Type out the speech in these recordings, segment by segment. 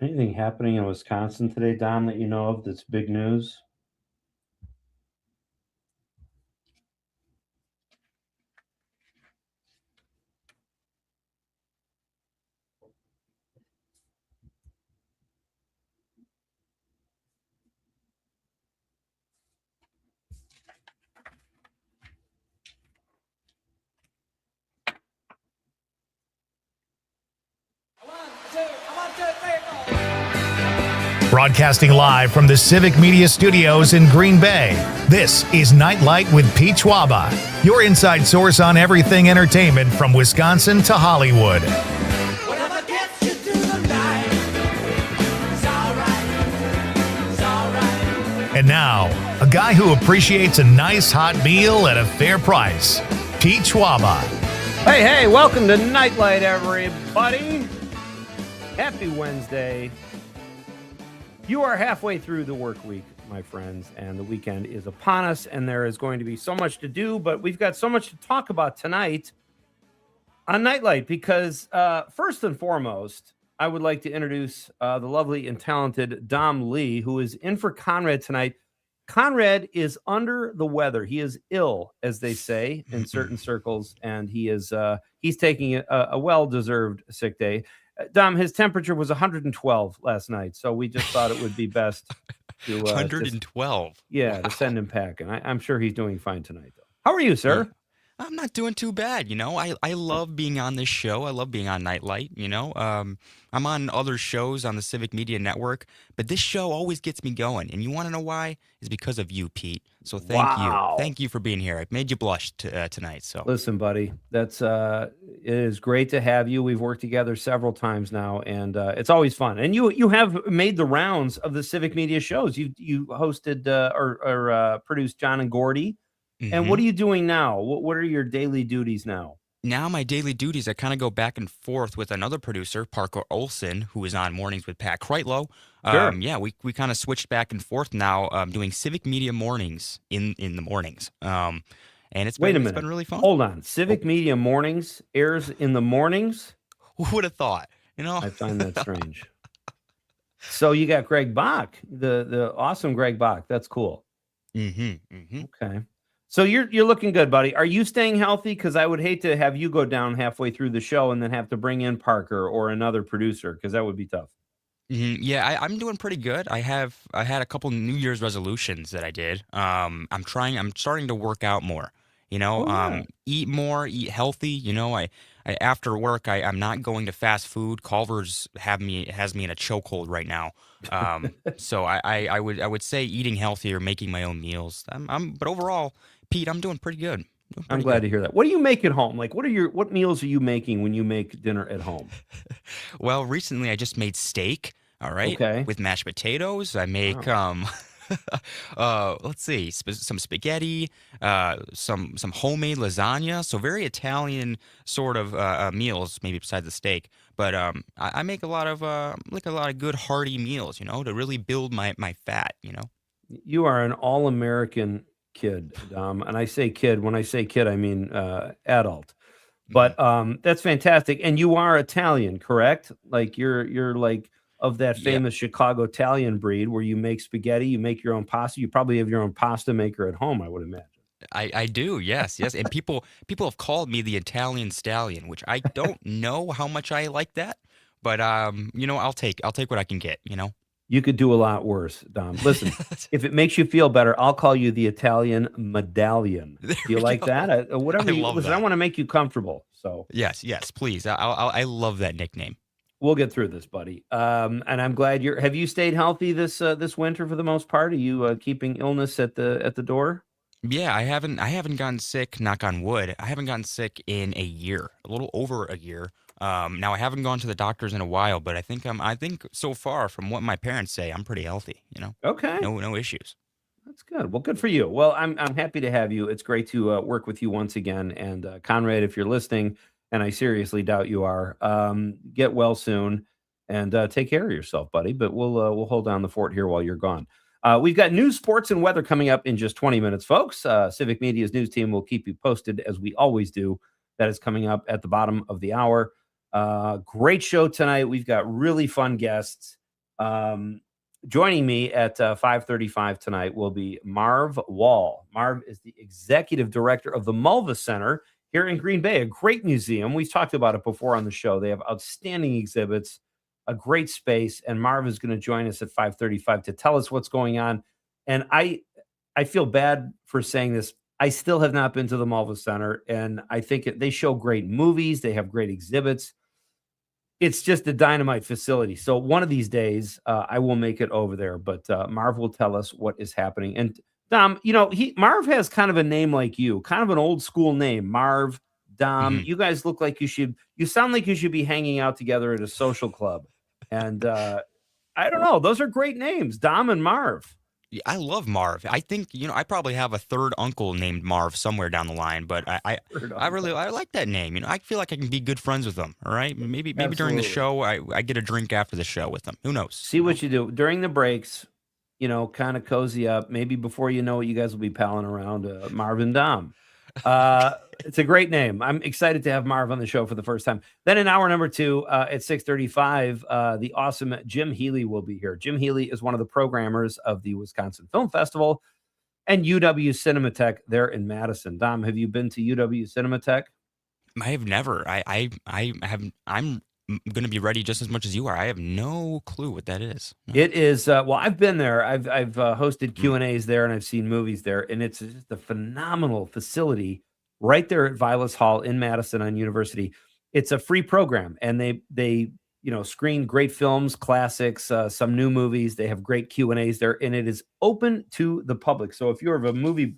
Anything happening in Wisconsin today, Dom, that you know of that's big news? Broadcasting live from the Civic Media Studios in Green Bay, this is Nite Lite with Pete Schwaba, your inside source on everything entertainment from Wisconsin to Hollywood. Whatever gets you through the night, it's all right. And now, a guy who appreciates a nice hot meal at a fair price, Pete Schwaba. Hey, welcome to Nite Lite, everybody. Happy Wednesday. You are halfway through the work week, my friends, and the weekend is upon us, and there is going to be so much to do, but we've got so much to talk about tonight on Nite Lite because first and foremost, I would like to introduce the lovely and talented Dom Lee, who is in for Conrad tonight. Conrad is under the weather. He is ill, as they say in certain circles, and he's taking a well-deserved sick day. Dom, his temperature was 112 last night, so we just thought it would be best to 112. To send him packing. I'm sure he's doing fine tonight, though. How are you, sir? I'm not doing too bad. I love being on this show. I love being on Nite Lite. I'm on other shows on the Civic Media Network, but this show always gets me going. And you want to know why? It's because of you, Pete. So thank you. Thank you for being here. I've made you blush tonight. So listen, buddy, that's it is great to have you. We've worked together several times now, and it's always fun. And you have made the rounds of the Civic Media shows. You hosted or produced John and Gordy. And what are you doing now? What are your daily duties now? Now my daily duties, I kind of go back and forth with another producer, Parker Olson, who is on Mornings with Pat Kreitlow. Sure. Yeah, we kind of switched back and forth now, doing Civic Media Mornings in the mornings. And it's been really fun. Hold on. Civic Media Mornings airs in the mornings? Who would have thought? I find that strange. So you got Greg Bach, the awesome Greg Bach. That's cool. Okay. So you're looking good, buddy. Are you staying healthy? Because I would hate to have you go down halfway through the show and then have to bring in Parker or another producer, because that would be tough. Yeah, I'm doing pretty good. I had a couple New Year's resolutions that I did. I'm starting to work out more. Eat more, eat healthy. I after work, I'm not going to fast food. Culver's has me in a chokehold right now. So I would say eating healthier, making my own meals. But overall, Pete, I'm doing pretty good. I'm glad to hear that. What do you make at home? Like, what meals are you making when you make dinner at home? Well, recently I just made steak. All right. Okay. With mashed potatoes. I make let's see, some spaghetti, some homemade lasagna. So very Italian sort of meals, maybe besides the steak. But I make a lot of good hearty meals, to really build my fat. You are an all-American kid, Dom. And I say kid. When I say kid, I mean adult. But that's fantastic. And you are Italian, correct? Like you're like of that famous Chicago Italian breed where you make spaghetti, you make your own pasta. You probably have your own pasta maker at home, I would imagine. I do, yes. And people have called me the Italian stallion, which I don't know how much I like that, but I'll take what I can get. You could do a lot worse, Dom. Listen, if it makes you feel better, I'll call you the Italian medallion. Do you like that? Whatever. Listen, I want to make you comfortable. So yes, please. I love that nickname. We'll get through this, buddy. And I'm glad have you stayed healthy this winter for the most part? Are you keeping illness at the door? Yeah, I haven't gotten sick, knock on wood. I haven't gotten sick in a year, a little over a year. Now I haven't gone to the doctors in a while, but I think so far from what my parents say, I'm pretty healthy, Okay. No issues. That's good. Well, good for you. Well, I'm happy to have you. It's great to work with you once again. And Conrad, if you're listening, and I seriously doubt you are, get well soon and take care of yourself, buddy. But we'll hold down the fort here while you're gone. We've got news, sports, and weather coming up in just 20 minutes, folks. Civic Media's news team will keep you posted as we always do. That is coming up at the bottom of the hour. Great show tonight. We've got really fun guests. Joining me at 5:35 tonight will be Marv Wall. Marv is the executive director of the Mulva Center here in Green Bay, a great museum. We've talked about it before on the show. They have outstanding exhibits, a great space, and Marv is going to join us at 5:35 to tell us what's going on. And I feel bad for saying this. I still have not been to the Mulva Center, and I think they show great movies. They have great exhibits. It's just a dynamite facility. So one of these days, I will make it over there. But Marv will tell us what is happening. And Dom, Marv has kind of a name like you, kind of an old school name, Marv, Dom. Mhm. You guys look like you sound like you should be hanging out together at a social club. And I don't know, those are great names, Dom and Marv. Yeah, I love Marv. I think, I probably have a third uncle named Marv somewhere down the line, but I like that name. I feel like I can be good friends with them. All right. Maybe during the Absolutely. show, I get a drink after the show with them. Who knows? See what you do during the breaks, kind of cozy up. Maybe before you know it, you guys will be palling around Marvin Dom. It's a great name. I'm excited to have Marv on the show for the first time. Then in hour number 2 at 6:35, the awesome Jim Healy will be here. Jim Healy is one of the programmers of the Wisconsin Film Festival and UW Cinematheque there in Madison. Dom, have you been to UW Cinematheque? I have never. I have. I'm going to be ready just as much as you are. I have no clue what that is. No. It is well, I've been there. I've hosted Mm. Q&As there, and I've seen movies there, and it's just a phenomenal facility right there at Vilas Hall in Madison on University. It's a free program, and they screen great films, classics, some new movies. They have great Q&As there, and it is open to the public. So if you're a movie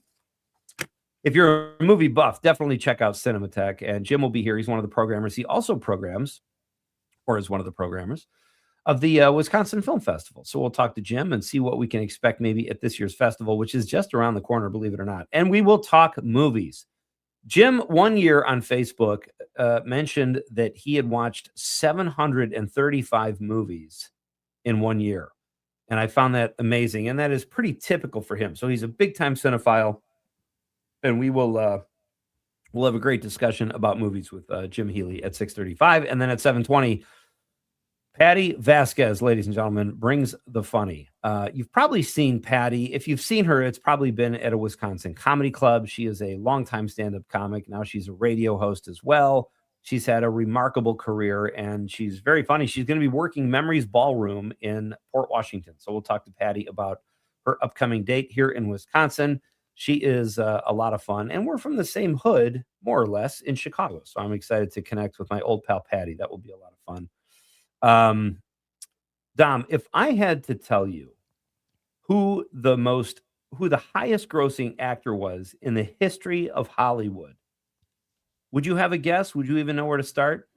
buff, definitely check out Cinematheque. And Jim will be here. He's one of the programmers. He also programs, or is one of the programmers of the Wisconsin Film Festival. So we'll talk to Jim and see what we can expect maybe at this year's festival, which is just around the corner, believe it or not. And we will talk movies. Jim, one year on Facebook, mentioned that he had watched 735 movies in 1 year. And I found that amazing. And that is pretty typical for him. So he's a big time cinephile. And we'll have a great discussion about movies with Jim Healy at 6:35. And then at 7:20, Patty Vasquez, ladies and gentlemen, brings the funny. You've probably seen Patty. If you've seen her, it's probably been at a Wisconsin comedy club. She is a longtime stand-up comic. Now she's a radio host as well. She's had a remarkable career, and she's very funny. She's going to be working Memories Ballroom in Port Washington. So we'll talk to Patty about her upcoming date here in Wisconsin. She is a lot of fun, and we're from the same hood, more or less, in Chicago. So I'm excited to connect with my old pal Patty. That will be a lot of fun. Dom, if I had to tell you who the highest grossing actor was in the history of Hollywood, would you have a guess? Would you even know where to start?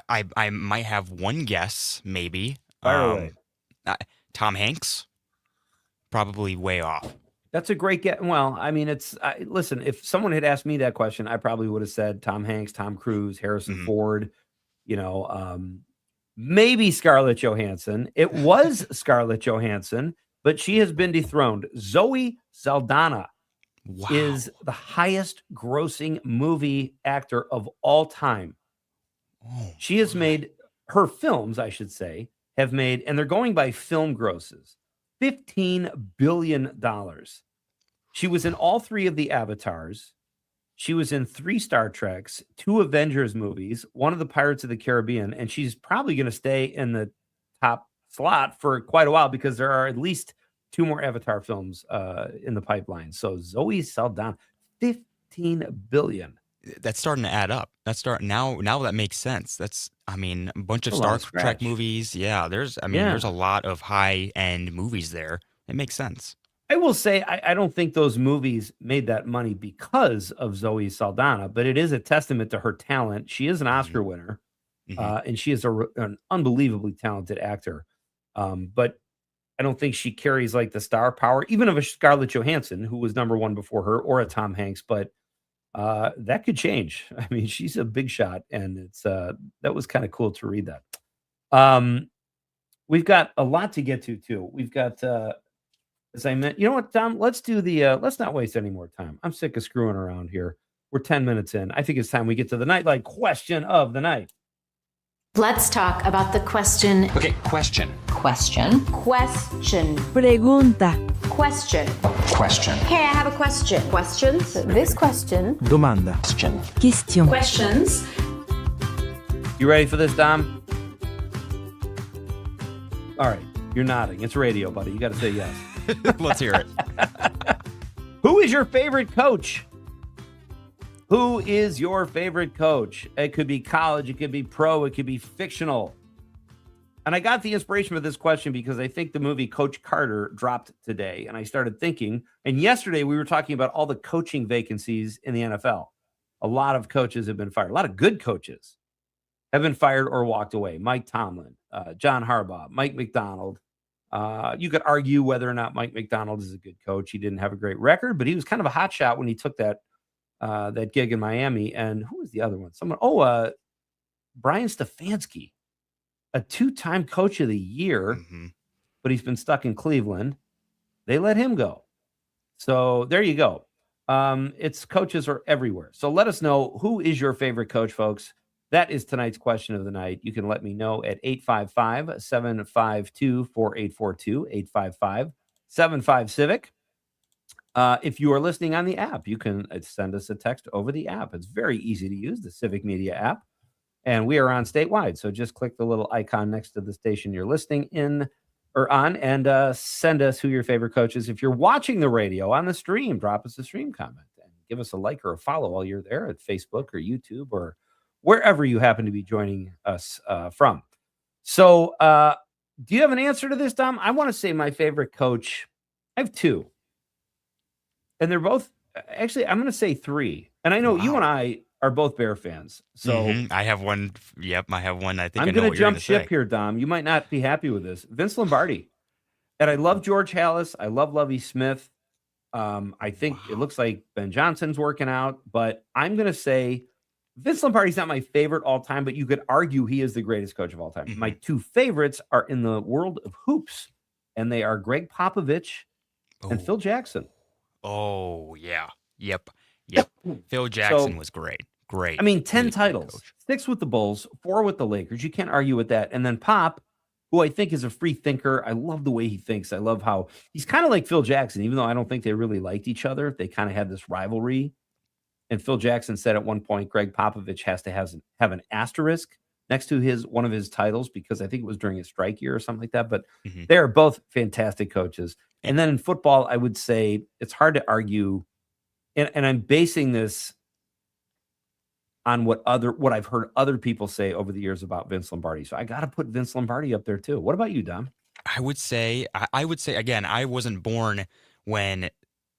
I might have one guess, maybe. Fire away. Tom Hanks, probably way off. That's a great guess. Well, I mean, listen, if someone had asked me that question, I probably would have said Tom Hanks, Tom Cruise, Harrison Ford, maybe Scarlett Johansson. It was Scarlett Johansson, but she has been dethroned. Zoe Saldana is the highest grossing movie actor of all time. Oh, She has made her films, I should say, have made, and they're going by film grosses, $15 billion. She was in all 3 of the Avatars. She was in 3 Star Treks, 2 Avengers movies, one of the Pirates of the Caribbean, and she's probably going to stay in the top slot for quite a while because there are at least 2 more Avatar films in the pipeline. So Zoe Saldana, $15 billion. That's starting to add up. Now that makes sense. A bunch of Star Trek movies. Yeah, there's a lot of high-end movies there. It makes sense. I will say I don't think those movies made that money because of Zoe Saldana, but it is a testament to her talent. She is an Oscar winner, and she is an unbelievably talented actor. But I don't think she carries like the star power, even of a Scarlett Johansson, who was number 1 before her, or a Tom Hanks. But that could change. I mean, she's a big shot, and it's that was kind of cool to read that. We've got a lot to get to too. We've got as I meant, you know what, Tom? Let's do let's not waste any more time. I'm sick of screwing around here. We're 10 minutes in. I think it's time we get to the Nightlight question of the night. Let's talk about the question. Okay, question. Question. Pregunta. Question. Question. Hey, I have a question. Questions? This question. Domanda. Question. Question. Questions. You ready for this, Dom? All right. You're nodding. It's radio, buddy. You got to say yes. Let's hear it. Who is your favorite coach? Who is your favorite coach? It could be college, it could be pro, it could be fictional. And I got the inspiration for this question because I think the movie Coach Carter dropped today. And I started thinking, and yesterday we were talking about all the coaching vacancies in the NFL. A lot of coaches have been fired. A lot of good coaches have been fired or walked away. Mike Tomlin, John Harbaugh, Mike McDonald. You could argue whether or not Mike McDonald is a good coach. He didn't have a great record, but he was kind of a hot shot when he took that gig in Miami. And who was the other one? Brian Stefanski, a 2-time coach of the year, but he's been stuck in Cleveland. They let him go. So there you go. It's coaches are everywhere. So let us know, who is your favorite coach, folks? That is tonight's question of the night. You can let me know at 855-752-4842, 855-75-CIVIC. If you are listening on the app, you can send us a text over the app. It's very easy to use, the Civic Media app. And we are on statewide. So just click the little icon next to the station you're listening in or on and send us who your favorite coach is. If you're watching the radio on the stream, drop us a stream comment and give us a like or a follow while you're there at Facebook or YouTube or wherever you happen to be joining us from. So do you have an answer to this, Dom? I want to say my favorite coach. I have two. And they're both, actually, I'm going to say three. And I know you and I are both Bear fans. So I have one. Yep, I have one. I think I'm I know going what to you're jump gonna ship say. here, Dom. You might not be happy with this. Vince Lombardi. And I love George Halas. I love Lovie Smith. I think it looks like Ben Johnson's working out. But I'm going to say Vince Lombardi's not my favorite all time, but you could argue he is the greatest coach of all time. My two favorites are in the world of hoops, and they are Greg Popovich and Phil Jackson. Oh, yeah. Yep. Phil Jackson was great. Great. I mean, 10 titles, 6 with the Bulls, 4 with the Lakers. You can't argue with that. And then Pop, who I think is a free thinker. I love the way he thinks. I love how he's kind of like Phil Jackson, even though I don't think they really liked each other. They kind of had this rivalry. And Phil Jackson said at one point, Greg Popovich has to have an asterisk next to one of his titles because I think it was during his strike year or something like that. But they're both fantastic coaches. And then in football, I would say it's hard to argue. And I'm basing this on what I've heard other people say over the years about Vince Lombardi. So I got to put Vince Lombardi up there too. What about you, Dom? I would say again, I wasn't born when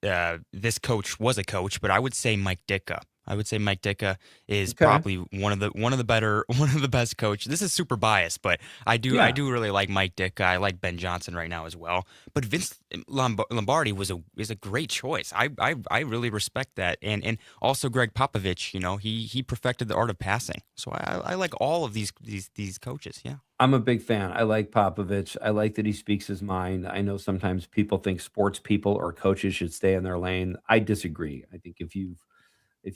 this coach was a coach, but I would say Mike Ditka. I would say Mike Ditka is probably one of the best coaches. This is super biased, but I do really like Mike Ditka. I like Ben Johnson right now as well. But Vince Lombardi is a great choice. I really respect that, and also Greg Popovich. You know, he perfected the art of passing. So I like all of these coaches. Yeah. I'm a big fan. I like Popovich. I like that he speaks his mind. I know sometimes people think sports people or coaches should stay in their lane. I disagree. I think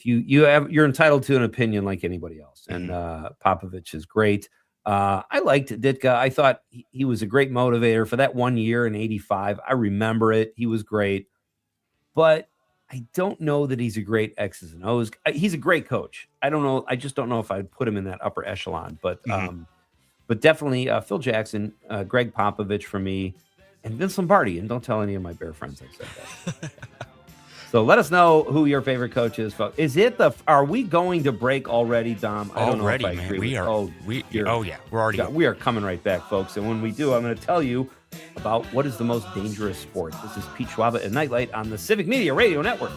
you're entitled to an opinion like anybody else. And Popovich is great. I liked Ditka. I thought he was a great motivator for that 1 year in '85. I remember it. He was great. But I don't know that he's a great X's and O's. He's a great coach. I don't know. I just don't know if I'd put him in that upper echelon. But definitely Phil Jackson, Greg Popovich for me, and Vince Lombardi. And don't tell any of my Bear friends I said that. So let us know who your favorite coach is. Is it are we going to break already, Dom? I don't know if I agree. We are. We're already. We are coming right back, folks. And when we do, I'm going to tell you about what is the most dangerous sport. This is Pete Schwaba and Nite Lite on the Civic Media Radio Network.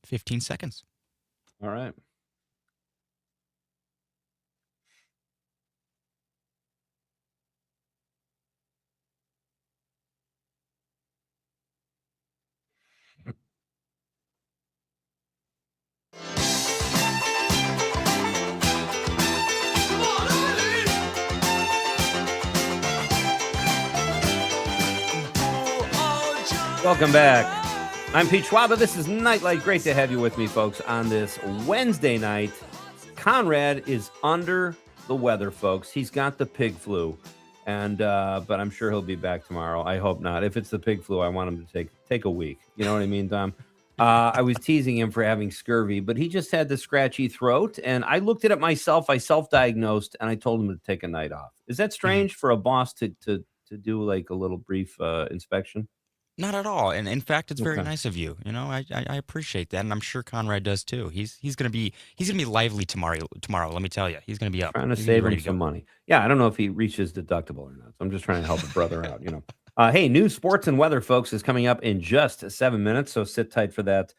15 seconds. All right. Welcome back. I'm Pete Schwaba. This is Nite Lite. Great to have you with me, folks, on this Wednesday night. Conrad is under the weather, folks. He's got the pig flu, but I'm sure he'll be back tomorrow. I hope not. If it's the pig flu, I want him to take a week. You know what I mean, Dom? I was teasing him for having scurvy, but he just had the scratchy throat, and I looked at it myself. I self-diagnosed, and I told him to take a night off. Is that strange for a boss to do like a little brief inspection? Not at all. And in fact, it's very Okay. nice of you. You know, I appreciate that, and I'm sure Conrad does too. He's gonna be lively tomorrow. Tomorrow, let me tell you, he's gonna be up. Trying to He's gonna be save ready him to go. some money. Yeah, I don't know if he reaches deductible or not. So I'm just trying to help a brother out, you know. Hey, news, sports, and weather, folks, is coming up in just 7 minutes, so sit tight for that.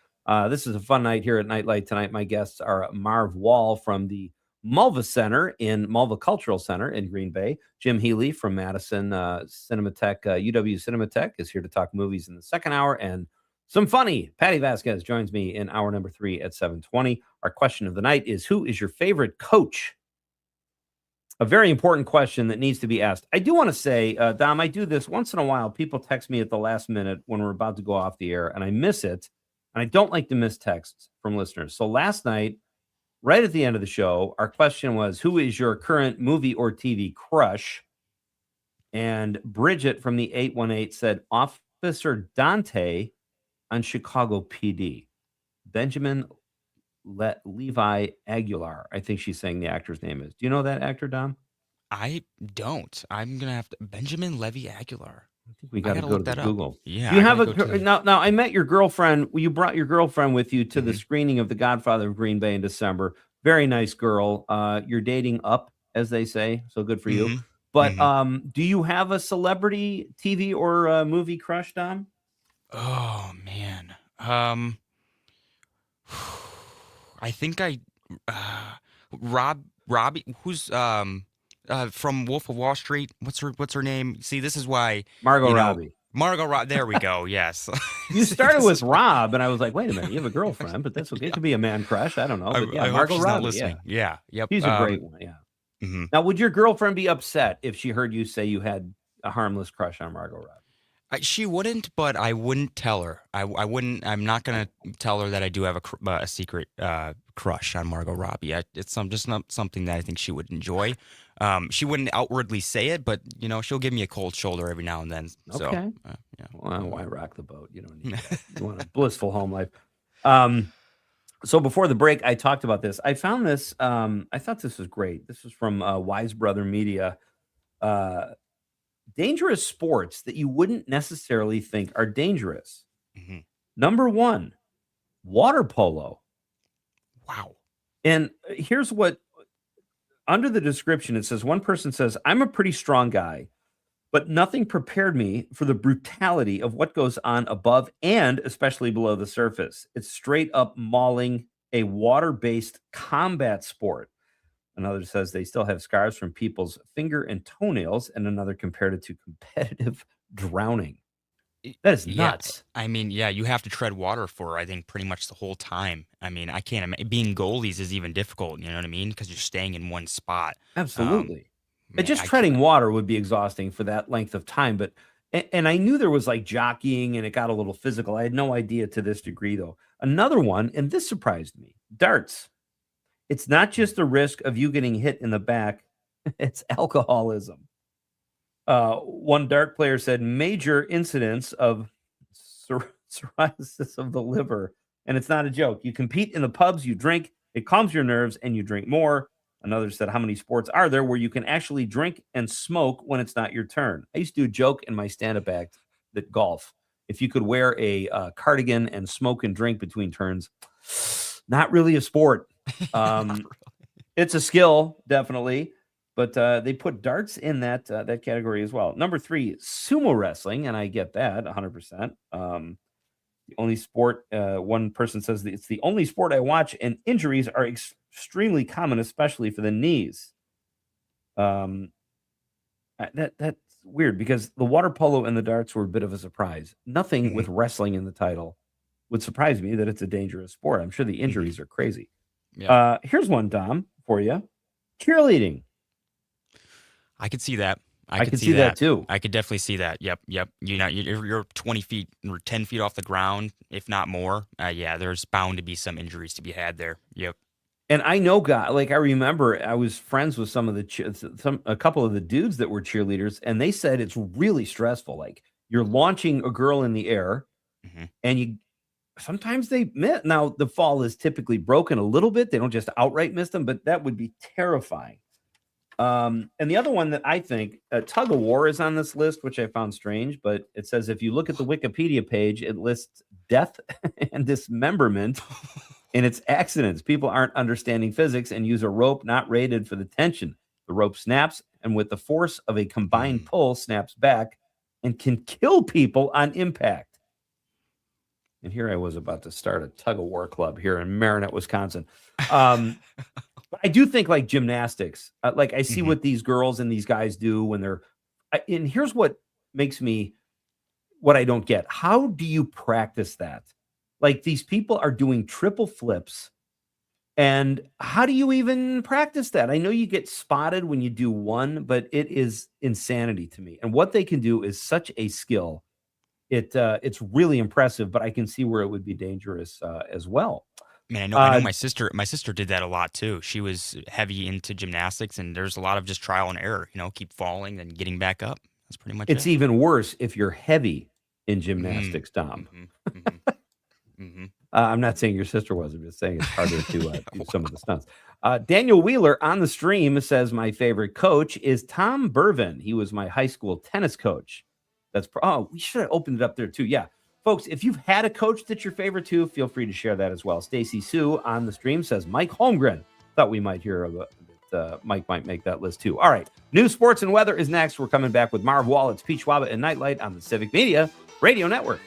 This is a fun night here at Nite Lite tonight. My guests are Marv Wall from the Mulva Cultural Center in Green Bay. Jim Healy from Madison Cinematheque, UW Cinematheque is here to talk movies in the second hour and some funny. Patty Vasquez joins me in hour number 3 at 7:20. Our question of the night is, who is your favorite coach? A very important question that needs to be asked. I do want to say, Dom, I do this once in a while. People text me at the last minute when we're about to go off the air, and I miss it. And I don't like to miss texts from listeners. So last night, right at the end of the show, our question was, who is your current movie or TV crush? And Bridget from the 818 said, Officer Dante on Chicago PD. Benjamin Levi Aguilar. I think she's saying the actor's name is. Do you know that actor, Dom? I don't. I'm gonna have to. Benjamin Levy Aguilar. I think we I got to gotta go to look the that up. Google. Yeah, Do you I have gotta a go to the. now? I met your girlfriend. You brought your girlfriend with you to the Mhm. screening of The Godfather of Green Bay in December. Very nice girl. You're dating up, as they say, so good for you. Mhm. But Mhm. do you have a celebrity TV or movie crush, Dom? Oh man. I think uh, Robbie, who's from Wolf of Wall Street. What's her name? See, this is why, Margot you know, Robbie. Margot Robbie. There we go. Yes. You See, started this with is why. Rob, and I was like, wait a minute, you have a girlfriend, but that's okay. It Yeah. could be a man crush. I don't know. But yeah, I hope Margot she's not Robbie. Yeah, listening. Yeah. Yep. she's a great one. Yeah. Mhm. Now, would your girlfriend be upset if she heard you say you had a harmless crush on Margot Robbie? She wouldn't, but I wouldn't tell her. I wouldn't. I'm not gonna tell her that I do have a secret crush on Margot Robbie. It's just not something that I think she would enjoy. She wouldn't outwardly say it, but she'll give me a cold shoulder every now and then. So, Okay. yeah. Well, why rock the boat? You don't need that. You want a blissful home life. So before the break, I talked about this. I found this. I thought this was great. This was from Wise Brother Media. Uh, Dangerous sports that you wouldn't necessarily think are dangerous. Mhm. Number one, water polo. Wow. And here's what under the description it says, one person says, I'm a pretty strong guy, but nothing prepared me for the brutality of what goes on above and especially below the surface. It's straight up mauling, a water-based combat sport. Another says they still have scars from people's finger and toenails, and another compared it to competitive drowning. That is Yeah. nuts. I mean, yeah, you have to tread water for, I think, pretty much the whole time. I mean, I can't imagine being goalies is even difficult. You know what I mean? Because you're staying in one spot. Um, Absolutely. And man, just I can't. treading water would be exhausting for that length of time. But and I knew there was like jockeying and it got a little physical. I had no idea to this degree though. Another one, and this surprised me, darts. It's not just the risk of you getting hit in the back, it's alcoholism. One dart player said major incidents of cirrhosis of the liver, and it's not a joke. You compete in the pubs, you drink, it calms your nerves, and you drink more. Another said, how many sports are there where you can actually drink and smoke when it's not your turn? I used to do a joke in my stand-up act that golf, if you could wear a cardigan and smoke and drink between turns, not really a sport. It's a skill, definitely, but they put darts in that category as well. Number 3, sumo wrestling, and I get that 100%. The only sport, one person says that it's the only sport I watch, and injuries are extremely common, especially for the knees. That's weird because the water polo and the darts were a bit of a surprise. Nothing Mhm, with wrestling in the title would surprise me that it's a dangerous sport. I'm sure the mhm. injuries are crazy. Yep. Here's one, Dom, for you. Cheerleading. I could see that. I I could could see see that that. too. I could definitely see that. Yep, yep. You're 20 feet or 10 feet off the ground, if not more. Yeah, there's bound to be some injuries to be had there. Yep. And I know like I remember I was friends with some of the a couple of the dudes that were cheerleaders, and they said it's really stressful. Like you're launching a girl in the air, Hmm. and you sometimes they miss. Now the fall is typically broken a little bit. They don't just outright miss them, but that would be terrifying. And the other one that I think tug of war is on this list, which I found strange, but it says if you look at the Wikipedia page, it lists death and dismemberment in its accidents. People aren't understanding physics and use a rope not rated for the tension. The rope snaps, and with the force of a combined Mm. pull, snaps back and can kill people on impact. And here I was about to start a tug of war club here in Marinette, Wisconsin. Um, but I do think like gymnastics, like I see Hmm. what these girls and these guys do when and here's what makes me what I don't get. How do you practice that? Like these people are doing triple flips. And how do you even practice that? I know you get spotted when you do one, but it is insanity to me. And what they can do is such a skill. It's really impressive, but I can see where it would be dangerous as well. Man, I know Uh, my sister did that a lot too. She was heavy into gymnastics, and there's a lot of just trial and error, keep falling and getting back up. That's pretty much it's it. even worse if you're heavy in Mm. gymnastics, Dom. Mhm. Mhm. Mhm. I'm not saying your sister was. I'm just saying it's harder to do some of the stunts. Daniel Wheeler on the stream says my favorite coach is Tom Bervin. He was my high school tennis coach. We should have opened it up there too. Yeah, folks, if you've had a coach that's your favorite too, feel free to share that as well. Stacy Sue on the stream says Mike Holmgren. Thought we might hear about Mike might make that list too. All right, news, sports, and weather is next. We're coming back with Marv Wall. Pete Schwaba and Nite Lite on the Civic Media Radio Network.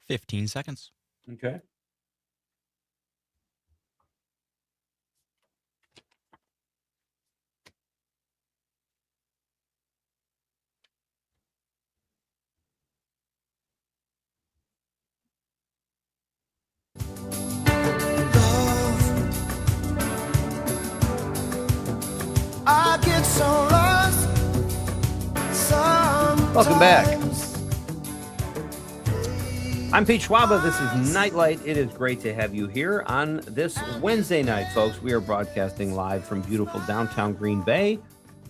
15 seconds. Okay. I get so lost. Welcome back. I'm Pete Schwaba. This is Nite Lite. It is great to have you here on this Wednesday night, folks. We are broadcasting live from beautiful downtown Green Bay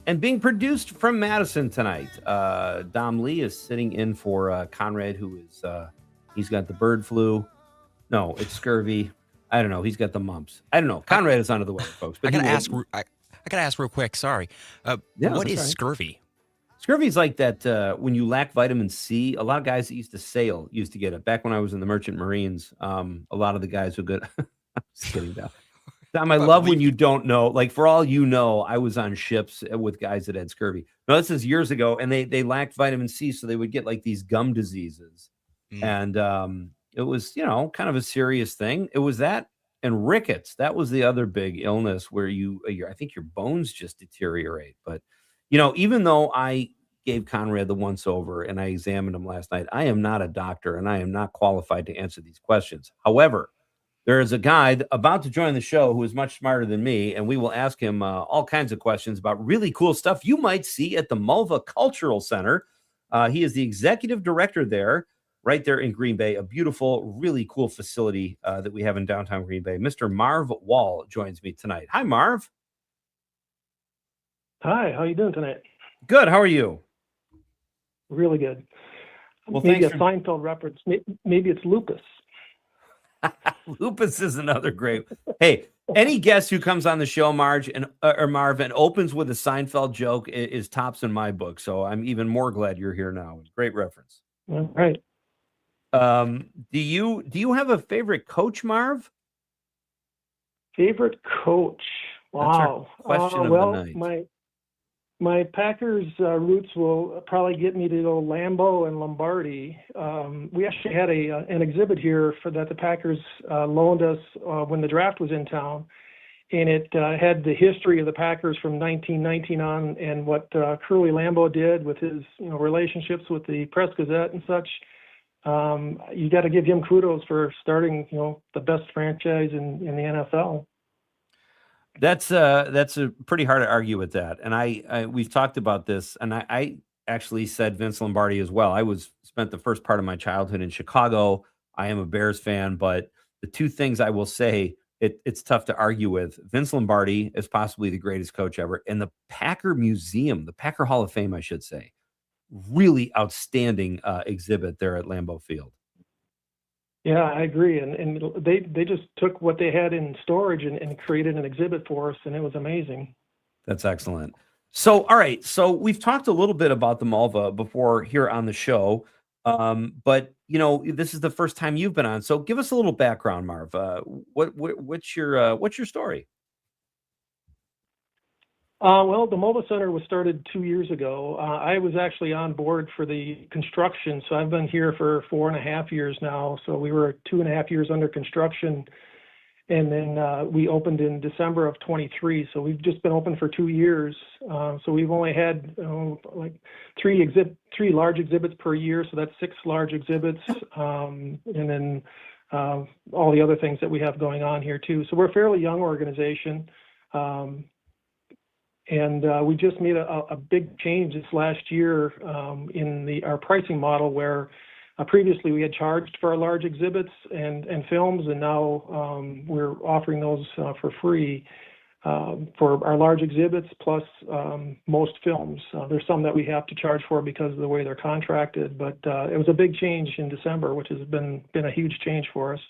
and being produced from Madison tonight. Dom Lee is sitting in for Conrad, who is, he's got the bird flu. No, it's scurvy. I don't know. He's got the mumps. I don't know. Conrad is under the weather, folks. I But gotta he will- ask. I gotta ask real quick. Sorry. Yeah, What that's is all right. scurvy? Scurvy is like that when you lack vitamin C. A lot of guys that used to sail used to get it. Back when I was in the Merchant Marines, a lot of the guys would get. I'm just kidding, Tom, I love when you don't know. Like, for all you know, I was on ships with guys that had scurvy. No, this is years ago, and they lacked vitamin C, so they would get like these gum diseases, and it was kind of a serious thing. It was that and rickets. That was the other big illness where I think your bones just deteriorate. But even though I gave Conrad the once over and I examined him last night, I am not a doctor and I am not qualified to answer these questions. However, there is a guy about to join the show who is much smarter than me, and we will ask him all kinds of questions about really cool stuff you might see at the Mulva Cultural Center. He is the executive director there, right there in Green Bay, a beautiful, really cool facility that we have in downtown Green Bay. Mr. Marv Wall joins me tonight. Hi, Marv. Hi, how you doing tonight? Good. How are you? Really good. Well, maybe thanks a for- Seinfeld reference. Maybe it's lupus. Lupus is another great. Hey, any guest who comes on the show, Marv, and opens with a Seinfeld joke is tops in my book. So I'm even more glad you're here now. Great reference. All right. Do you have a favorite coach, Marv? Favorite coach? That's our Wow. question of the well, night. my Packers roots will probably get me to go Lambeau and Lombardi. We actually had an exhibit here that the Packers loaned us when the draft was in town, and it had the history of the Packers from 1919 on and what Curly Lambeau did with his relationships with the Press Gazette and such. You got to give him kudos for starting the best franchise in the NFL. That's a pretty hard to argue with that. And we've talked about this, and I actually said Vince Lombardi as well. I spent the first part of my childhood in Chicago. I am a Bears fan, but the two things I will say it's tough to argue with. Vince Lombardi is possibly the greatest coach ever, and the Packer Museum, the Packer Hall of Fame, I should say, really outstanding exhibit there at Lambeau Field. Yeah, I agree. And they just took what they had in storage and created an exhibit for us, and it was amazing. That's excellent. So, all right. So we've talked a little bit about the Mulva before here on the show, but this is the first time you've been on. So give us a little background, Marv. What's your story? Well, the Mulva Center was started 2 years ago. I was actually on board for the construction, so I've been here for 4.5 years now. So we were 2.5 years under construction, and then we opened in December of 23. So we've just been open for 2 years. So we've only had like three large exhibits per year. So that's 6 large exhibits, and then all the other things that we have going on here too. So we're a fairly young organization. And we just made a big change this last year in our pricing model, where previously we had charged for our large exhibits and films, and now we're offering those for free for our large exhibits plus most films. There's some that we have to charge for because of the way they're contracted, but it was a big change in December, which has been a huge change for us.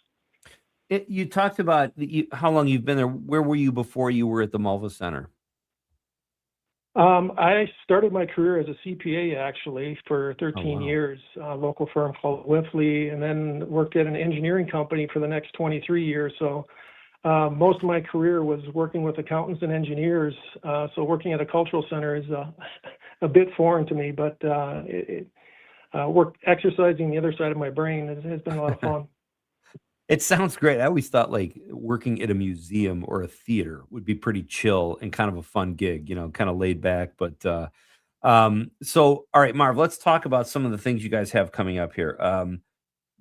You talked about how long you've been there. Where were you before you were at the Mulva Center? I started my career as a CPA actually for 13 years, a local firm called Whiffley, and then worked at an engineering company for the next 23 years. So most of my career was working with accountants and engineers. So working at a cultural center is a bit foreign to me, but exercising the other side of my brain has been a lot of fun. It sounds great. I always thought like working at a museum or a theater would be pretty chill and kind of a fun gig, kind of laid back. But so all right, Marv, let's talk about some of the things you guys have coming up here.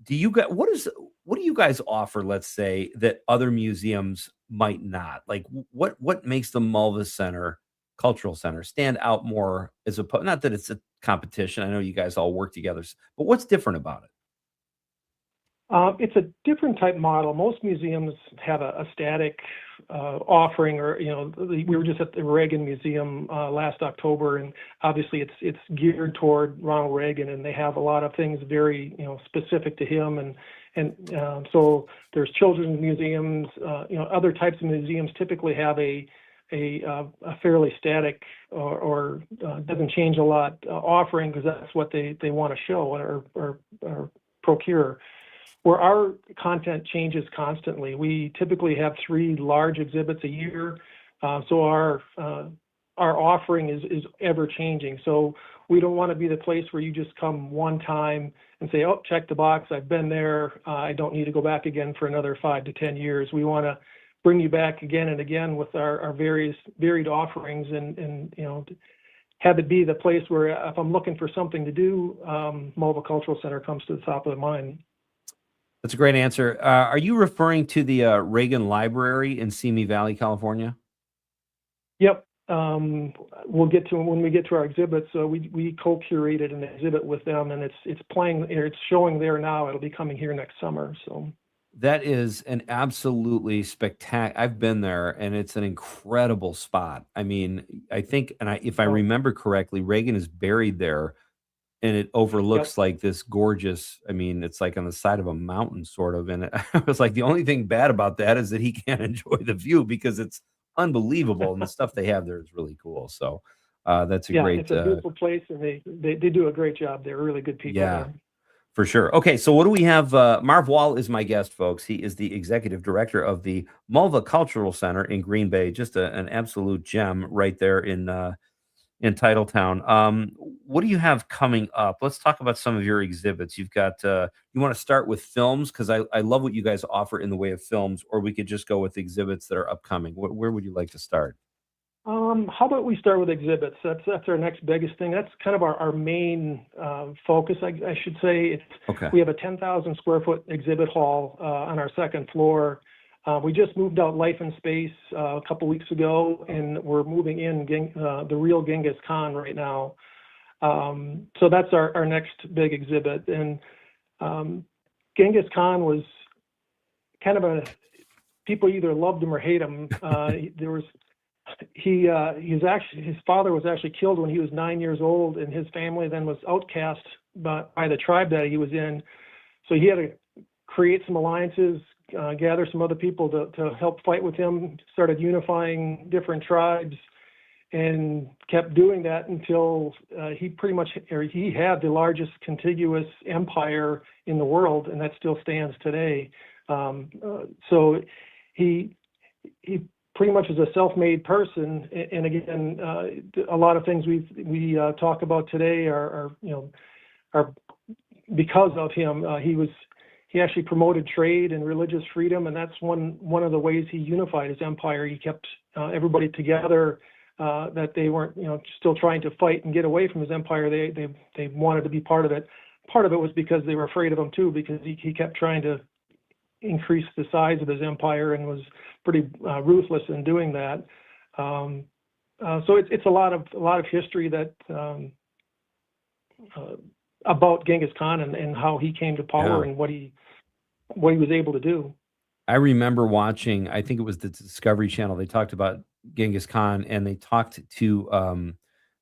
Do you guys what do you guys offer, let's say, that other museums might not? Like what makes the Mulva Center Cultural Center stand out more as a not that it's a competition. I know you guys all work together, but what's different about it? It's a different type model. Most museums have a static offering, or we were just at the Reagan Museum last October, and obviously it's geared toward Ronald Reagan, and they have a lot of things very specific to him, and so there's children's museums. Other types of museums typically have a fairly static or doesn't change a lot offering, because that's what they want to show or procure. Where our content changes constantly. We typically have 3 large exhibits a year, so our offering is ever changing. So we don't want to be the place where you just come one time and say, "Oh, check the box. I've been there. I don't need to go back again for another 5 to 10 years." We want to bring you back again and again with our various varied offerings, and have it be the place where if I'm looking for something to do, Mulva Cultural Center comes to the top of the mind. That's a great answer. Are you referring to the Reagan Library in Simi Valley, California? Yep. We'll get to when we get to our exhibits. So we co-curated an exhibit with them, and it's showing there now. It'll be coming here next summer. So That is an absolutely spectacular. I've been there, and it's an incredible spot. I mean, I think, if I remember correctly, Reagan is buried there, and it Yep. overlooks like this gorgeous. I mean, it's like on the side of a mountain, sort of. And I was like, the only thing bad about that is that he can't enjoy the view because it's unbelievable, and the stuff they have there is really cool. So that's a great. It's a beautiful place, and they do a great job. They're really good people Yeah. there. For sure. Okay, so what do we have? Marv Wall is my guest, folks. He is the executive director of the Mulva Cultural Center in Green Bay. Just an absolute gem right there in Titletown. What do you have coming up? Let's talk about some of your exhibits. You've got. You want to start with films, because I love what you guys offer in the way of films, or we could just go with exhibits that are upcoming. Where would you like to start? How about we start with exhibits? That's our next biggest thing. That's kind of our main focus, I should say. Okay. We have a 10,000 square foot exhibit hall on our second floor. We just moved out Life in Space a couple weeks ago, and we're moving in the real Genghis Khan right now. So that's our next big exhibit. And Genghis Khan was kind of people either loved him or hate him. His father was actually killed when he was 9 years old, and his family then was outcast by the tribe that he was in. So he had to create some alliances, gather some other people to help fight with him, started unifying different tribes, and kept doing that until he had the largest contiguous empire in the world, and that still stands today. So he pretty much is a self-made person, and again, a lot of things we talk about today are because of him. He actually promoted trade and religious freedom, and that's one of the ways he unified his empire. He kept everybody together, that they weren't still trying to fight and get away from his empire. They wanted to be part of it. Part of it was because they were afraid of him too, because he kept trying to increase the size of his empire and was pretty ruthless in doing that. So it's a lot of history that about Genghis Khan and how he came to power and what he was able to do. I remember watching, I think it was the Discovery Channel. They talked about Genghis Khan, and they talked to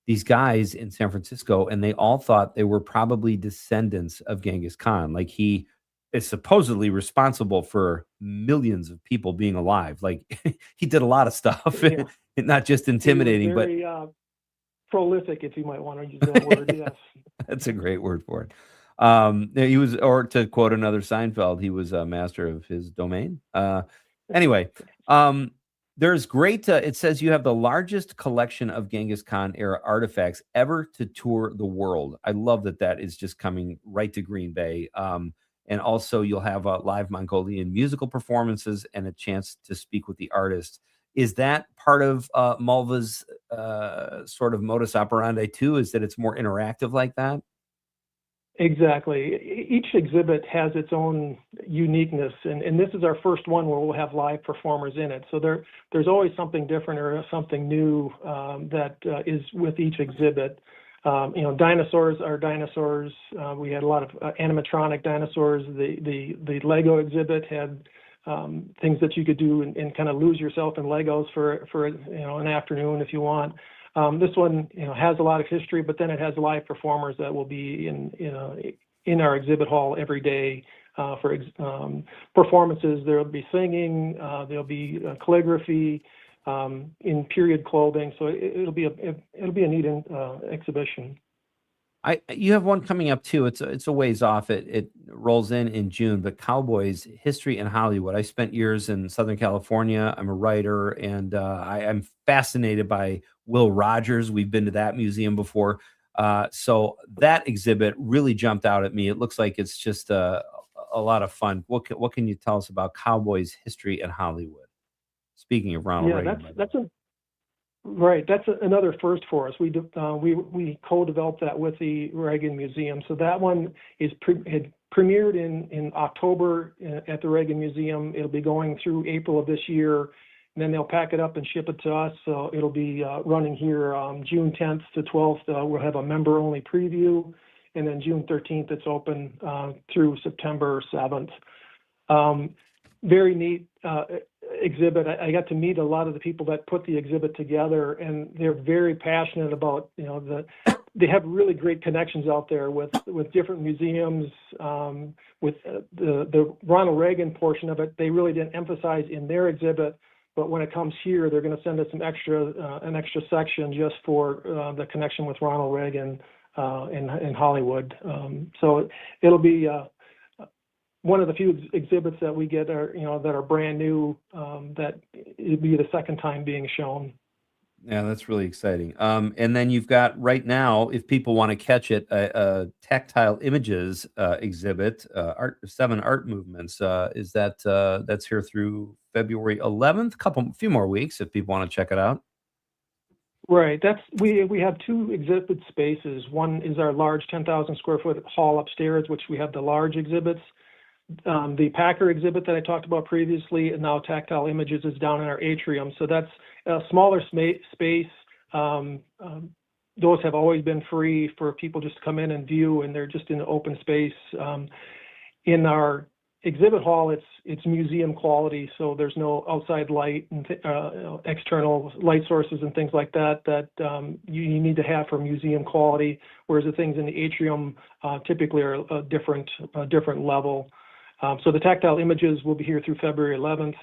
these guys in San Francisco, and they all thought they were probably descendants of Genghis Khan. Like, he is supposedly responsible for millions of people being alive. Like, he did a lot of stuff, not just intimidating, but prolific, if you might want to use that word. Yes, that's a great word for it. He was, or to quote another Seinfeld, he was a master of his domain. Anyway, There's great. It says you have the largest collection of Genghis Khan era artifacts ever to tour the world. I love that that is just coming right to Green Bay. And also, you'll have live Mongolian musical performances and a chance to speak with the artist. Is that part of Malva's sort of modus operandi too? Is that it's more interactive like that? Exactly. Each exhibit has its own uniqueness, and this is our first one where we'll have live performers in it. So there's always something different or something new that is with each exhibit. Dinosaurs are dinosaurs. We had a lot of animatronic dinosaurs. The Lego exhibit had things that you could do and kind of lose yourself in Legos for an afternoon if you want. This one, has a lot of history, but then it has live performers that will be in our exhibit hall every day for performances. There'll be singing, there'll be calligraphy in period clothing. So it'll be a neat exhibition. You have one coming up too. It's a ways off. It rolls in June. But Cowboys History in Hollywood. I spent years in Southern California. I'm a writer, and I'm fascinated by Will Rogers. We've been to that museum before, so that exhibit really jumped out at me. It looks like it's just a lot of fun. What can you tell us about Cowboys History in Hollywood? Speaking of Ronald Reagan, that's a Right, that's another first for us. We co-developed that with the Reagan Museum. So that one had premiered in October at the Reagan Museum. It'll be going through April of this year, and then they'll pack it up and ship it to us. So it'll be running here June 10th to 12th. We'll have a member-only preview, and then June 13th it's open through September 7th. Very neat exhibit. I got to meet a lot of the people that put the exhibit together, and they're very passionate about they have really great connections out there with different museums. With the Ronald Reagan portion of it, they really didn't emphasize in their exhibit, but when it comes here, they're going to send us an extra section just for the connection with Ronald Reagan in Hollywood. So it'll be one of the few exhibits that we get that are brand new, that it'd be the second time being shown. Yeah, that's really exciting. And then you've got right now, if people want to catch it, a tactile images exhibit, seven art movements. Is that's here through February 11th? Few more weeks if people want to check it out. Right. We have two exhibit spaces. One is our large 10,000 square foot hall upstairs, which we have the large exhibits. The Packer exhibit that I talked about previously, and now Tactile Images, is down in our atrium. So that's a smaller space. Those have always been free for people just to come in and view, and they're just in the open space. In our exhibit hall, it's museum quality, so there's no outside light and external light sources and things like that you need to have for museum quality. Whereas the things in the atrium typically are a different level. So the Tactile Images will be here through February 11th,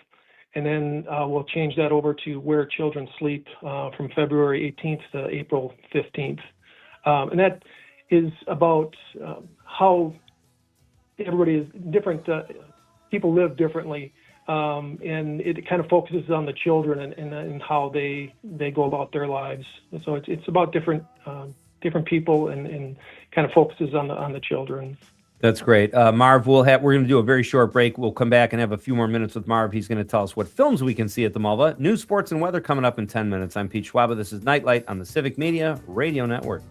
and then we'll change that over to Where Children Sleep from February 18th to April 15th. And that is about how everybody is different. People live differently, and it kind of focuses on the children and how they go about their lives. So it's about different people and kind of focuses on the children. That's great. Marv, we're going to do a very short break. We'll come back and have a few more minutes with Marv. He's going to tell us what films we can see at the Malva. News, sports, and weather coming up in 10 minutes. I'm Pete Schwaba. This is Nite Lite on the Civic Media Radio Network.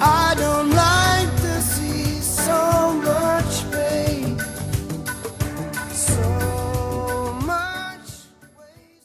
I don't like to see so much pain, so much wasted.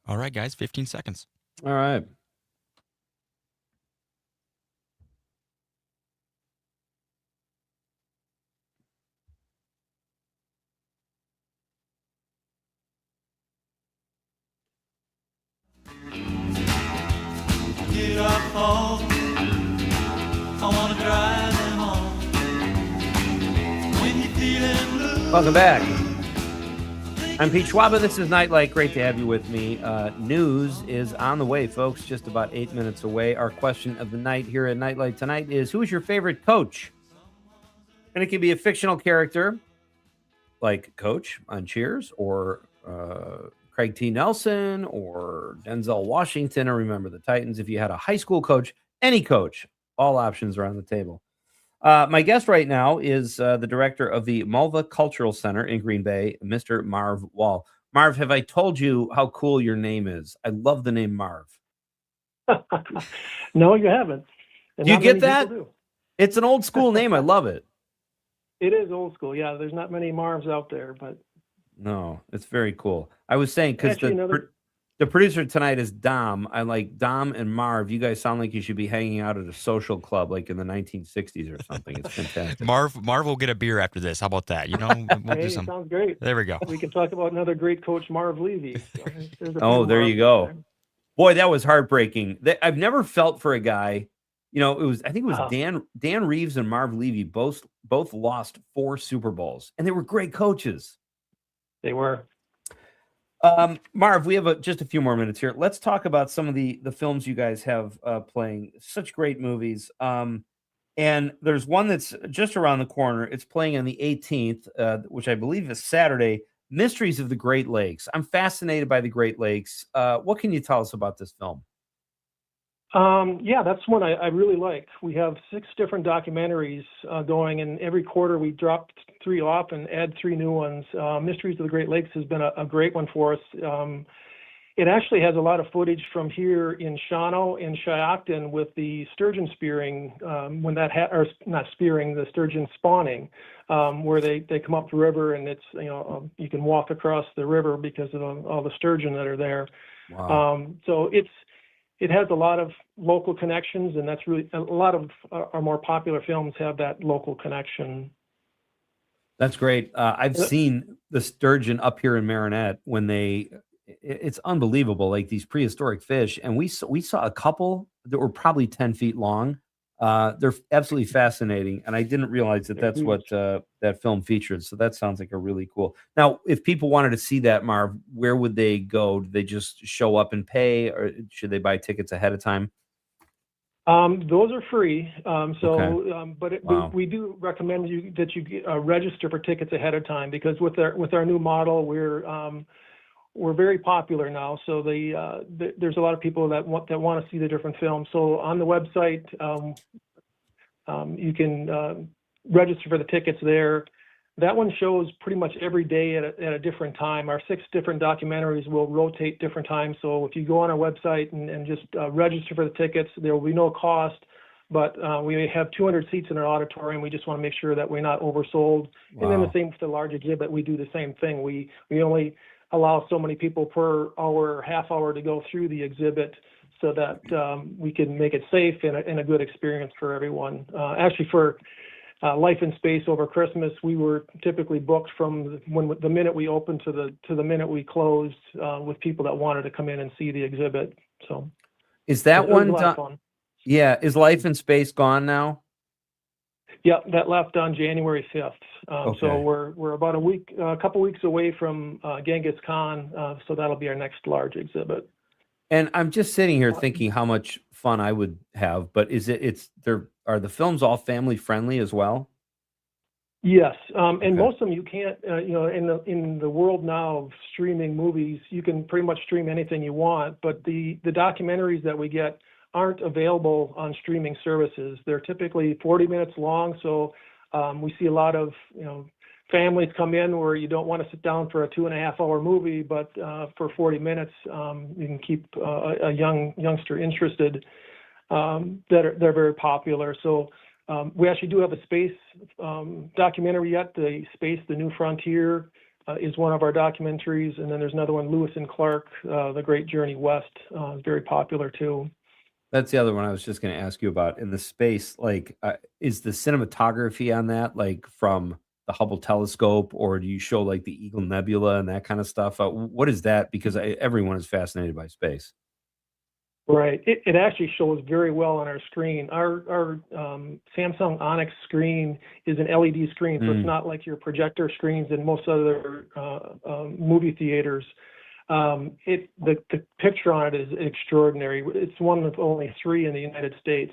All right, guys, 15 seconds. All right. Get up home. I wanna drive them home. When you're feeling blue. Welcome back. I'm Pete Schwaba. This is Nite Lite. Great to have you with me. News is on the way, folks. Just about 8 minutes away. Our question of the night here at Nite Lite tonight is: who is your favorite coach? And it can be a fictional character, like Coach on Cheers, or Craig T. Nelson, or Denzel Washington, or Remember the Titans. If you had a high school coach, any coach, all options are on the table. My guest right now is the director of the Mulva Cultural Center in Green Bay, Mr. Marv Wall. Marv, have I told you how cool your name is? I love the name Marv. No, you haven't. And Do you not get many that? people do. It's an old school name. I love it. It is old school. Yeah, there's not many Marvs out there, but No, it's very cool. I was saying because Actually, the producer tonight is Dom. I like Dom and Marv. You guys sound like you should be hanging out at a social club like in the 1960s or something. It's fantastic. Marv will get a beer after this. How about that? We'll hey, do some. sounds great. There we go. We can talk about another great coach, Marv Levy. Oh, there you go. Boy, that was heartbreaking. I've never felt for a guy. I think it was Dan Reeves and Marv Levy both lost 4 Super Bowls, and they were great coaches. They were. Marv, we have just a few more minutes here. Let's talk about some of the films you guys have playing. Such great movies. And there's one that's just around the corner. It's playing on the 18th, which I believe is Saturday. Mysteries of the Great Lakes. I'm fascinated by the Great Lakes. What can you tell us about this film? Yeah, that's one I really like. We have 6 different documentaries going, and every quarter we drop 3 off and add 3 new ones. Mysteries of the Great Lakes has been a great one for us. It actually has a lot of footage from here in Shawano and Shiocton with the sturgeon spearing, when that or not spearing, the sturgeon spawning, where they come up the river, and it's you can walk across the river because of all the sturgeon that are there. Wow. So it has a lot of local connections, and that's really a lot of our more popular films have that local connection. That's great. I've seen the sturgeon up here in Marinette when it's unbelievable, like these prehistoric fish. And we saw a couple that were probably 10 feet long. They're absolutely fascinating. And I didn't realize that that's what that film featured. So that sounds like a really cool. Now, if people wanted to see that, Marv, where would they go? Do they just show up and pay, or should they buy tickets ahead of time? Those are free. Okay. Wow. We do recommend that you register for tickets ahead of time, because with our new model, we're very popular now. So there's a lot of people that want to see the different films. So on the website, you can register for the tickets there. That one shows pretty much every day at a different time. Our 6 different documentaries will rotate different times. So if you go on our website and just register for the tickets, there will be no cost. But we have 200 seats in our auditorium. We just want to make sure that we're not oversold. Wow. And then the same with the large exhibit. We do the same thing. We only allow so many people per hour, half hour to go through the exhibit so that we can make it safe and a good experience for everyone. Actually, for Life in Space over Christmas, we were typically booked from the minute we opened to the minute we closed with people that wanted to come in and see the exhibit. So is that one? A lot of fun. Yeah, is Life in Space gone now? Yeah, that left on January 5th. Okay. So we're about a couple weeks away from Genghis Khan. So that'll be our next large exhibit. And I'm just sitting here thinking how much fun I would have, but are the films all family friendly as well? Yes, and most of them you can't. In the world now of streaming movies, you can pretty much stream anything you want. But the documentaries that we get aren't available on streaming services. They're typically 40 minutes long, so we see a lot of families come in where you don't want to sit down for a 2.5-hour movie, but for 40 minutes you can keep a youngster interested. They're very popular. So we actually do have a space documentary yet. The Space, the New Frontier is one of our documentaries, and then there's another one, Lewis and Clark, The Great Journey West, is very popular too. That's the other one I was just going to ask you about. In the space, is the cinematography on that from the Hubble telescope, or do you show the Eagle Nebula and that kind of stuff? What is that? Because everyone is fascinated by space. Right. It actually shows very well on our screen. Our Samsung Onyx screen is an LED screen, so it's not like your projector screens in most other movie theaters. The picture on it is extraordinary. It's one of only 3 in the United States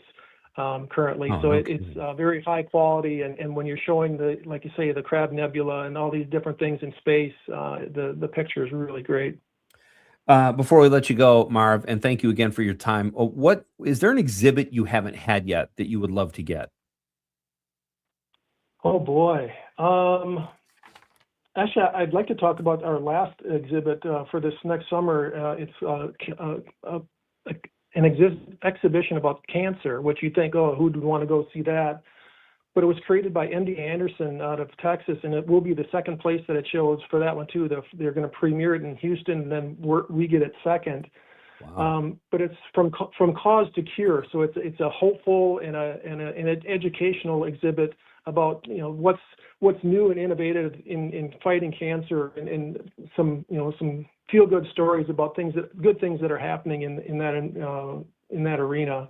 currently. Oh, so no it's very high quality. And when you're showing like you say, the Crab Nebula and all these different things in space, the picture is really great. Before we let you go, Marv, and thank you again for your time. What is there an exhibit you haven't had yet that you would love to get? Oh boy. Actually, I'd like to talk about our last exhibit for this next summer. It's an exhibition about cancer, which you think, oh, who'd want to go see that? But it was created by MD Anderson out of Texas, and it will be the second place that it shows for that one too. They're going to premiere it in Houston, and then we get it second. Wow. But it's from cause to cure, so it's a hopeful and an educational exhibit about what's new and innovative in fighting cancer, and some feel good stories about good things that are happening in that arena.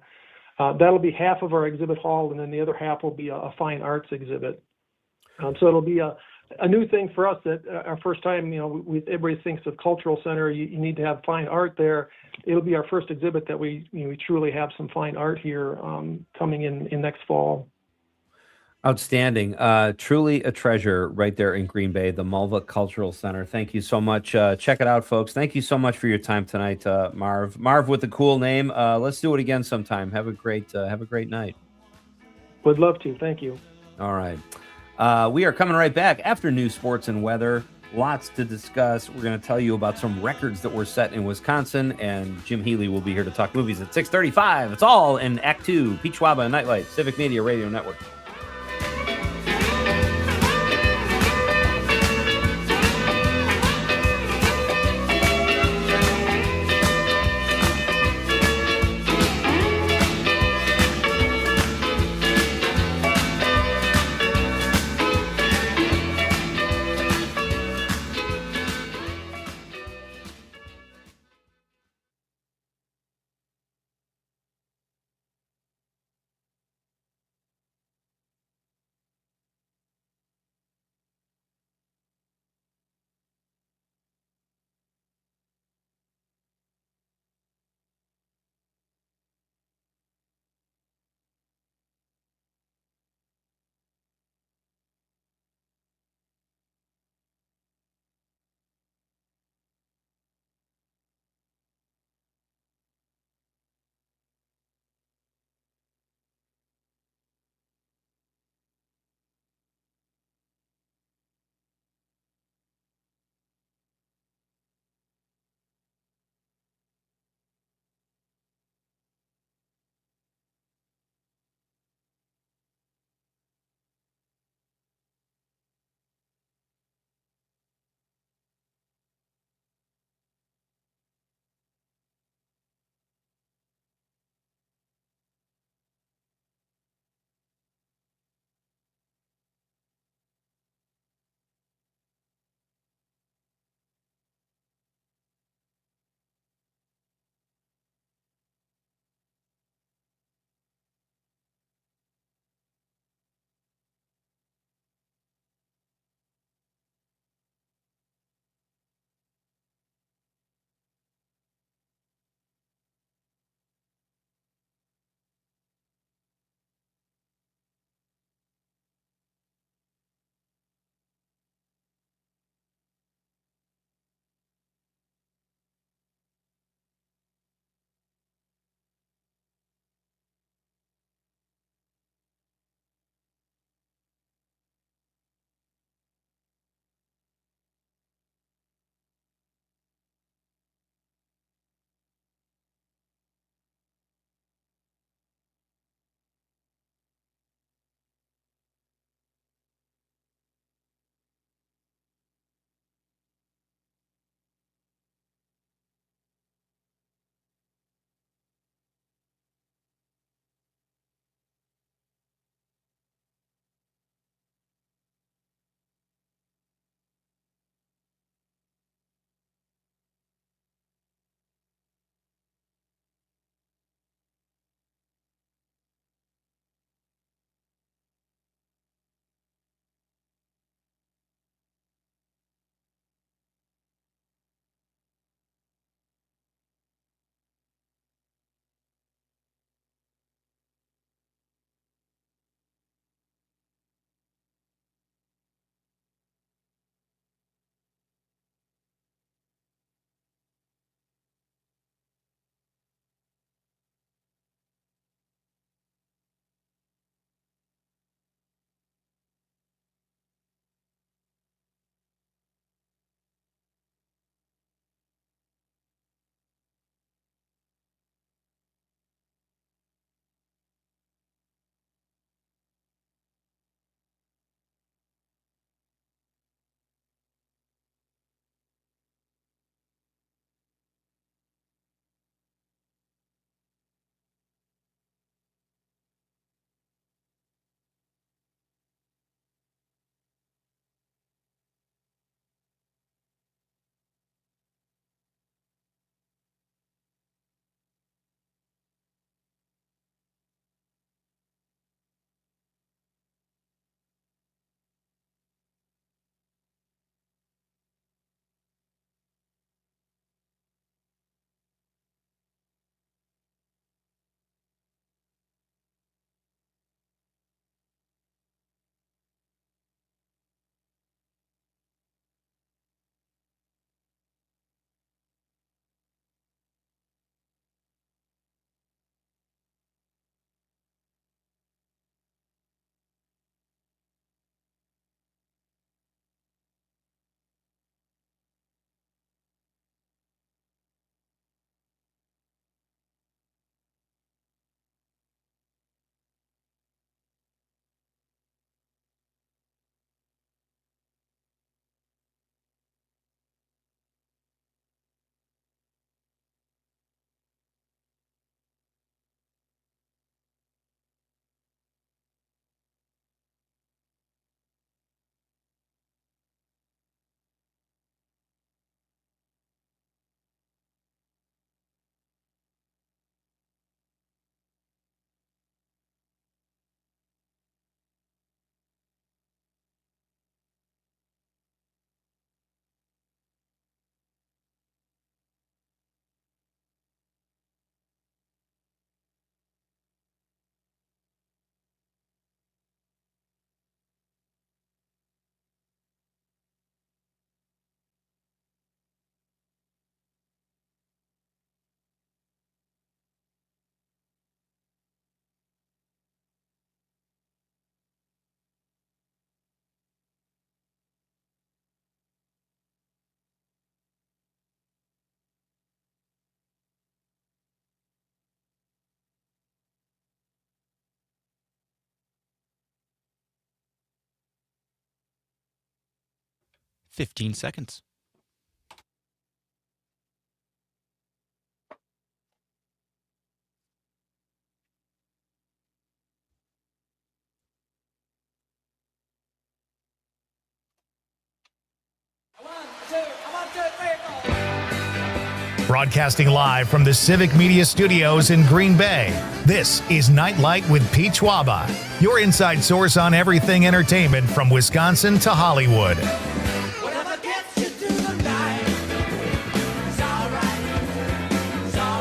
That'll be half of our exhibit hall, and then the other half will be a fine arts exhibit. So it'll be a new thing for us. That our first time, everybody thinks of cultural center, you need to have fine art there. It'll be our first exhibit that we truly have some fine art here coming in next fall. Outstanding. Truly a treasure right there in Green Bay, the Mulva Cultural Center. Thank you so much. Check it out, folks. Thank you so much for your time tonight, Marv. Marv with a cool name. Let's do it again sometime. Have a great night. Would love to. Thank you. All right. We are coming right back after news, sports, and weather. Lots to discuss. We're going to tell you about some records that were set in Wisconsin, and Jim Healy will be here to talk movies at 6:35. It's all in Act 2. Pete Schwaba and Nite Lite, Civic Media Radio Network. 15 seconds. Broadcasting live from the Civic Media Studios in Green Bay, this is Nite Lite with Pete Schwaba, your inside source on everything entertainment from Wisconsin to Hollywood. Whatever gets you through the night, it's all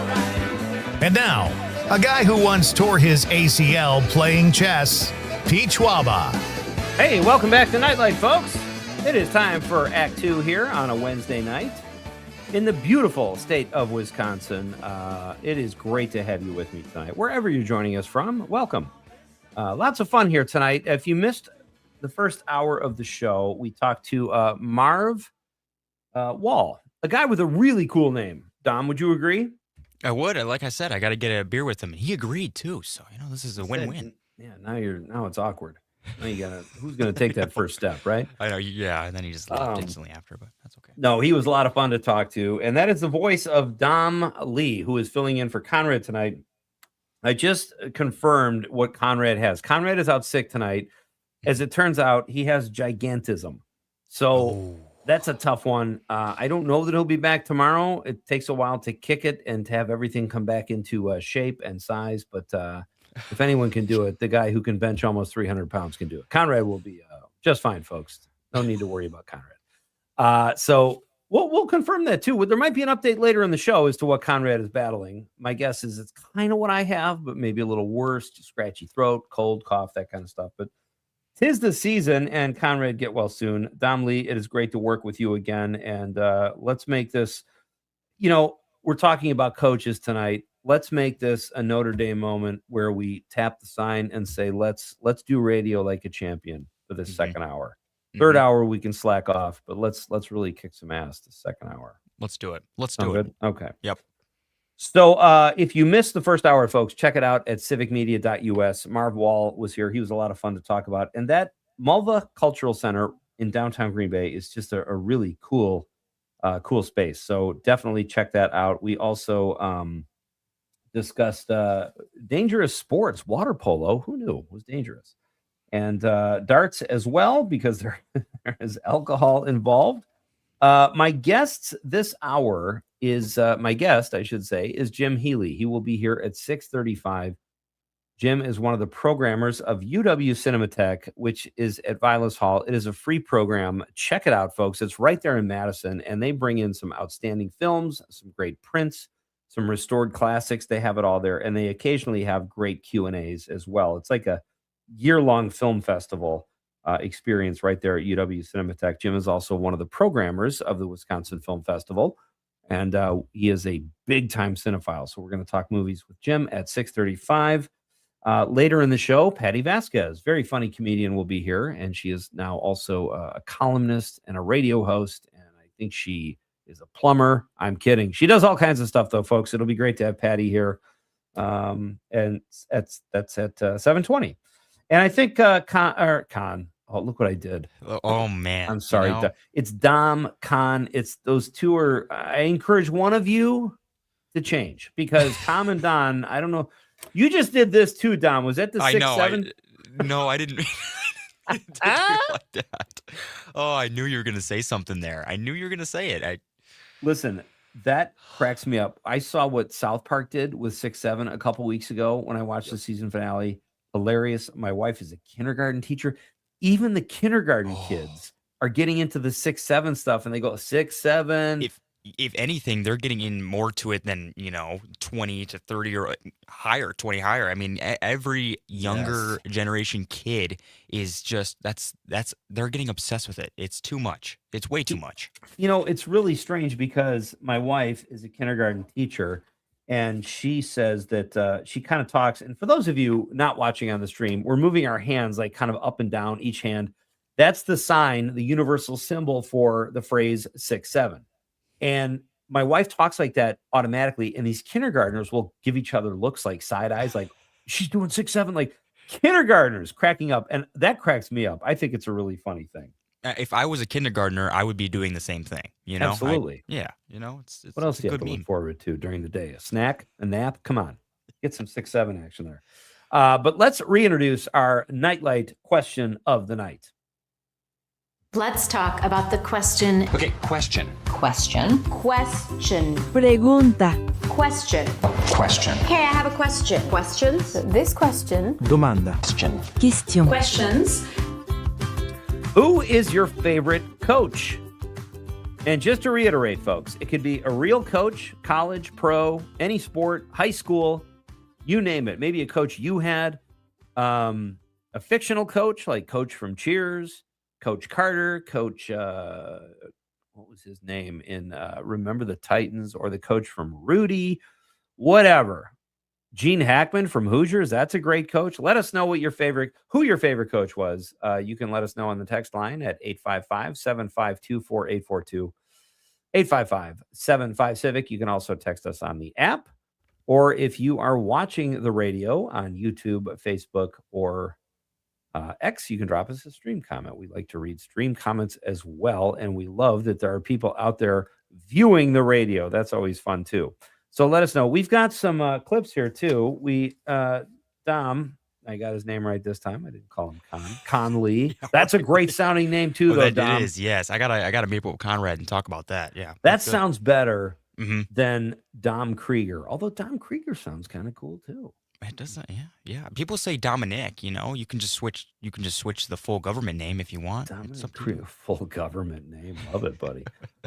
right. And now, a guy who once tore his ACL playing chess, Pete Schwaba. Hey, welcome back to Nite Lite, folks. It is time for Act 2 here on a Wednesday night in the beautiful state of Wisconsin. It is great to have you with me tonight. Wherever you're joining us from, welcome. Lots of fun here tonight. If you missed the first hour of the show, we talked to Marv Wall, a guy with a really cool name. Dom, would you agree? I would. Like I said, I got to get a beer with him. And he agreed, too. So, this is a win-win. Yeah, now it's awkward. Now who's going to take that first step, right? I know, yeah, and then he just left instantly after, but that's okay. No, he was a lot of fun to talk to, and that is the voice of Dom Lee, who is filling in for Conrad tonight. I just confirmed what Conrad has. Conrad is out sick tonight. As it turns out, he has gigantism. So that's a tough one. I don't know that he'll be back tomorrow. It takes a while to kick it and to have everything come back into shape and size, but if anyone can do it, the guy who can bench almost 300 pounds can do it. Conrad will be just fine, folks. No need to worry about Conrad. So we'll confirm that too. There might be an update later in the show as to what Conrad is battling. My guess is it's kind of what I have, but maybe a little worse, just scratchy throat, cold, cough, that kind of stuff. But 'tis the season, and Conrad, get well soon. Dom Lee, it is great to work with you again, and let's make this, we're talking about coaches tonight. Let's make this a Notre Dame moment where we tap the sign and say, let's do radio like a champion for this second hour. Third hour, we can slack off, but let's really kick some ass the second hour. Let's do it. Let's do it. Okay. Yep. So if you missed the first hour, folks, check it out at civicmedia.us. Marv Wall was here. He was a lot of fun to talk about. And that Mulva Cultural Center in downtown Green Bay is just a really cool space. So definitely check that out. We also discussed dangerous sports, water polo. Who knew it was dangerous? And darts as well, because there is alcohol involved. My guest this hour is is Jim Healy. He will be here at 6:35. Jim is one of the programmers of UW Cinematheque, which is at Vilas Hall. It is a free program. Check it out, folks. It's right there in Madison, and they bring in some outstanding films, some great prints, some restored classics. They have it all there, and they occasionally have great Q&As as well. It's like a year-long film festival experience right there at UW Cinematheque. Jim is also one of the programmers of the Wisconsin Film Festival, and he is a big-time cinephile. So we're going to talk movies with Jim at 6:35. Later in the show, Patty Vasquez, very funny comedian, will be here, and she is now also a columnist and a radio host, and I think she is a plumber. I'm kidding. She does all kinds of stuff, though, folks. It'll be great to have Patty here, and that's at 7:20. And I think Con. Oh, look what I did. Oh, man. I'm sorry. It's Dom, Con. It's those two are. I encourage one of you to change, because Tom and Don, I don't know. You just did this too, Dom. Was that the 6-7? No, I didn't. I didn't do it like that. Oh, I knew you were going to say something there. I knew you were going to say it. Listen, that cracks me up. I saw what South Park did with 6-7 a couple weeks ago when I watched the season finale. Hilarious. My wife is a kindergarten teacher. Even the kindergarten kids are getting into the 6-7 stuff, and they go 6-7. If anything, they're getting in more to it than 20 to 30 or higher, 20 higher. I mean, every younger generation kid is just they're getting obsessed with it. It's too much. It's way too much. It's really strange, because my wife is a kindergarten teacher, and she says that she kind of talks. And for those of you not watching on the stream, we're moving our hands like kind of up and down each hand. That's the sign, the universal symbol for the phrase 6-7. And my wife talks like that automatically, and these kindergartners will give each other looks like side eyes, like she's doing 6-7, like kindergartners cracking up, and that cracks me up. I think it's a really funny thing. if I was a kindergartner, I would be doing the same thing. Absolutely. Yeah. It's What else it's a do you have good to look meme. forward to during the day? A snack, a nap? Come on, get some 6-7 action there. But let's reintroduce our Nightlight question of the night. Let's talk about the question. Okay, question. Question. Pregunta. Question. Question. Hey, I have a question. Questions? This question. Domanda. Question. Questions. Who is your favorite coach? And just to reiterate, folks, it could be a real coach, college, pro, any sport, high school, you name it. Maybe a coach you had, a fictional coach like Coach from Cheers, Coach Carter, Coach, what was his name in Remember the Titans, or the coach from Rudy, whatever. Gene Hackman from Hoosiers, that's a great coach. Let us know who your favorite coach was. You can let us know on the text line at 855-752-4842, 855-75-CIVIC. You can also text us on the app, or if you are watching the radio on YouTube, Facebook, or X, you can drop us a stream comment. We like to read stream comments as well, and we love that there are people out there viewing the radio. That's always fun too. So let us know. We've got some clips here too. Dom, I got his name right this time. I didn't call him Conley. That's a great sounding name too, though, Dom. It is. Yes, I gotta meet up with Conrad and talk about that. Yeah, that sounds better Mm-hmm. than Dom Krieger. Although Dom Krieger sounds kind of cool too. It doesn't. Yeah. People say Dominic. You can just switch. You can just switch the full government name if you want. Dominic Krieger, full government name. Love it, buddy.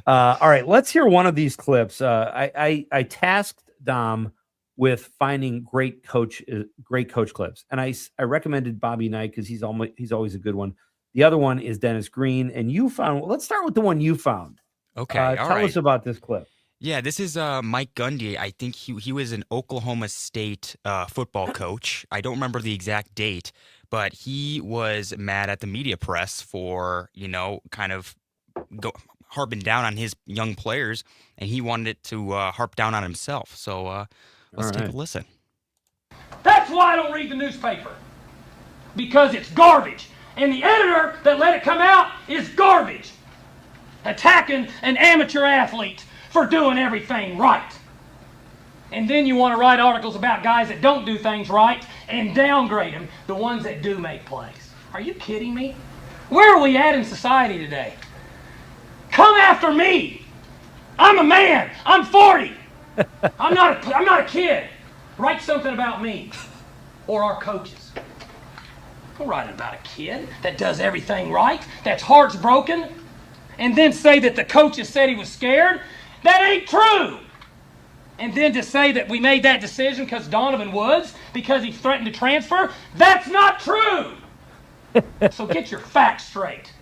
All right, let's hear one of these clips. I tasked Dom with finding great coach clips, and I recommended Bobby Knight because he's always a good one. The other one is Dennis Green, and you found. Let's start with the one you found. Okay, tell us about this clip. Yeah, this is Mike Gundy. I think he was an Oklahoma State football coach. I don't remember the exact date, but he was mad at the media press for, kind of harping down on his young players, and he wanted it to harp down on himself. So let's take a listen. That's why I don't read the newspaper, because it's garbage, and the editor that let it come out is garbage, attacking an amateur athlete for doing everything right. And then you want to write articles about guys that don't do things right and downgrade them, the ones that do make plays. Are you kidding me? Where are we at in society today? Come after me. I'm a man. I'm 40. I'm not a kid. Write something about me or our coaches. Don't write about a kid that does everything right, that's heart's broken, and then say that the coaches said he was scared. That ain't true. And then to say that we made that decision because Donovan Woods, because he threatened to transfer, that's not true. So get your facts straight.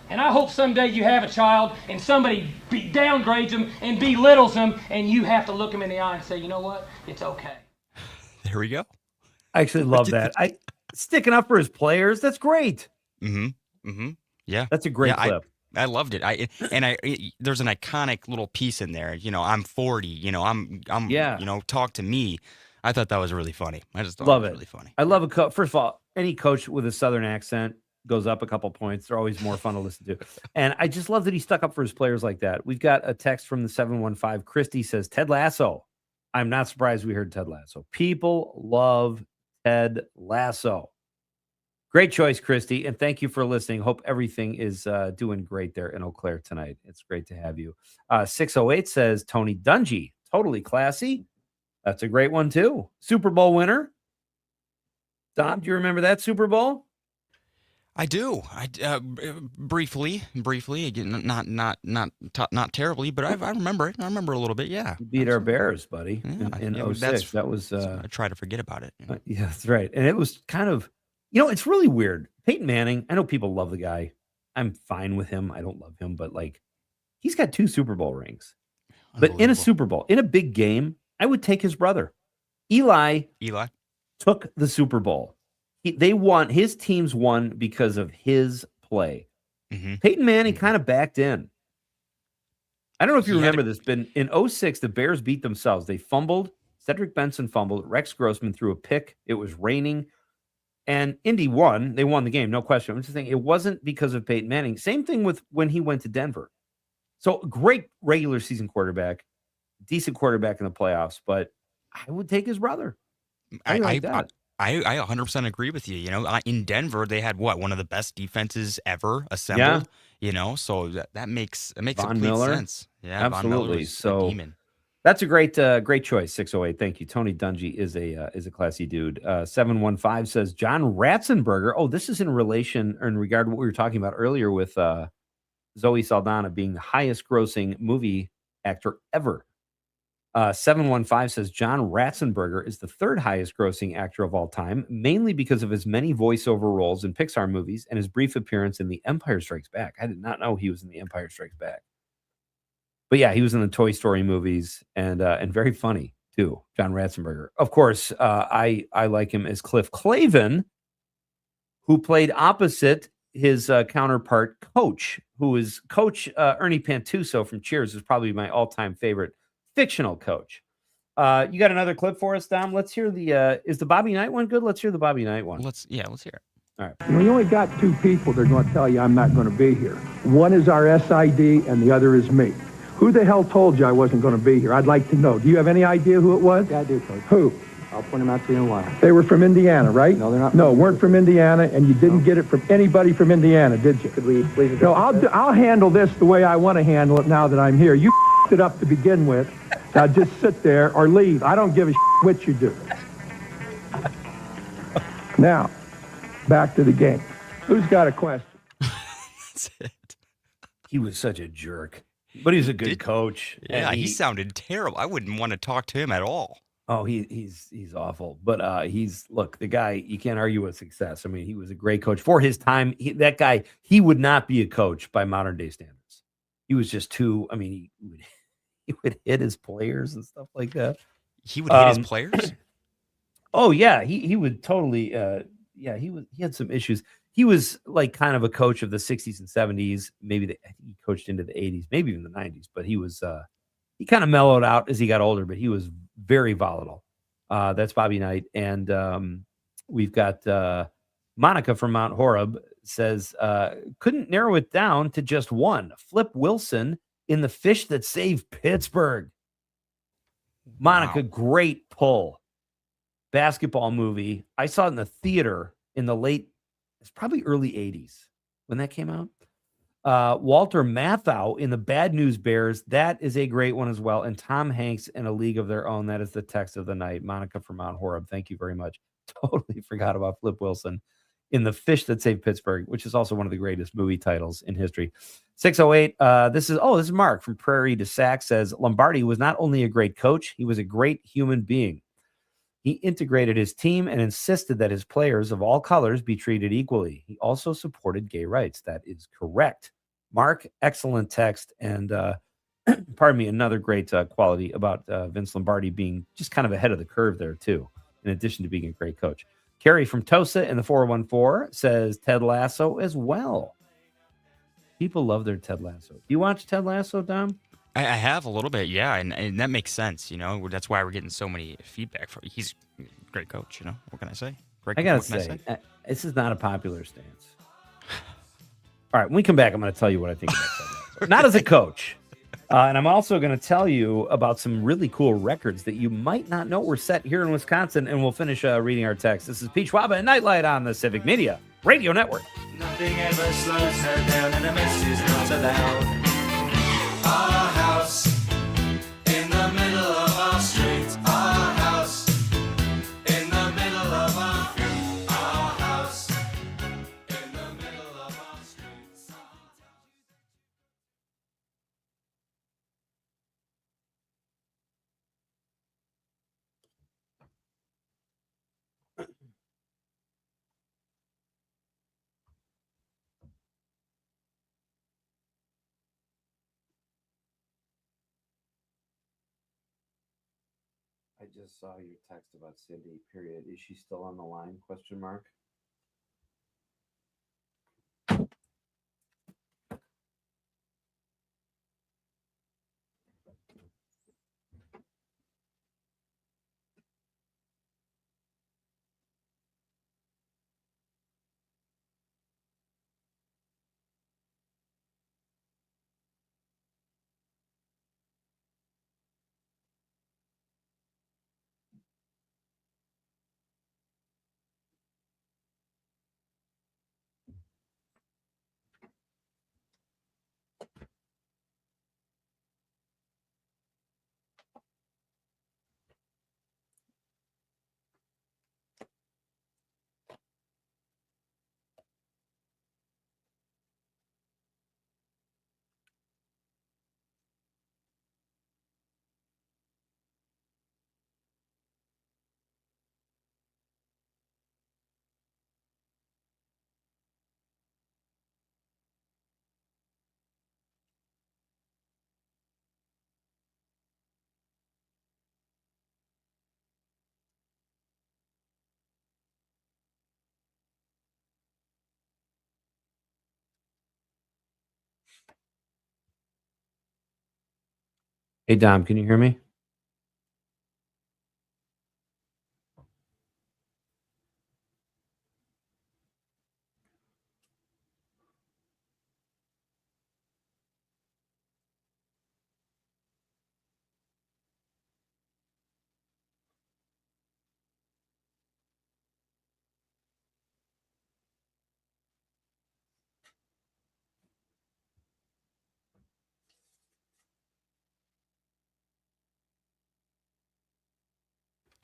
And I hope someday you have a child and somebody downgrades them and belittles them, and you have to look them in the eye and say, you know what, it's okay. There we go. I actually love that. Sticking up for his players, that's great. Yeah. That's a great clip. I loved it. There's an iconic little piece in there. I'm 40. I'm. Talk to me. I thought that was really funny. I just thought it was really funny. I love a coach. First of all, any coach with a Southern accent goes up a couple points. They're always more fun to listen to. And I just love that he stuck up for his players like that. We've got a text from the 715. Christy says, Ted Lasso. I'm not surprised we heard Ted Lasso. People love Ted Lasso. Great choice, Christy, and thank you for listening. Hope everything is doing great there in Eau Claire tonight. It's great to have you. 608 says, Tony Dungy, totally classy. That's a great one, too. Super Bowl winner. Dom, do you remember that Super Bowl? I do. Briefly. Again, not terribly, but I remember it. I remember a little bit. Yeah, you beat our Bears, buddy, in 06. That was. I try to forget about it. Yeah, that's right. And it was kind of. It's really weird. Peyton Manning, I know people love the guy. I'm fine with him. I don't love him, but he's got 2 Super Bowl rings. But in a Super Bowl, in a big game, I would take his brother. Eli took the Super Bowl. They won. His teams won because of his play. Mm-hmm. Peyton Manning kind of backed in. I don't know if you remember this, but in 06, the Bears beat themselves. They fumbled. Cedric Benson fumbled. Rex Grossman threw a pick. It was raining. And Indy won. They won the game, no question. I'm just saying it wasn't because of Peyton Manning. Same thing with when he went to Denver. So great regular season quarterback, decent quarterback in the playoffs, but I would take his brother. I like that. I 100% agree with you. In Denver, they had one of the best defenses ever assembled. So that makes Von complete Miller. sense. Yeah, Absolutely. Von Miller's So a demon. that's a great choice. 608. Thank you. Tony Dungy is a classy dude. 715 says John Ratzenberger. Oh, this is in regard to what we were talking about earlier with Zoe Saldana being the highest grossing movie actor ever. 715 says John Ratzenberger is the third highest grossing actor of all time, mainly because of his many voiceover roles in Pixar movies and his brief appearance in The Empire Strikes Back. I did not know he was in The Empire Strikes Back. But yeah, he was in the Toy Story movies and very funny too, John Ratzenberger. Of course, I like him as Cliff Clavin, who played opposite his counterpart, Coach, who is Coach Ernie Pantuso from Cheers, is probably my all-time favorite fictional coach. You got another clip for us, Dom? Let's hear is the Bobby Knight one good? Let's hear the Bobby Knight one. Let's hear it. All right. We only got two people that are going to tell you I'm not going to be here. One is our SID and the other is me. Who the hell told you I wasn't going to be here? I'd like to know. Do you have any idea who it was? Yeah, I do, Coach. Who? I'll point them out to you in a while. They were from Indiana, right? No, they're not. No, weren't from Indiana, and you didn't get it from anybody from Indiana, did you? Could we please address No, I'll handle this the way I want to handle it now that I'm here. You it up to begin with. Now just sit there or leave. I don't give a what you do. Now, back to the game. Who's got a question? That's it. He was such a jerk, but he's a good coach. Yeah, he sounded terrible. I wouldn't want to talk to him at all. Oh, he's awful. But look, the guy, you can't argue with success. I mean, he was a great coach for his time. That guy, he would not be a coach by modern day standards. He was just too, I mean, he would hit his players and stuff like that. He would hit his players? Oh yeah, he would totally he had some issues. He was like kind of a coach of the 60s and 70s, maybe I think he coached into the 80s, maybe even the 90s, but he was he kind of mellowed out as he got older, but he was very volatile. That's Bobby Knight. And we've got Monica from Mount Horeb says, couldn't narrow it down to just one. Flip Wilson in The Fish That Saved Pittsburgh. Monica, great pull. Basketball movie. I saw it in the theater in the it's probably early 80s when that came out. Walter Matthau in The Bad News Bears. That is a great one as well. And Tom Hanks in A League of Their Own. That is the text of the night. Monica from Mount Horeb. Thank you very much. Totally forgot about Flip Wilson in The Fish That Saved Pittsburgh, which is also one of the greatest movie titles in history. 608. This is Mark from Prairie to Sac says Lombardi was not only a great coach, he was a great human being. He integrated his team and insisted that his players of all colors be treated equally. He also supported gay rights. That is correct. Mark, excellent text. And pardon me, another great quality about Vince Lombardi being just kind of ahead of the curve there, too, in addition to being a great coach. Carrie from Tosa in the 414 says Ted Lasso as well. People love their Ted Lasso. Do you watch Ted Lasso, Dom? I have a little bit, yeah, and that makes sense. That's why we're getting so many feedback. He's a great coach. What can I say? I gotta say, this is not a popular stance. All right, when we come back, I'm going to tell you what I think about Ted Lasso. Not as a coach, and I'm also going to tell you about some really cool records that you might not know were set here in Wisconsin. And we'll finish reading our text. This is Pete Schwaba and Nite Lite on the Civic Media Radio Network. Nothing ever slows her down, and a mess is not allowed. Our house in the middle of our street. Our house in the middle of our house in the middle of our street. I just saw your text about Cindy, period. Is she still on the line? Question mark. Hey, Dom, can you hear me?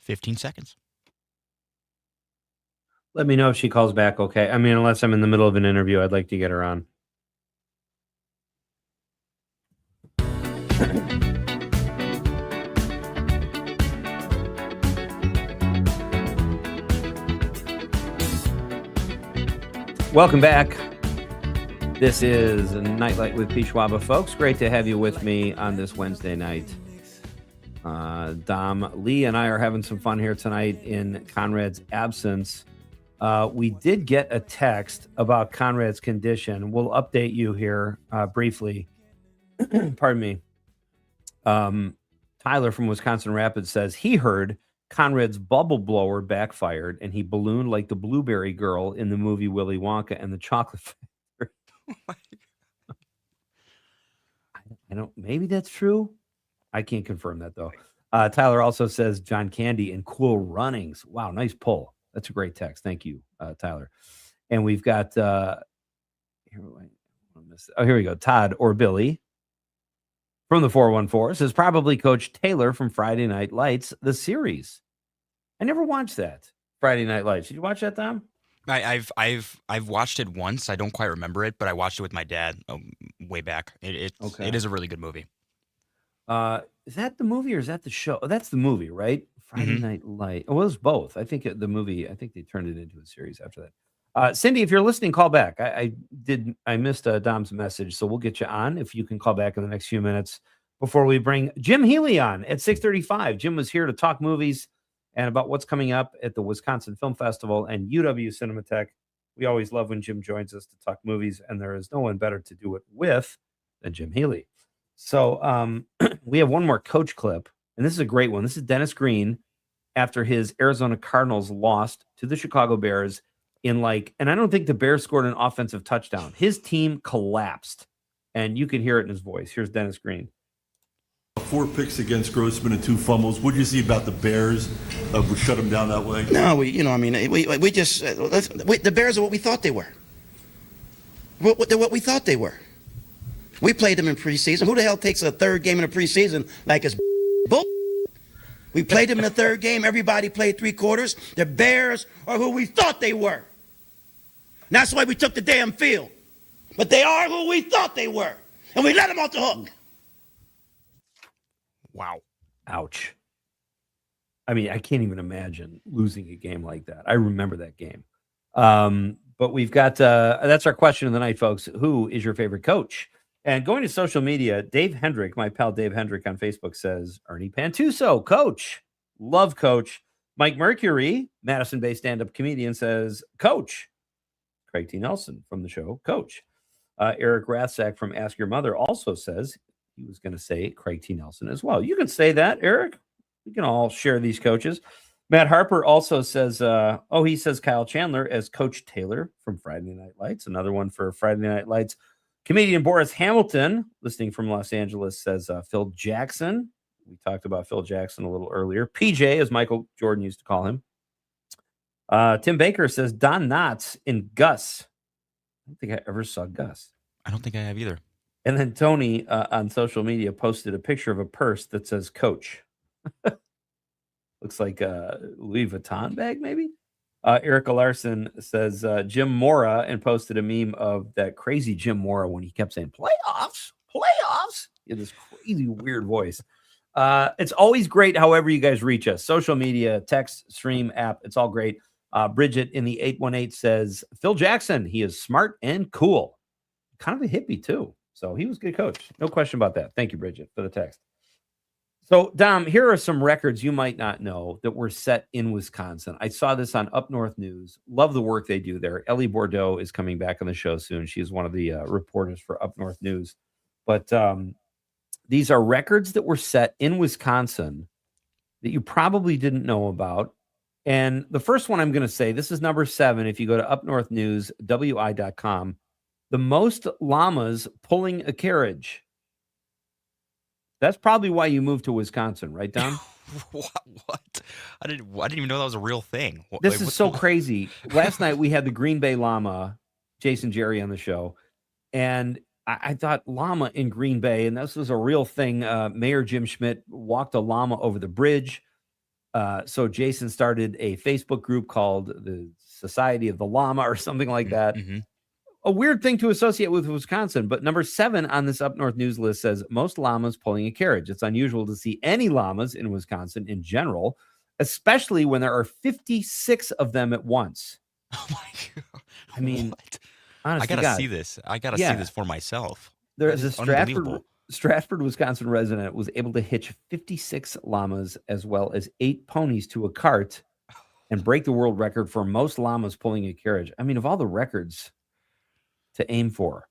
$15. Let me know if she calls back, okay? I mean, unless I'm in the middle of an interview, I'd like to get her on. Welcome back. This is Nite Lite with Pete Schwaba, folks. Great to have you with me on this Wednesday night. Dom, Lee, and I are having some fun here tonight in Conrad's absence. We did get a text about Conrad's condition. We'll update you here briefly. Pardon me. Tyler from Wisconsin Rapids says he heard Conrad's bubble blower backfired and he ballooned like the blueberry girl in the movie Willy Wonka and the Chocolate Factory. I don't, maybe that's true. I can't confirm that though. Tyler also says John Candy and Cool Runnings. Wow, nice pull. That's a great text. Thank you, Tyler. And we've got here we go. Todd or Billy from the 414 says probably Coach Taylor from Friday Night Lights, the series. I never watched that. Friday Night Lights. Did you watch that, Tom? I've watched it once. I don't quite remember it, but I watched it with my dad way back. It is a really good movie. Is that the movie or is that the show? Oh, that's the movie, right? Friday Night Light. Oh, it was both. I think the movie. I think they turned it into a series after that. Cindy, if you're listening, call back. I missed Dom's message, so we'll get you on if you can call back in the next few minutes before we bring Jim Healy on at 6:35. Jim was here to talk movies and about what's coming up at the Wisconsin Film Festival and UW Cinematheque. We always love when Jim joins us to talk movies, and there is no one better to do it with than Jim Healy. So we have one more coach clip, and this is a great one. This is Dennis Green after his Arizona Cardinals lost to the Chicago Bears and I don't think the Bears scored an offensive touchdown. His team collapsed, and you can hear it in his voice. Here's Dennis Green. 4 picks against Grossman and 2 fumbles. What did you see about the Bears? Would shut them down that way? No, the Bears are what we thought they were. They're what we thought they were. We played them in preseason. Who the hell takes a third game in a preseason like it's bull? We played them in the third game. Everybody played 3 quarters. The Bears are who we thought they were. And that's why we took the damn field. But they are who we thought they were. And we let them off the hook. Wow. Ouch. I mean, I can't even imagine losing a game like that. I remember that game. But we've got, that's our question of the night, folks. Who is your favorite coach? And going to social media, Dave Hendrick, my pal Dave Hendrick on Facebook says, Ernie Pantuso, coach. Love coach. Mike Mercury, Madison-based stand-up comedian, says, coach. Craig T. Nelson from the show, coach. Eric Rathsack from Ask Your Mother also says he was going to say Craig T. Nelson as well. You can say that, Eric. We can all share these coaches. Matt Harper also says, he says Kyle Chandler as Coach Taylor from Friday Night Lights. Another one for Friday Night Lights. Comedian Boris Hamilton, listening from Los Angeles, says Phil Jackson. We talked about Phil Jackson a little earlier. PJ, as Michael Jordan used to call him. Tim Baker says Don Knotts in Gus. I don't think I ever saw Gus. I don't think I have either. And then Tony on social media posted a picture of a purse that says Coach. Looks like a Louis Vuitton bag, maybe. Erica Larson says Jim Mora and posted a meme of that crazy Jim Mora when he kept saying playoffs. He had this crazy, weird voice. It's always great however you guys reach us. Social media, text, stream, app. It's all great. Bridget in the 818 says Phil Jackson. He is smart and cool. Kind of a hippie, too. So he was a good coach. No question about that. Thank you, Bridget, for the text. So, Dom, here are some records you might not know that were set in Wisconsin. I saw this on Up North News. Love the work they do there. Ellie Bordeaux is coming back on the show soon. She's one of the reporters for Up North News. But These are records that were set in Wisconsin that you probably didn't know about. And the first one I'm going to say, this is number 7. If you go to Up North News, WI.com, the most llamas pulling a carriage. That's probably why you moved to Wisconsin, right, Don? What? I didn't even know that was a real thing. This is so crazy. Last night we had the Green Bay llama, Jason Jerry, on the show. And I thought llama in Green Bay, and this was a real thing. Mayor Jim Schmidt walked a llama over the bridge. So Jason started a Facebook group called the Society of the Llama or something like that. Mm-hmm. A weird thing to associate with Wisconsin, but number 7 on this Up North News list says most llamas pulling a carriage. It's unusual to see any llamas in Wisconsin in general, especially when there are 56 of them at once. Oh my God. I mean, what? honest I to gotta God. see this. I gotta see this for myself. There's a unbelievable. Stratford, Wisconsin resident was able to hitch 56 llamas as well as 8 ponies to a cart and break the world record for most llamas pulling a carriage. I mean, of all the records to aim for.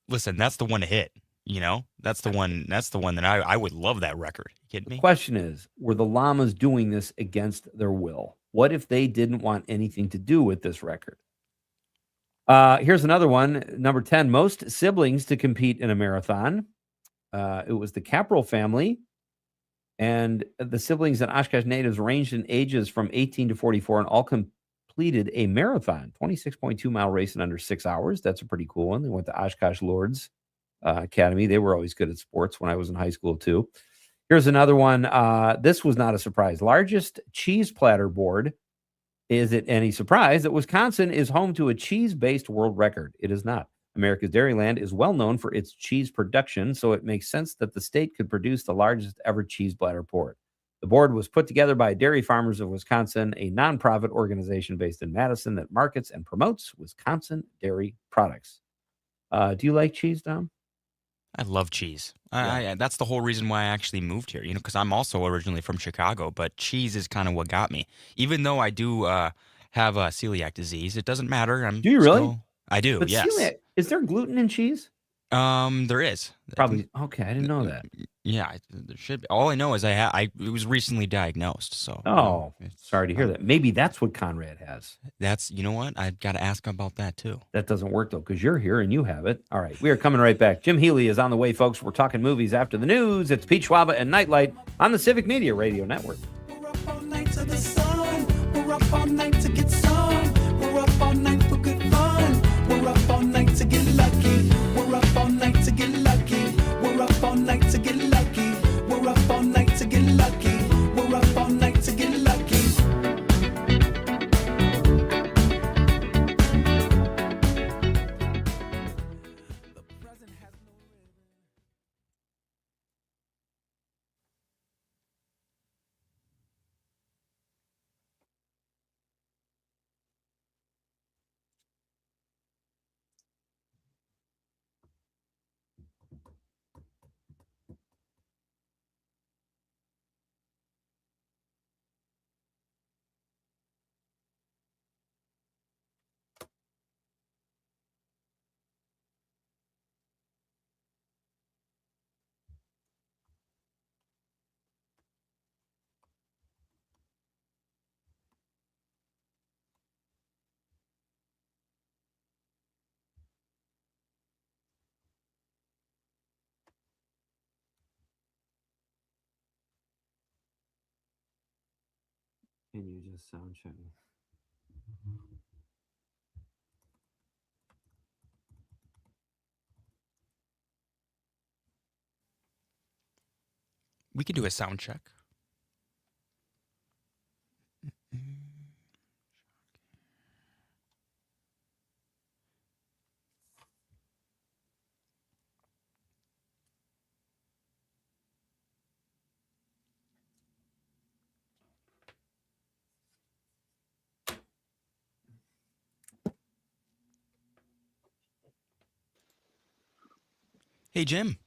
Listen, that's the one to hit. You know, that's the one that I would love that record. You kidding me? The question is, were the llamas doing this against their will? What if they didn't want anything to do with this record? Here's another one. Number 10, most siblings to compete in a marathon. It was the Caprol family. And the siblings and Oshkosh natives ranged in ages from 18 to 44 and all completed a marathon, 26.2-mile race in under 6 hours. That's a pretty cool one. They went to Oshkosh Lords Academy. They were always good at sports when I was in high school, too. Here's another one. This was not a surprise. Largest cheese platter board. Is it any surprise that Wisconsin is home to a cheese-based world record? It is not. America's Dairyland is well known for its cheese production, so it makes sense that the state could produce the largest ever cheese platter board. The board was put together by Dairy Farmers of Wisconsin, a nonprofit organization based in Madison that markets and promotes Wisconsin dairy products. Do you like cheese, Dom? I love cheese. Yeah. That's the whole reason why I actually moved here, because I'm also originally from Chicago, but cheese is kind of what got me. Even though I do have celiac disease, it doesn't matter. Do you really? I do, But yes. celiac, is there gluten in cheese? There is. Probably. Okay, I didn't know that. Yeah, there should be. All I know is it was recently diagnosed, so. Oh, sorry to hear that. Maybe that's what Conrad has. You know what? I've got to ask about that, too. That doesn't work, though, because you're here and you have it. All right, we are coming right back. Jim Healy is on the way, folks. We're talking movies after the news. It's Pete Schwaba and Nite Lite on the Civic Media Radio Network. We're up all night to the sun. We're up all night to get some. We're up all night for good fun. We're up all night to get lucky. We're up all night to get lucky. We're up all night to get lucky. We're up all night to get lucky. We're up all night to get lucky. Can you just sound check? We could do a sound check. Hey, Jim.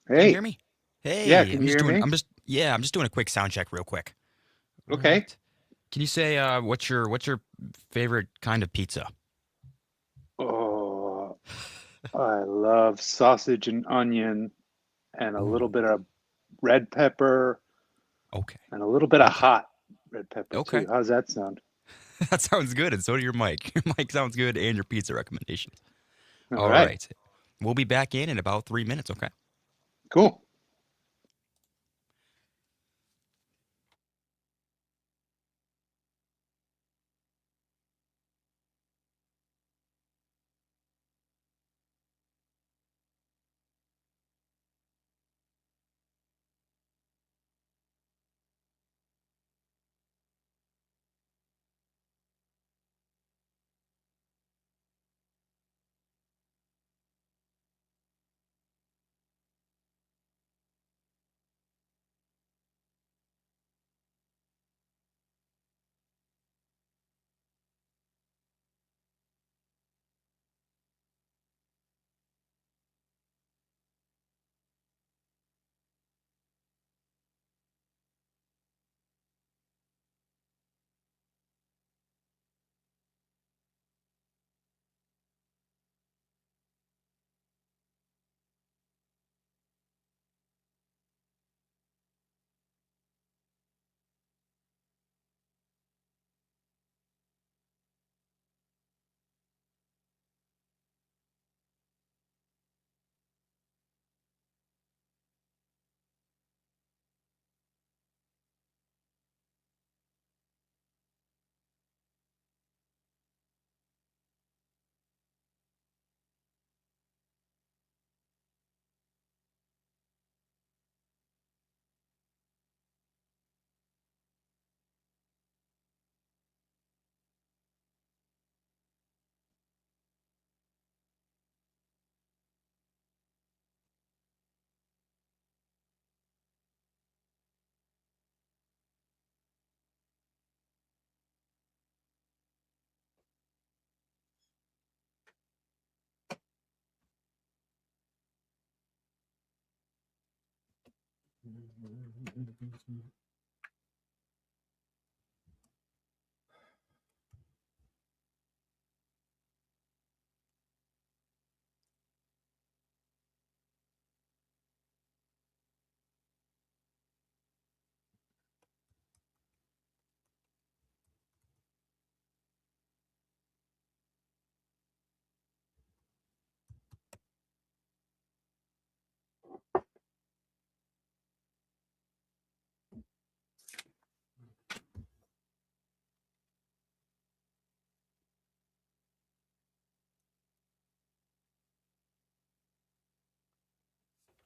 Hey. Can you hear me? Hey. Yeah, can you hear me? I'm just doing a quick sound check real quick. Okay. Right. Can you say what's your favorite kind of pizza? Oh, I love sausage and onion and a little bit of red pepper. Okay. And a little bit of hot red pepper Okay. too. How's that sound? That sounds good, and so do your mic. Your mic sounds good, and your pizza recommendations. All right. We'll be back in about 3 minutes, okay? Cool.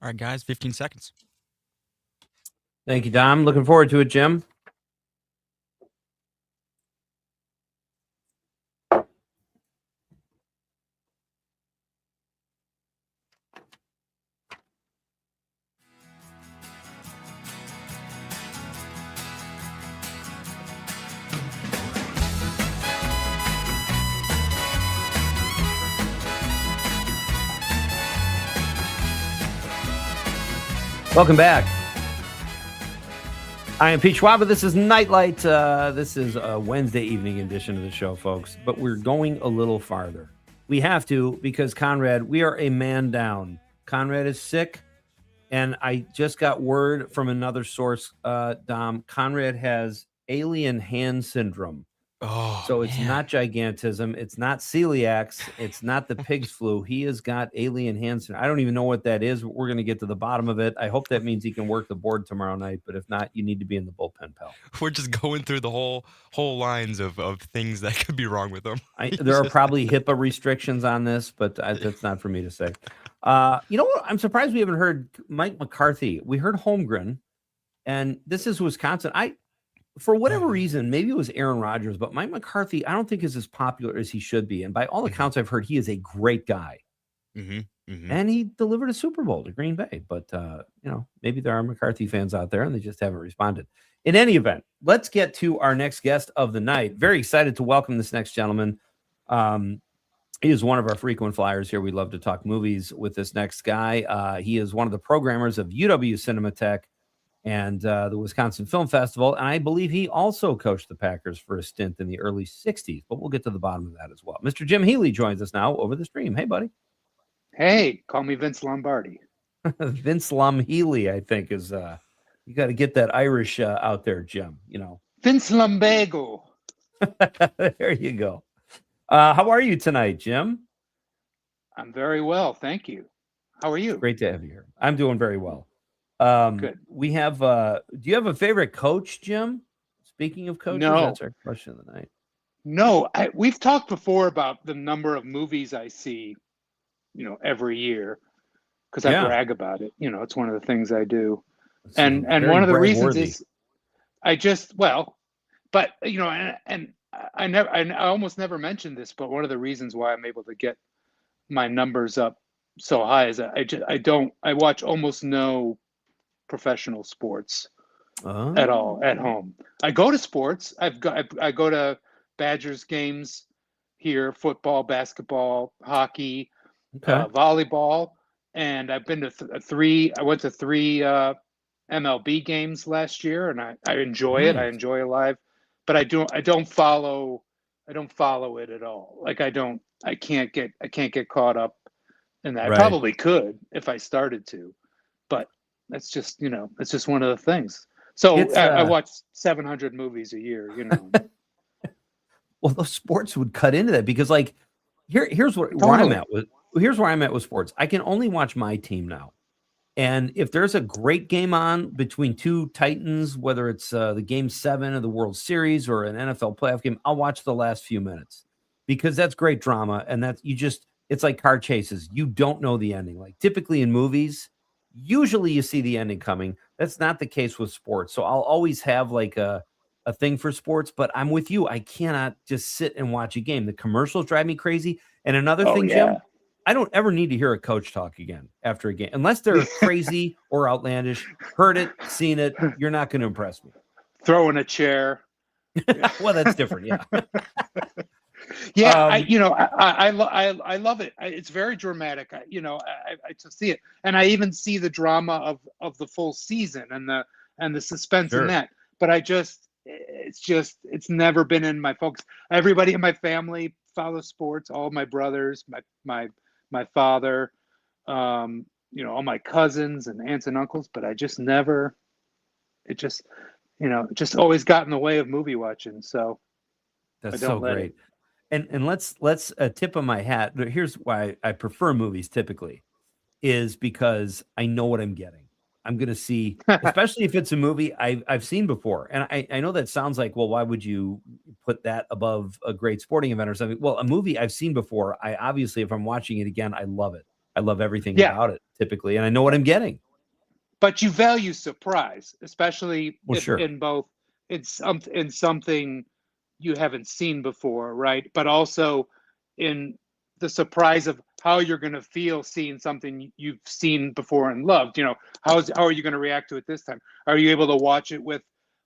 All right, guys, 15 seconds. Thank you, Dom. Looking forward to it, Jim. Welcome back. I am Pete Schwaba. This is Nite Lite. This is a Wednesday evening edition of the show, folks. But we're going a little farther. We have to because Conrad, we are a man down. Conrad is sick. And I just got word from another source, Dom. Conrad has alien hand syndrome. Oh, so it's not gigantism. It's not celiacs. It's not the pig's flu. He has got alien hand syndrome. I don't even know what that is. We're going to get to the bottom of it. I hope that means he can work the board tomorrow night. But if not, you need to be in the bullpen, pal. We're just going through the whole lines of things that could be wrong with him. There are probably HIPAA restrictions on this, but that's not for me to say. You know what? I'm surprised we haven't heard Mike McCarthy. We heard Holmgren, and this is Wisconsin. For whatever reason, maybe it was Aaron Rodgers, but Mike McCarthy, I don't think is as popular as he should be. And by all accounts I've heard, he is a great guy. And he delivered a Super Bowl to Green Bay. But, maybe there are McCarthy fans out there and they just haven't responded. In any event, let's get to our next guest of the night. Very excited to welcome this next gentleman. He is one of our frequent flyers here. We love to talk movies with this next guy. He is one of the programmers of UW Cinematheque and the Wisconsin Film Festival. And I believe he also coached the Packers for a stint in the early 60s, but we'll get to the bottom of that as well. Mr. Jim Healy joins us now over the stream. Hey, buddy. Hey, call me Vince Lombardi. Vince Lomhealy, I think, is you got to get that Irish out there, Jim. Vince Lumbago. There you go. How are you tonight, Jim? I'm very well, thank you. How are you? Great to have you here. I'm doing very well. Good. We have. Do you have a favorite coach, Jim? Speaking of coaches, No. that's our question of the night. No, we've talked before about the number of movies I see, every year, because I brag about it. It's one of the things I do, and one of the reasons is I just but and I almost never mentioned this, but one of the reasons why I'm able to get my numbers up so high is that I watch almost no professional sports at all at home. I go to sports. I go to Badgers games here, football, basketball, hockey, volleyball, and I've been to three. I went to three MLB games last year, and I enjoy it. I enjoy it live, but I don't follow it at all. Like I can't get caught up in that. I probably could if I started to, but that's just it's just one of the things. So I watch 700 movies a year. Well, those sports would cut into that because, like, here's where I'm at with sports. I can only watch my team now, and if there's a great game on between two titans, whether it's the Game 7 of the World Series or an NFL playoff game, I'll watch the last few minutes because that's great drama, and it's like car chases. You don't know the ending. Like typically in movies, usually you see the ending coming. That's not the case with sports. So I'll always have like a thing for sports, but I'm with you. I cannot just sit and watch a game. The commercials drive me crazy. And another thing, Jim, I don't ever need to hear a coach talk again after a game, unless they're crazy or outlandish. Heard it, seen it. You're not going to impress me. Throwing a chair. Well, that's different. Yeah. Yeah. I love it. It's very dramatic. I just see it. And I even see the drama of the full season and the suspense in that. But it's never been in my focus. Everybody in my family follows sports. All my brothers, my father, all my cousins and aunts and uncles. But I just never. It just always got in the way of movie watching. So that's so great. And let's a tip of my hat. Here's why I prefer movies typically, is because I know what I'm getting. I'm going to see, especially if it's a movie I've seen before. And I know that sounds like, well, why would you put that above a great sporting event or something? Well, a movie I've seen before, I obviously, if I'm watching it again, I love it. I love everything about it typically. And I know what I'm getting. But you value surprise, especially in something you haven't seen before, right? But also in the surprise of how you're going to feel seeing something you've seen before and loved. How are you going to react to it this time? Are you able to watch it with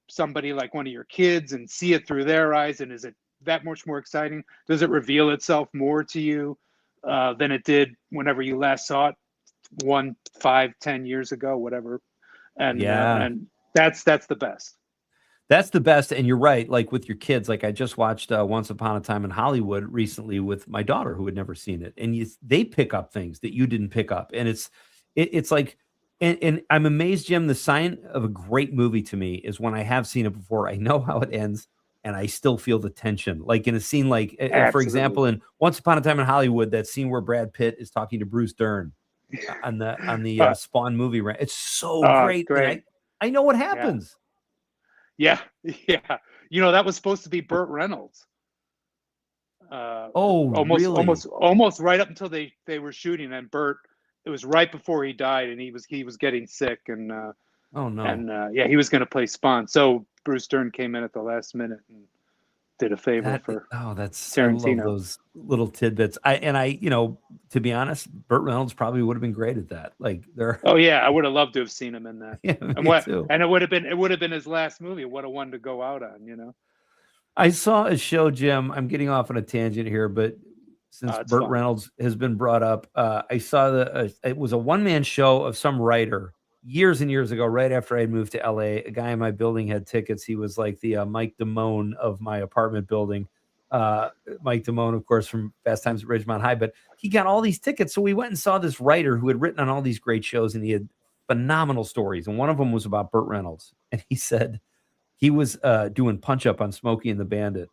somebody like one of your kids and see it through their eyes? And is it that much more exciting? Does it reveal itself more to you than it did whenever you last saw it 1, 5, 10 years ago, whatever? And and that's the best. That's the best. And you're right. Like with your kids, like I just watched Once Upon a Time in Hollywood recently with my daughter who had never seen it. And they pick up things that you didn't pick up. And it's like, and I'm amazed, Jim, the sign of a great movie to me is when I have seen it before, I know how it ends and I still feel the tension. Like in a scene, like for example, in Once Upon a Time in Hollywood, that scene where Brad Pitt is talking to Bruce Dern on the Spawn movie. It's so great. I know what happens. Yeah. That was supposed to be Burt Reynolds. Almost right up until they were shooting, and Burt. It was right before he died, and he was getting sick, and he was going to play Spawn. So Bruce Dern came in at the last minute and did a favor for. That's Tarantino. I love those little tidbits. To be honest, Burt Reynolds probably would have been great at that. Like they're. Oh yeah, I would have loved to have seen him in that. Yeah, and it would have been his last movie. What a one to go out on, I saw a show, Jim. I'm getting off on a tangent here, but since Burt Reynolds has been brought up, I saw it was a one-man show of some writer years and years ago, right after I had moved to LA. A guy in my building had tickets. He was like the Mike Damone of my apartment building. Mike Damone, of course, from Fast Times at Ridgemont High, but he got all these tickets. So we went and saw this writer who had written on all these great shows, and he had phenomenal stories. And one of them was about Burt Reynolds. And he said he was doing Punch Up on Smokey and the Bandit.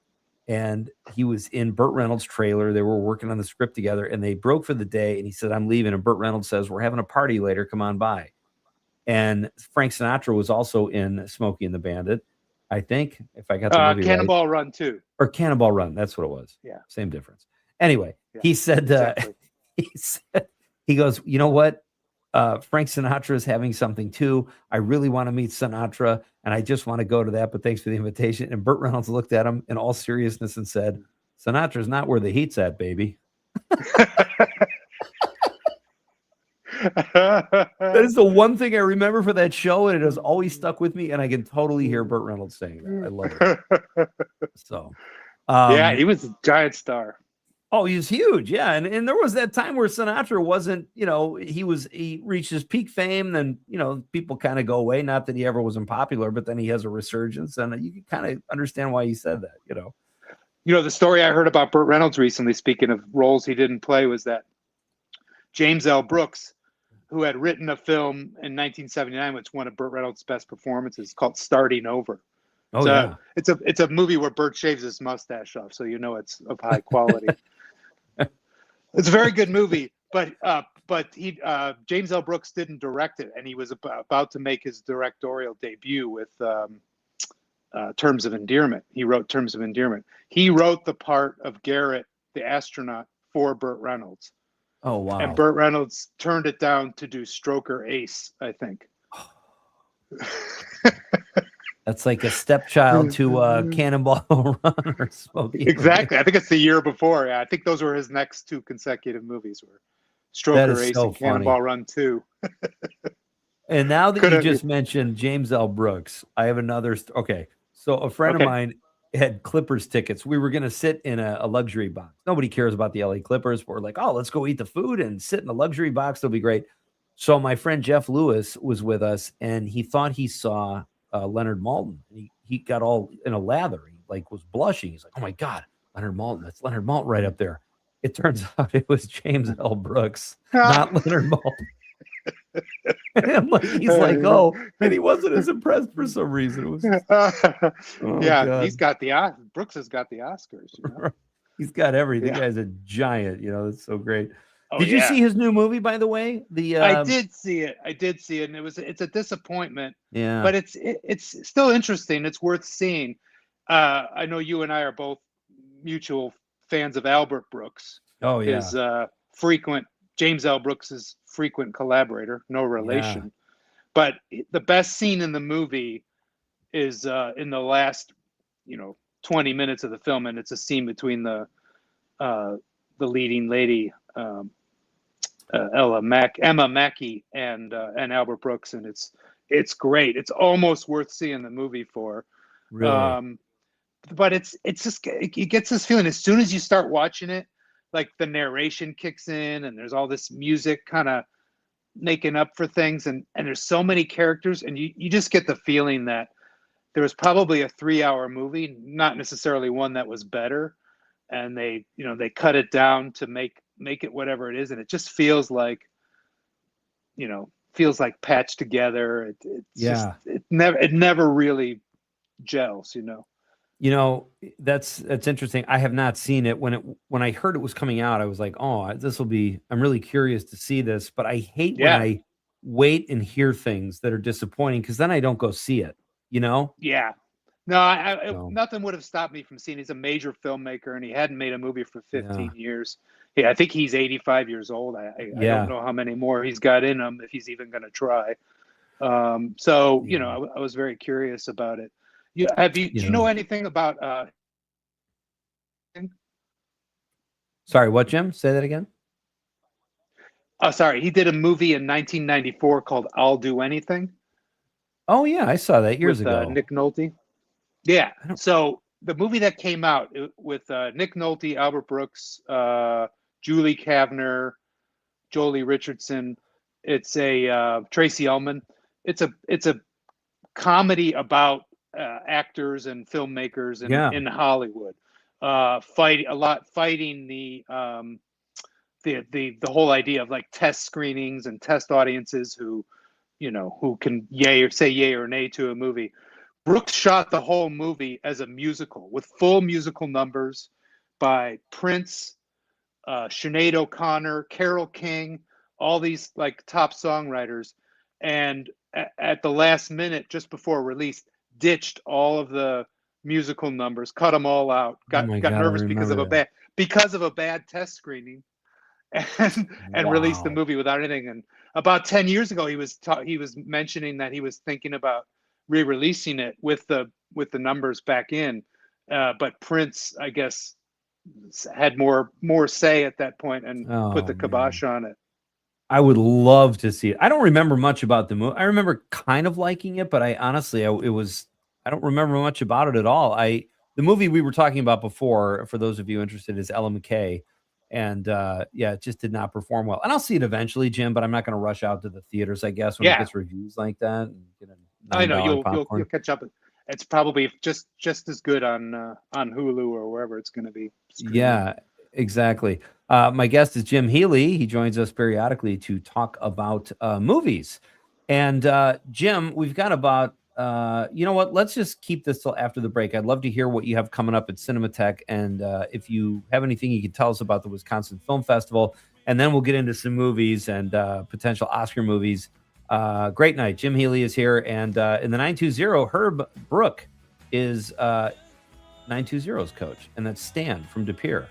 And he was in Burt Reynolds' trailer. They were working on the script together, and they broke for the day. And he said, I'm leaving. And Burt Reynolds says, we're having a party later. Come on by. And Frank Sinatra was also in Smokey and the Bandit, I think, if I got the movie Cannonball right. Run 2. Or Cannonball Run. That's what it was. Yeah. Same difference. Anyway, Yeah, he said, exactly. he goes, you know what? Frank Sinatra is having something too. I really want to meet Sinatra, and I just want to go to that, but thanks for the invitation. And Burt Reynolds looked at him in all seriousness and said, Sinatra's not where the heat's at, baby. That is the one thing I remember for that show, and it has always stuck with me, and I can totally hear Burt Reynolds saying that. I love it. So, yeah, he was a giant star. Oh, he was huge. Yeah. And there was that time where Sinatra wasn't, he reached his peak fame. Then, people kind of go away. Not that he ever wasn't popular, but then he has a resurgence, and you can kind of understand why he said that, The story I heard about Burt Reynolds recently, speaking of roles he didn't play, was that James L. Brooks, who had written a film in 1979, which one of Burt Reynolds' best performances, called Starting Over. Oh, so yeah. It's a movie where Burt shaves his mustache off, so it's of high quality. It's a very good movie, but he James L. Brooks didn't direct it, and he was about to make his directorial debut with Terms of Endearment. He wrote Terms of Endearment. He wrote the part of Garrett, the astronaut, for Burt Reynolds. Oh, wow. And Burt Reynolds turned it down to do Stroker Ace, I think. That's like a stepchild to Cannonball Run or Smokey. Exactly. I think it's the year before. Yeah, I think those were his next two consecutive movies, were Stroker Ace and Cannonball Run 2. And now that you just mentioned James L. Brooks, I have another. Okay. So a friend of mine had Clippers tickets. We were going to sit in a luxury box. Nobody cares about the LA Clippers. But we're like, oh, let's go eat the food and sit in the luxury box. It'll be great. So my friend Jeff Lewis was with us, and he thought he saw Leonard Maltin. He got all in a lather. He was blushing. He's like, oh my God, Leonard Maltin. That's Leonard Maltin right up there. It turns out it was James L. Brooks, not Leonard Maltin. And he's like, oh, and he wasn't as impressed for some reason. It was God. Brooks has got the Oscars. He's got everything. The guy's a giant. That's so great. Oh, did you see his new movie, by the way? I did see it, and it's a disappointment. Yeah, but it's still interesting. It's worth seeing. I know you and I are both mutual fans of Albert Brooks. Oh yeah, his frequent James L. Brooks's frequent collaborator, no relation. Yeah. But the best scene in the movie is in the last 20 minutes of the film, and it's a scene between the leading lady. Emma Mackey and Albert Brooks, and it's great. It's almost worth seeing the movie for. Really? But it's just it gets this feeling as soon as you start watching it, like the narration kicks in, and there's all this music kind of making up for things, and there's so many characters, and you just get the feeling that there was probably a 3-hour movie, not necessarily one that was better, and they cut it down to make it whatever it is, and it just feels like patched together. It never really gels. That's interesting. I have not seen it. When I heard it was coming out, I was like, oh, I'm really curious to see this, but I hate when I wait and hear things that are disappointing, because then I don't go see it. Yeah. No, nothing would have stopped me from seeing. He's a major filmmaker, and he hadn't made a movie for 15 years. Yeah, I think he's 85 years old. I don't know how many more he's got in him, if he's even going to try. I was very curious about it. Do you know anything about? Sorry, what, Jim? Say that again. Oh, sorry. He did a movie in 1994 called "I'll Do Anything." Oh yeah, I saw that years ago. Nick Nolte. Yeah. So the movie that came out with Nick Nolte, Albert Brooks, Julie Kavner, Jolie Richardson. It's a Tracy Ullman. It's a comedy about actors and filmmakers in Hollywood. fighting the whole idea of like test screenings and test audiences who can say yay or nay to a movie. Brooks shot the whole movie as a musical with full musical numbers by Prince, Sinead O'Connor, Carole King, all these like top songwriters, and at the last minute, just before release, ditched all of the musical numbers, cut them all out. Got nervous because of a bad test screening, and released the movie without anything. And about 10 years ago, he was mentioning that he was thinking about re-releasing it with the numbers back in, but Prince, I guess, had more say at that point and put the kibosh on it. I would love to see it. I don't remember much about the movie. I remember kind of liking it, but I honestly, I don't remember much about it at all. The movie we were talking about before, for those of you interested, is Ella McKay. And it just did not perform well. And I'll see it eventually, Jim, but I'm not going to rush out to the theaters, I guess, when it gets reviews like that. And I know you'll catch up. It's probably just as good on Hulu or wherever it's going to be streaming. Yeah, exactly. My guest is Jim Healy. He joins us periodically to talk about movies. And Jim, we've got about you know what? Let's just keep this till after the break. I'd love to hear what you have coming up at Cinematheque, and if you have anything you can tell us about the Wisconsin Film Festival, and then we'll get into some movies and potential Oscar movies. Great night. Jim Healy is here, and in the 920, Herb Brook is 920's coach, and that's Stan from De Pere.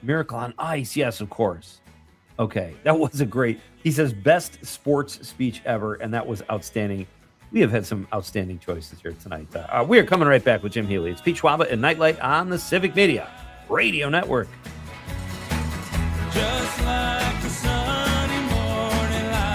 Miracle on Ice, yes, of course. Okay, that was a great. He says best sports speech ever, and that was outstanding. We have had some outstanding choices here tonight. We are coming right back with Jim Healy. It's Pete Schwaba and Nite Lite on the Civic Media Radio Network. Just like the sunny morning light.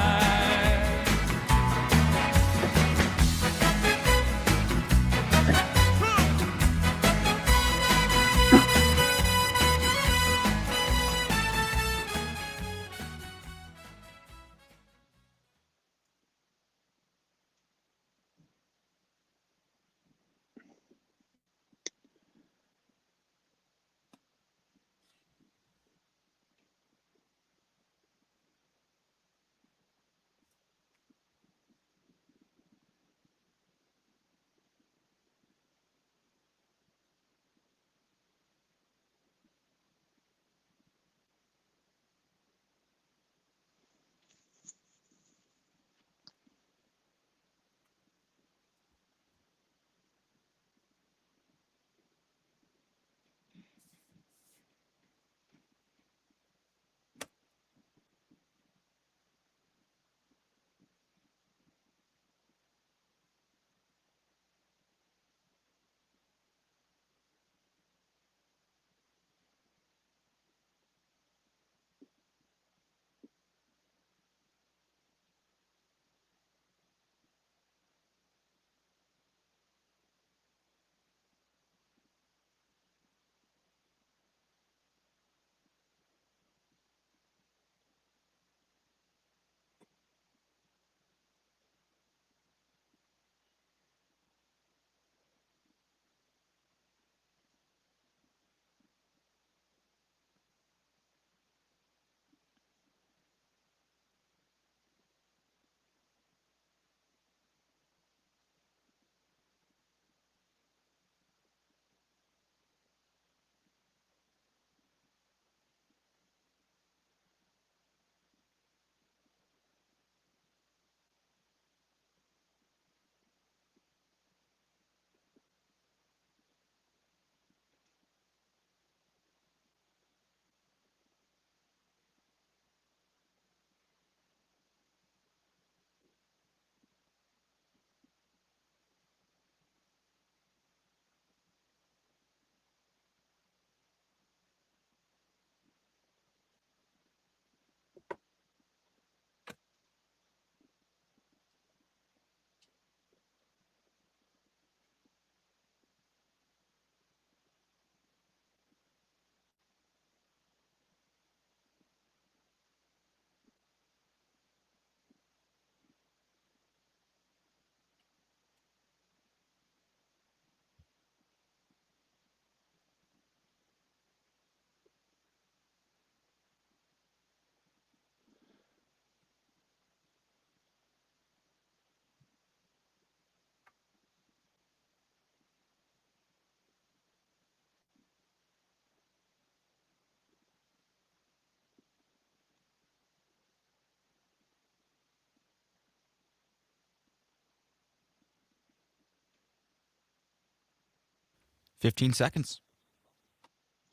15 seconds.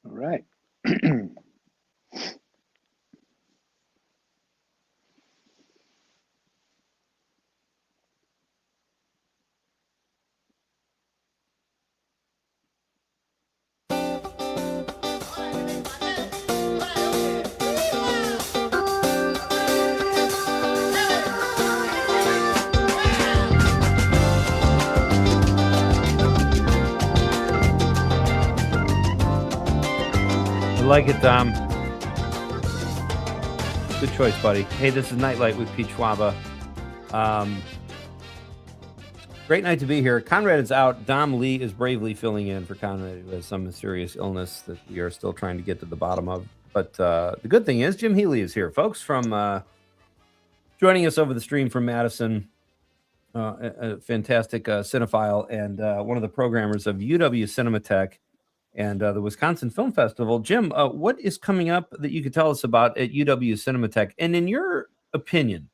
All right. I like it, Dom. Good choice, buddy. Hey, this is Nite Lite with Pete Schwaba. Great night to be here. Conrad is out. Dom Lee is bravely filling in for Conrad, who has some mysterious illness that we are still trying to get to the bottom of. But the good thing is Jim Healy is here, folks, from joining us over the stream from Madison. A fantastic cinephile and one of the programmers of UW Cinematheque and the Wisconsin Film Festival. Jim, what is coming up that you could tell us about at UW Cinematheque? And in your opinion,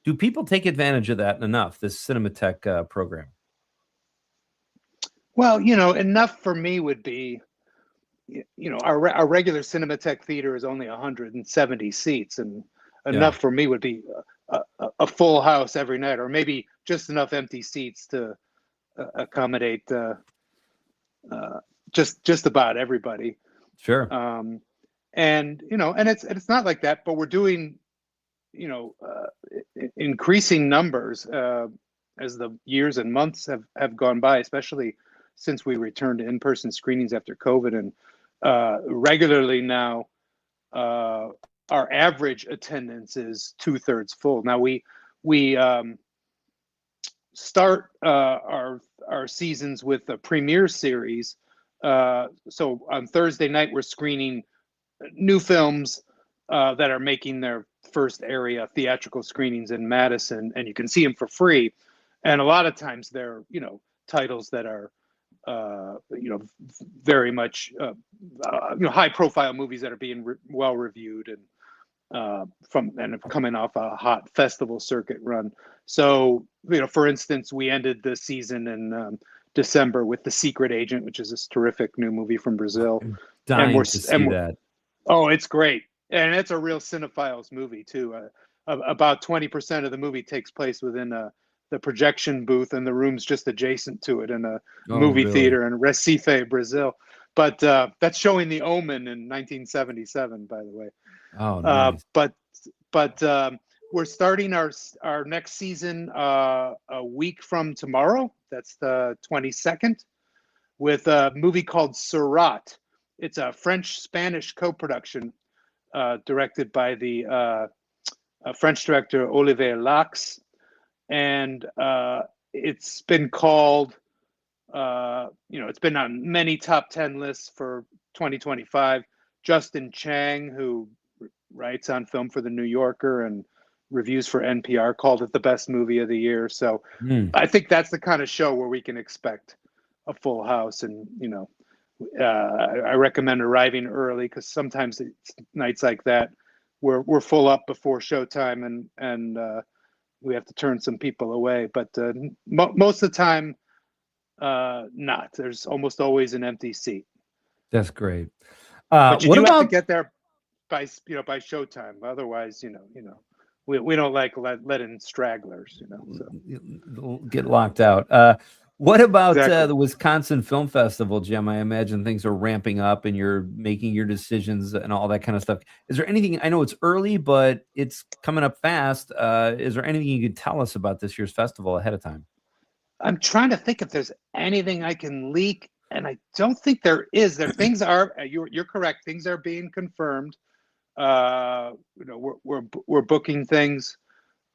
do people take advantage of that enough, this Cinematheque program? Well, enough for me would be, our regular Cinematheque theater is only 170 seats, and enough for me would be a full house every night, or maybe just enough empty seats to accommodate just about everybody. Sure. And it's not like that, but we're doing increasing numbers as the years and months have gone by, especially since we returned to in-person screenings after COVID. And regularly now, our average attendance is 2/3 full. Now we start our seasons with a premiere series. So on Thursday night, we're screening new films that are making their first area theatrical screenings in Madison, and you can see them for free. And a lot of times they're, titles that are, very much, high profile movies that are being well reviewed and coming off a hot festival circuit run. So, for instance, we ended the season in December with The Secret Agent, which is this terrific new movie from Brazil. Dying to see that. Oh, it's great. And it's a real cinephiles movie too. About 20% of the movie takes place within the projection booth, and the room's just adjacent to it in a movie theater in Recife, Brazil. But that's showing The Omen in 1977, by the way. Oh, nice. But we're starting our next season a week from tomorrow. That's the 22nd, with a movie called Surat. It's a French-Spanish co-production directed by the French director Olivier Lax. And it's been called, it's been on many top 10 lists for 2025. Justin Chang, who writes on film for The New Yorker and reviews for NPR, called it the best movie of the year. So I think that's the kind of show where we can expect a full house. And, I recommend arriving early, because sometimes it's nights like that we're full up before showtime, and we have to turn some people away. But most of the time, not. There's almost always an empty seat. That's great. But you have to get there by showtime. Otherwise, we don't like let in stragglers. So. Get locked out. What about the Wisconsin Film Festival, Jim? I imagine things are ramping up and you're making your decisions and all that kind of stuff. Is there anything, I know it's early, but it's coming up fast. Is there anything you could tell us about this year's festival ahead of time? I'm trying to think if there's anything I can leak, and I don't think there is. Things are, you're correct. Things are being confirmed. We're booking things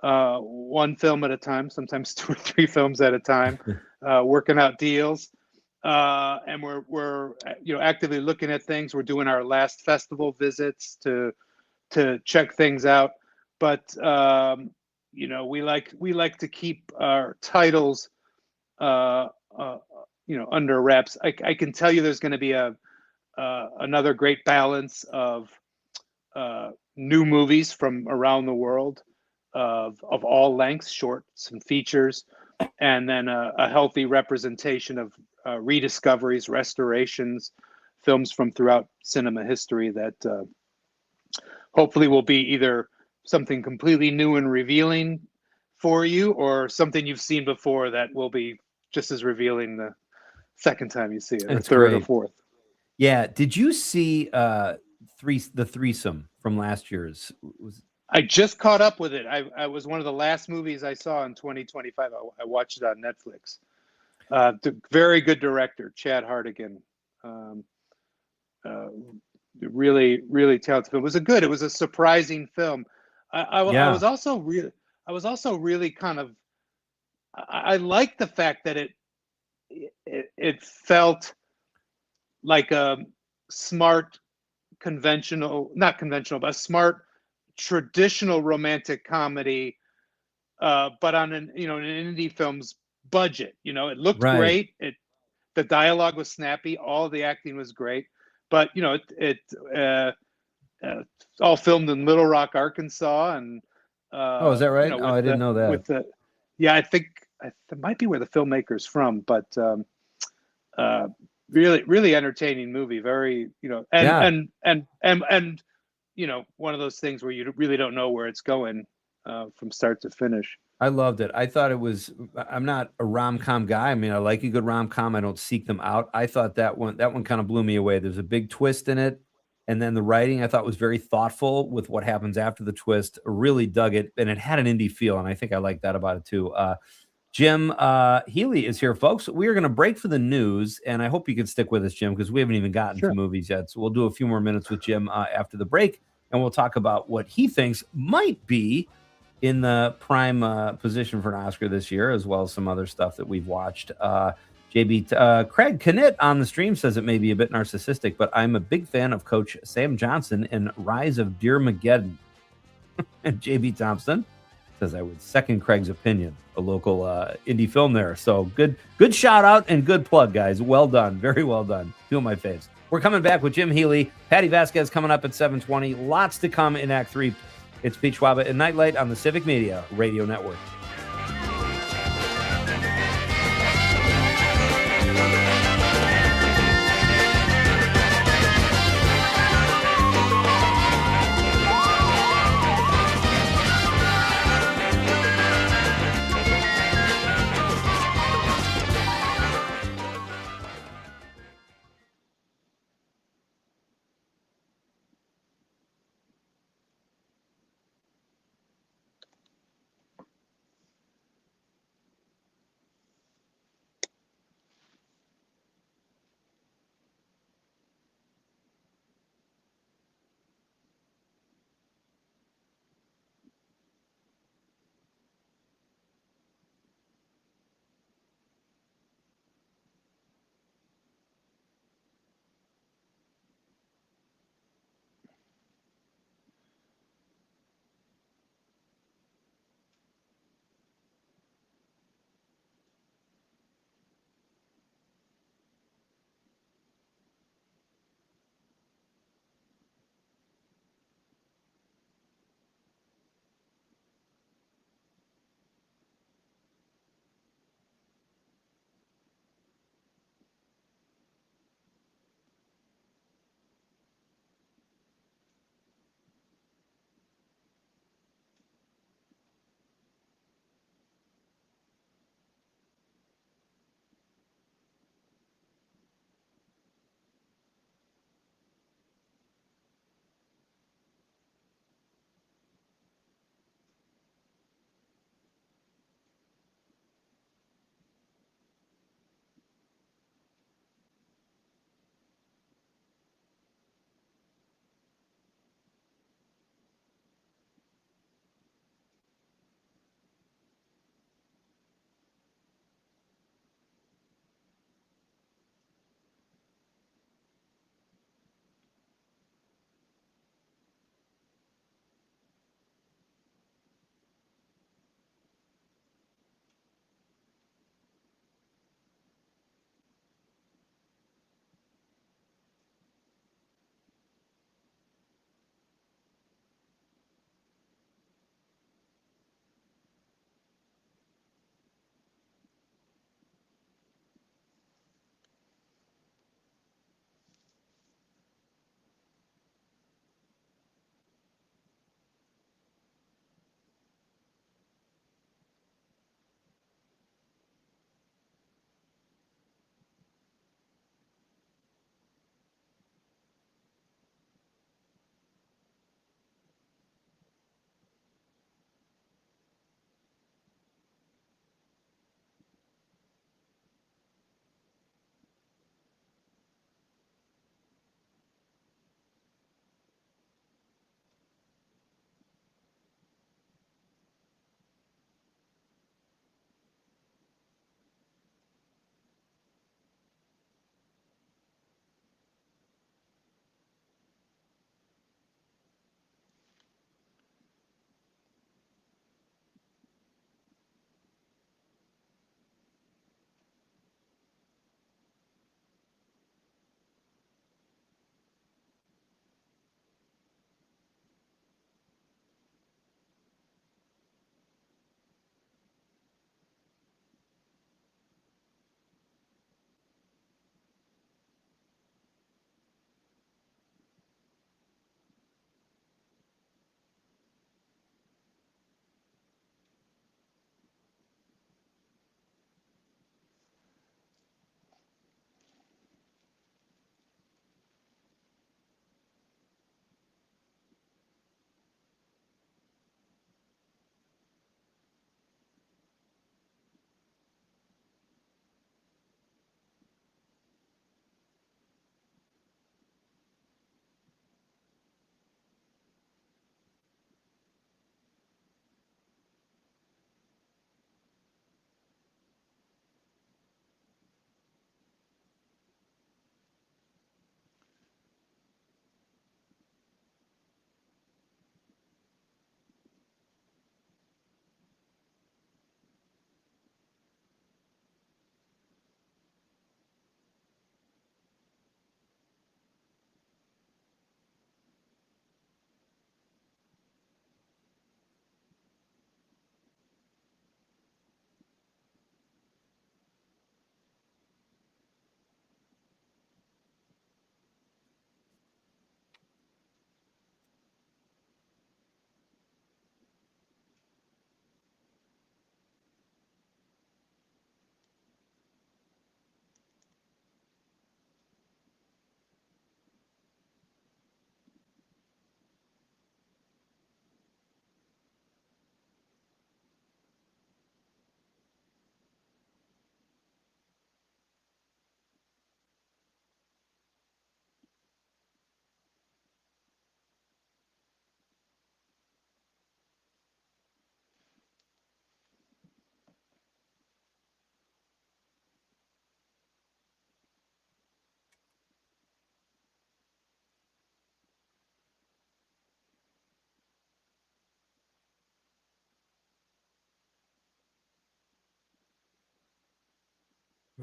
one film at a time, sometimes 2 or 3 films at a time, working out deals, and we're actively looking at things. We're doing our last festival visits to check things out, but we like to keep our titles under wraps. I can tell you there's going to be another great balance of new movies from around the world, of all lengths, shorts and features. and then a healthy representation of rediscoveries, restorations, films from throughout cinema history that hopefully will be either something completely new and revealing for you, or something you've seen before that will be just as revealing the second time you see it, or third or fourth. Yeah. Did you see the threesome from last year's? I just caught up with it. I was one of the last movies I saw in 2025. I watched it on Netflix. The very good director, Chad Hartigan. Really, really talented film. It was a surprising film. I was also really kind of. I liked the fact that it felt like a smart, not conventional, but a smart traditional romantic comedy, but on an indie film's budget. It looked great. The dialogue was snappy. All the acting was great, but it all filmed in Little Rock, Arkansas, and is that right? I didn't know that. I think it might be where the filmmaker's from, but really, really entertaining movie. Very, and one of those things where you really don't know where it's going from start to finish. I loved it. I thought it was. I'm not a rom-com guy. I mean, I like a good rom-com. I don't seek them out. I thought that one kind of blew me away. There's a big twist in it, and then the writing I thought was very thoughtful with what happens after the twist. I really dug it, and it had an indie feel, and I think I like that about it too. Jim Healy is here, folks. We are going to break for the news, and I hope you can stick with us, Jim, because we haven't even gotten to movies yet. So we'll do a few more minutes with Jim after the break, and we'll talk about what he thinks might be in the prime position for an Oscar this year, as well as some other stuff that we've watched. Craig Knit on the stream says it may be a bit narcissistic, but I'm a big fan of Coach Sam Johnson in Rise of Dearmageddon. And JB Thompson says I would second Craig's opinion, a local indie film there. So good shout out and good plug, guys. Well done. Very well done. Two of my faves. We're coming back with Jim Healy. Patty Vasquez coming up at 7:20. Lots to come in Act 3. It's Pete Schwaba and Nite Lite on the Civic Media Radio Network.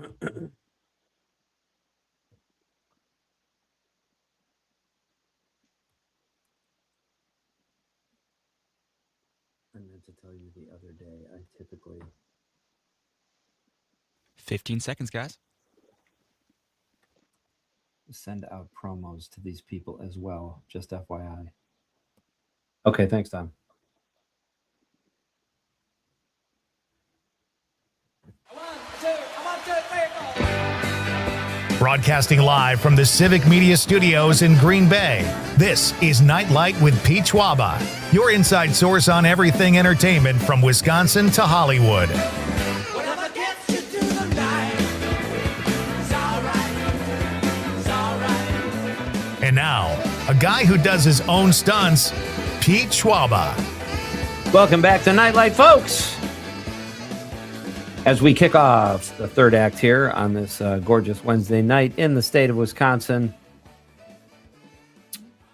meant to tell you the other day, I typically 15 seconds, guys. send out promos to these people as well, just FYI. Okay, thanks, Tom. Broadcasting live from the Civic Media Studios in Green Bay, this is Nite Lite with Pete Schwaba, your inside source on everything entertainment from Wisconsin to Hollywood. And now, a guy who does his own stunts, Pete Schwaba. Welcome back to Nite Lite, folks. As we kick off the third act here on this gorgeous Wednesday night in the state of Wisconsin.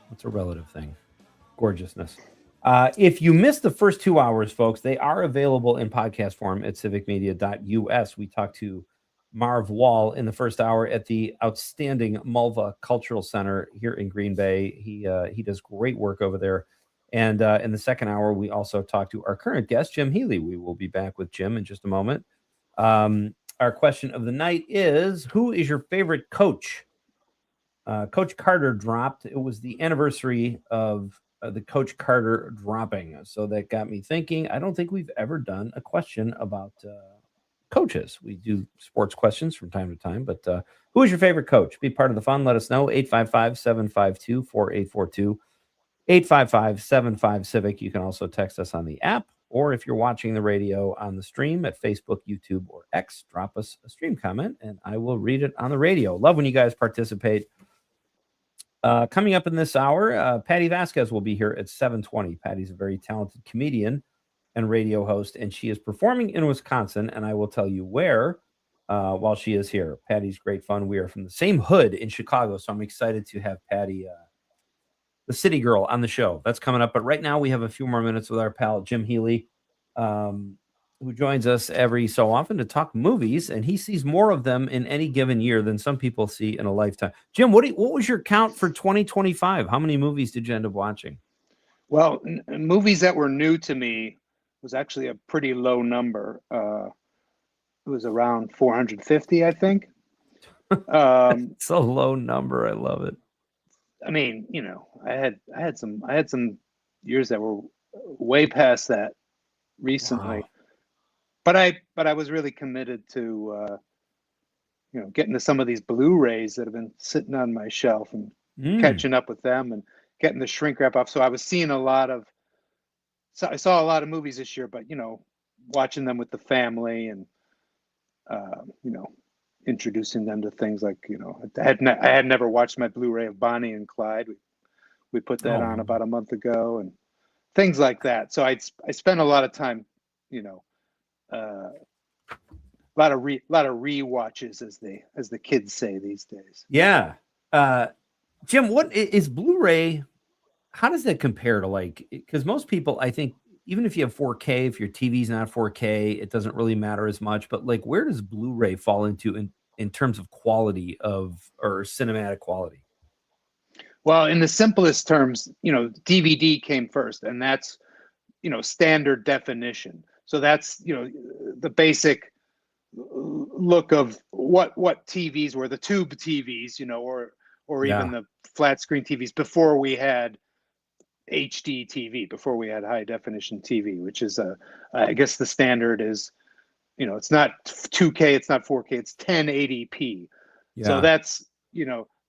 What's a relative thing? Gorgeousness. If you missed the first 2 hours, folks, they are available in podcast form at civicmedia.us. We talked to Marv Wall in the first hour at the outstanding Mulva Cultural Center here in Green Bay. He does great work over there. And in the second hour, we also talked to our current guest, Jim Healy. We will be back with Jim in just a moment. Our question of the night is, who is your favorite coach? Coach Carter dropped. It was the anniversary of the Coach Carter dropping. So that got me thinking. I don't think we've ever done a question about coaches. We do sports questions from time to time, but who is your favorite coach? Be part of the fun. Let us know. 855-752-4842. 855-75-CIVIC. You can also text us on the app, or if you're watching the radio on the stream at Facebook, YouTube, or X, drop us a stream comment, and I will read it on the radio. Love when you guys participate. Coming up in this hour, Patty Vasquez will be here at 7:20. Patty's a very talented comedian and radio host, and she is performing in Wisconsin, and I will tell you where while she is here. Patty's great fun. We are from the same hood in Chicago, so I'm excited to have Patty, the city girl, on the show. That's coming up. But right now we have a few more minutes with our pal, Jim Healy, who joins us every so often to talk movies, and he sees more of them in any given year than some people see in a lifetime. Jim, what was your count for 2025? How many movies did you end up watching? Well, movies that were new to me was actually a pretty low number. It was around 450, I think. It's a low number. I love it. I mean, you know, I had some years that were way past that recently. Wow. But I was really committed to getting to some of these Blu-rays that have been sitting on my shelf and catching up with them and getting the shrink wrap off. So I was seeing I saw a lot of movies this year, but watching them with the family and introducing them to things like, I had never watched my Blu-ray of Bonnie and Clyde. We put that on about a month ago and things like that. So I spent a lot of time, a lot of rewatches, as the kids say these days. Yeah. Jim, what is Blu-ray? How does that compare to because most people, I think, even if you have 4K, if your TV's not 4K, it doesn't really matter as much. But where does Blu-ray fall into in terms of quality or cinematic quality? Well, in the simplest terms, DVD came first, and that's, standard definition. So that's, the basic look of what TVs were, the tube TVs, or even the flat screen TVs before we had HD TV, before we had high definition TV, which is I guess the standard is, it's not 2K, it's not 4K, it's 1080p. Yeah. So that's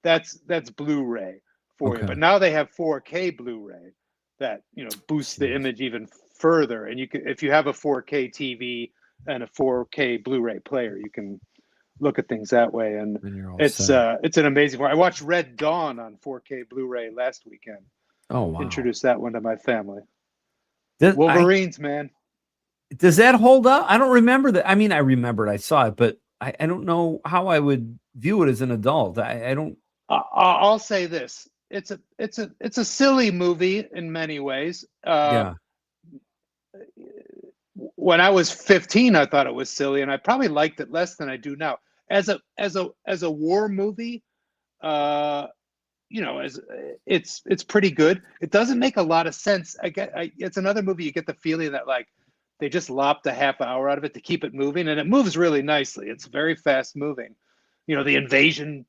that's Blu-ray for you. But now they have 4K Blu-ray that boosts the image even further. And you can, if you have a 4K TV and a 4K Blu-ray player, you can look at things that way. And it's an amazing one. I watched Red Dawn on 4K Blu-ray last weekend. Oh, wow. Introduced that one to my family. Wolverines, man. Does that hold up? I don't remember that. I mean, I remembered I saw it, but I don't know how I would view it as an adult. I don't. I'll say this: it's a silly movie in many ways. When I was 15, I thought it was silly, and I probably liked it less than I do now. as a war movie, as it's pretty good. It doesn't make a lot of sense. It's another movie you get the feeling that like they just lopped a half hour out of it to keep it moving, and it moves really nicely. It's very fast moving. The invasion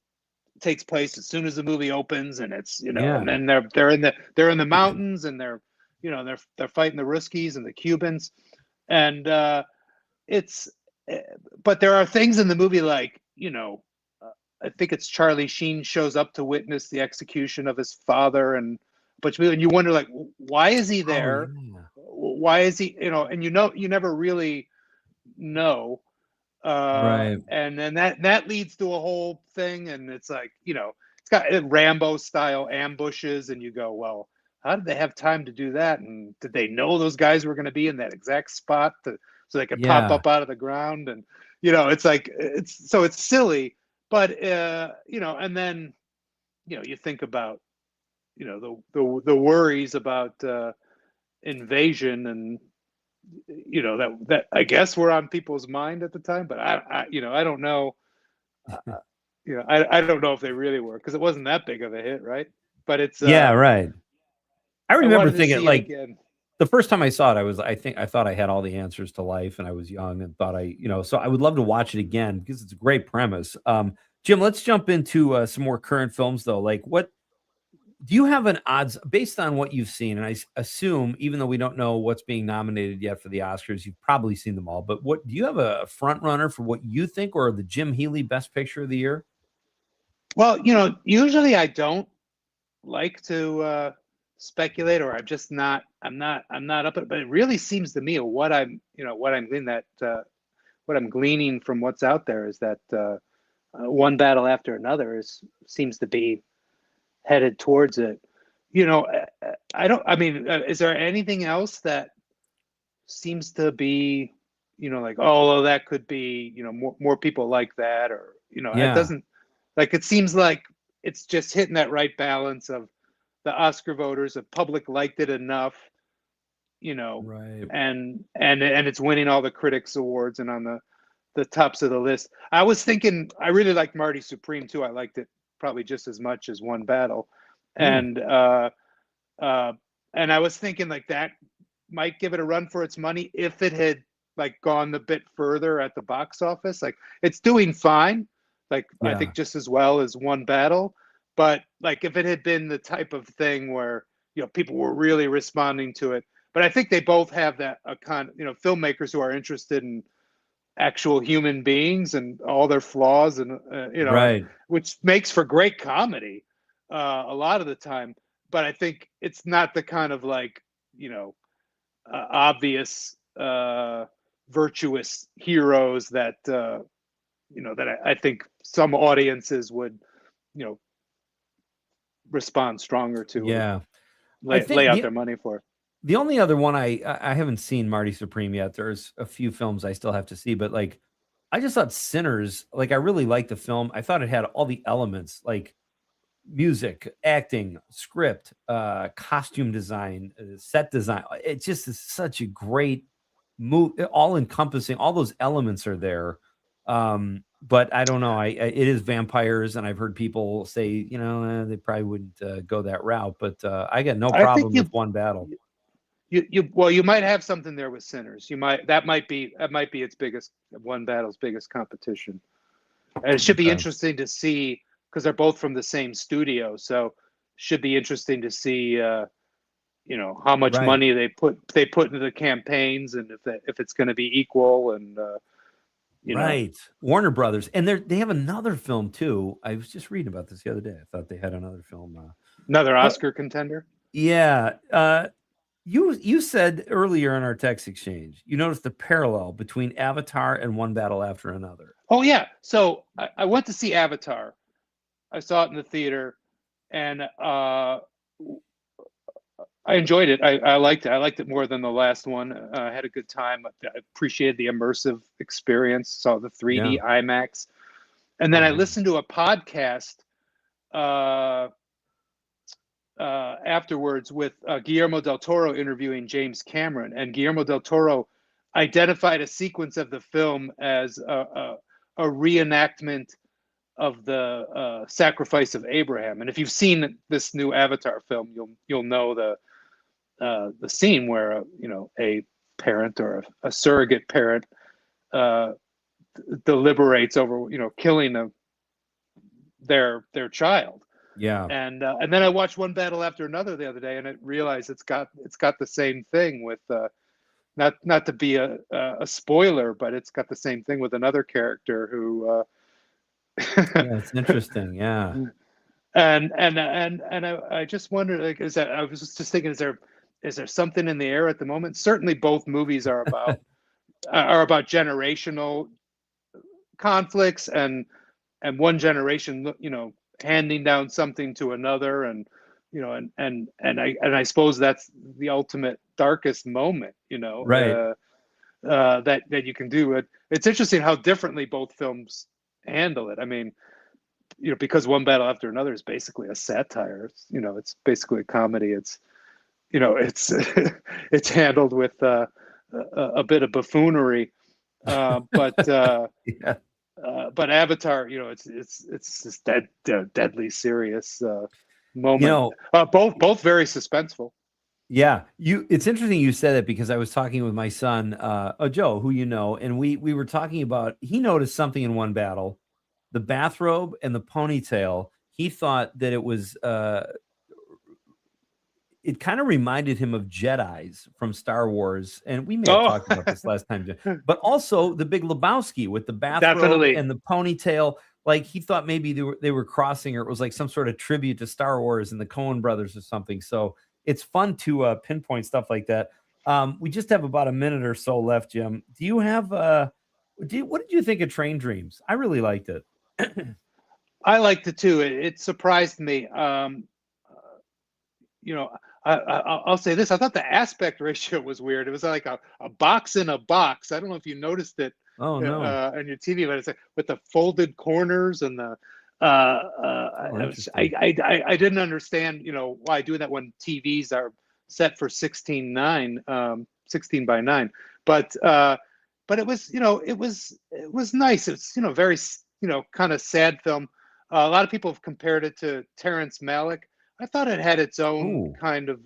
takes place as soon as the movie opens, and it's and then they're in the mountains, and they're fighting the Ruskies and the Cubans, and but there are things in the movie like I think it's Charlie Sheen shows up to witness the execution of his father, and you wonder like why is he there? Oh, yeah. Why is he and you never really know. Right. And then that leads to a whole thing, and it's like it's got Rambo style ambushes, and you go, well, how did they have time to do that? And did they know those guys were going to be in that exact spot so they could pop up out of the ground? And it's like it's silly, but and then you think about the worries about invasion, and that I guess were on people's mind at the time, but I don't know. I don't know if they really were, because it wasn't that big of a hit, right? But it's right. I remember thinking like the first time I saw it, I thought I had all the answers to life, and I was young and thought so I would love to watch it again because it's a great premise. Jim, let's jump into some more current films though. Like, what do you have an odds based on what you've seen? And I assume, even though we don't know what's being nominated yet for the Oscars, you've probably seen them all. But what do you have a front runner for what you think, or the Jim Healy Best Picture of the Year? Well, usually I don't like to speculate, or I'm not up at it. But it really seems to me what I'm gleaning from what's out there is that One Battle After Another seems to be headed towards it. Is there anything else that seems to be, like, oh, that could be, more people like that, or, it doesn't, like, it seems like it's just hitting that right balance of the Oscar voters, the public liked it enough, right. and it's winning all the critics awards and on the tops of the list. I was thinking, I really liked Marty Supreme too. I liked it probably just as much as One Battle. And I was thinking like that might give it a run for its money if it had like gone a bit further at the box office. Like, it's doing fine, like I think just as well as One Battle, but like if it had been the type of thing where people were really responding to it. But I think they both have that filmmakers who are interested in actual human beings and all their flaws, and right, which makes for great comedy a lot of the time. But I think it's not the kind of like obvious virtuous heroes that that I think some audiences would respond stronger to. Lay out their money for. The only other one I haven't seen Marty Supreme yet. There's a few films I still have to see, but like I just thought Sinners, like I really liked the film. I thought it had all the elements, like music, acting, script, costume design, set design. It just is such a great movie, all encompassing. All those elements are there. But I don't know. It is vampires, and I've heard people say, they probably wouldn't go that route. But I got no problem with One Battle. You might have something there with Sinners. That might be its biggest, One Battle's biggest competition. And it should be interesting to see, because they're both from the same studio, so should be interesting to see how much money they put into the campaigns, and if it's going to be equal, and right. Warner Brothers, and they have another film too. I was just reading about this the other day. I thought they had another film, another Oscar contender. Yeah. You said earlier in our text exchange, you noticed the parallel between Avatar and One Battle After Another. Oh yeah. So I went to see Avatar. I saw it in the theater, and I enjoyed it. I liked it. I liked it more than the last one. I had a good time. I appreciated the immersive experience. Saw the 3D IMAX, and then I listened to a podcast afterwards with Guillermo del Toro interviewing James Cameron, and Guillermo del Toro identified a sequence of the film as a reenactment of the sacrifice of Abraham. And if you've seen this new Avatar film, you'll know the scene where a parent or a surrogate parent deliberates over killing their child. Yeah. And then I watched One Battle After Another the other day, and I realized it's got the same thing with not to be a spoiler, but it's got the same thing with another character who yeah, it's interesting. Yeah. And I just wondered, like, I was just thinking, is there something in the air at the moment? Certainly both movies are about generational conflicts and one generation handing down something to another, and I suppose that's the ultimate darkest moment, right. That you can do it. It's interesting how differently both films handle it. I mean, because One Battle After Another is basically a satire. It's basically a comedy. It's it's handled with a bit of buffoonery, but yeah. But Avatar, it's this deadly serious moment. Both very suspenseful. Yeah, it's interesting you said it, because I was talking with my son, Joe, who and we were talking about, he noticed something in One Battle, the bathrobe and the ponytail. He thought that it was it kind of reminded him of Jedis from Star Wars, and we may have talked about this last time, but also the Big Lebowski with the bathrobe and the ponytail. Like, he thought maybe they were crossing, or it was like some sort of tribute to Star Wars and the Coen brothers or something. So it's fun to pinpoint stuff like that. We just have about a minute or so left, Jim. Do you have what did you think of Train Dreams? I really liked it. I liked it too. It surprised me. I'll say this. I thought the aspect ratio was weird. It was like a box in a box. I don't know if you noticed it on your TV, but it's like with the folded corners and the I didn't understand, why doing that when TVs are set for 16 by 9. But it was, it was nice. It's, very, kind of sad film. A lot of people have compared it to Terrence Malick. I thought it had its own kind of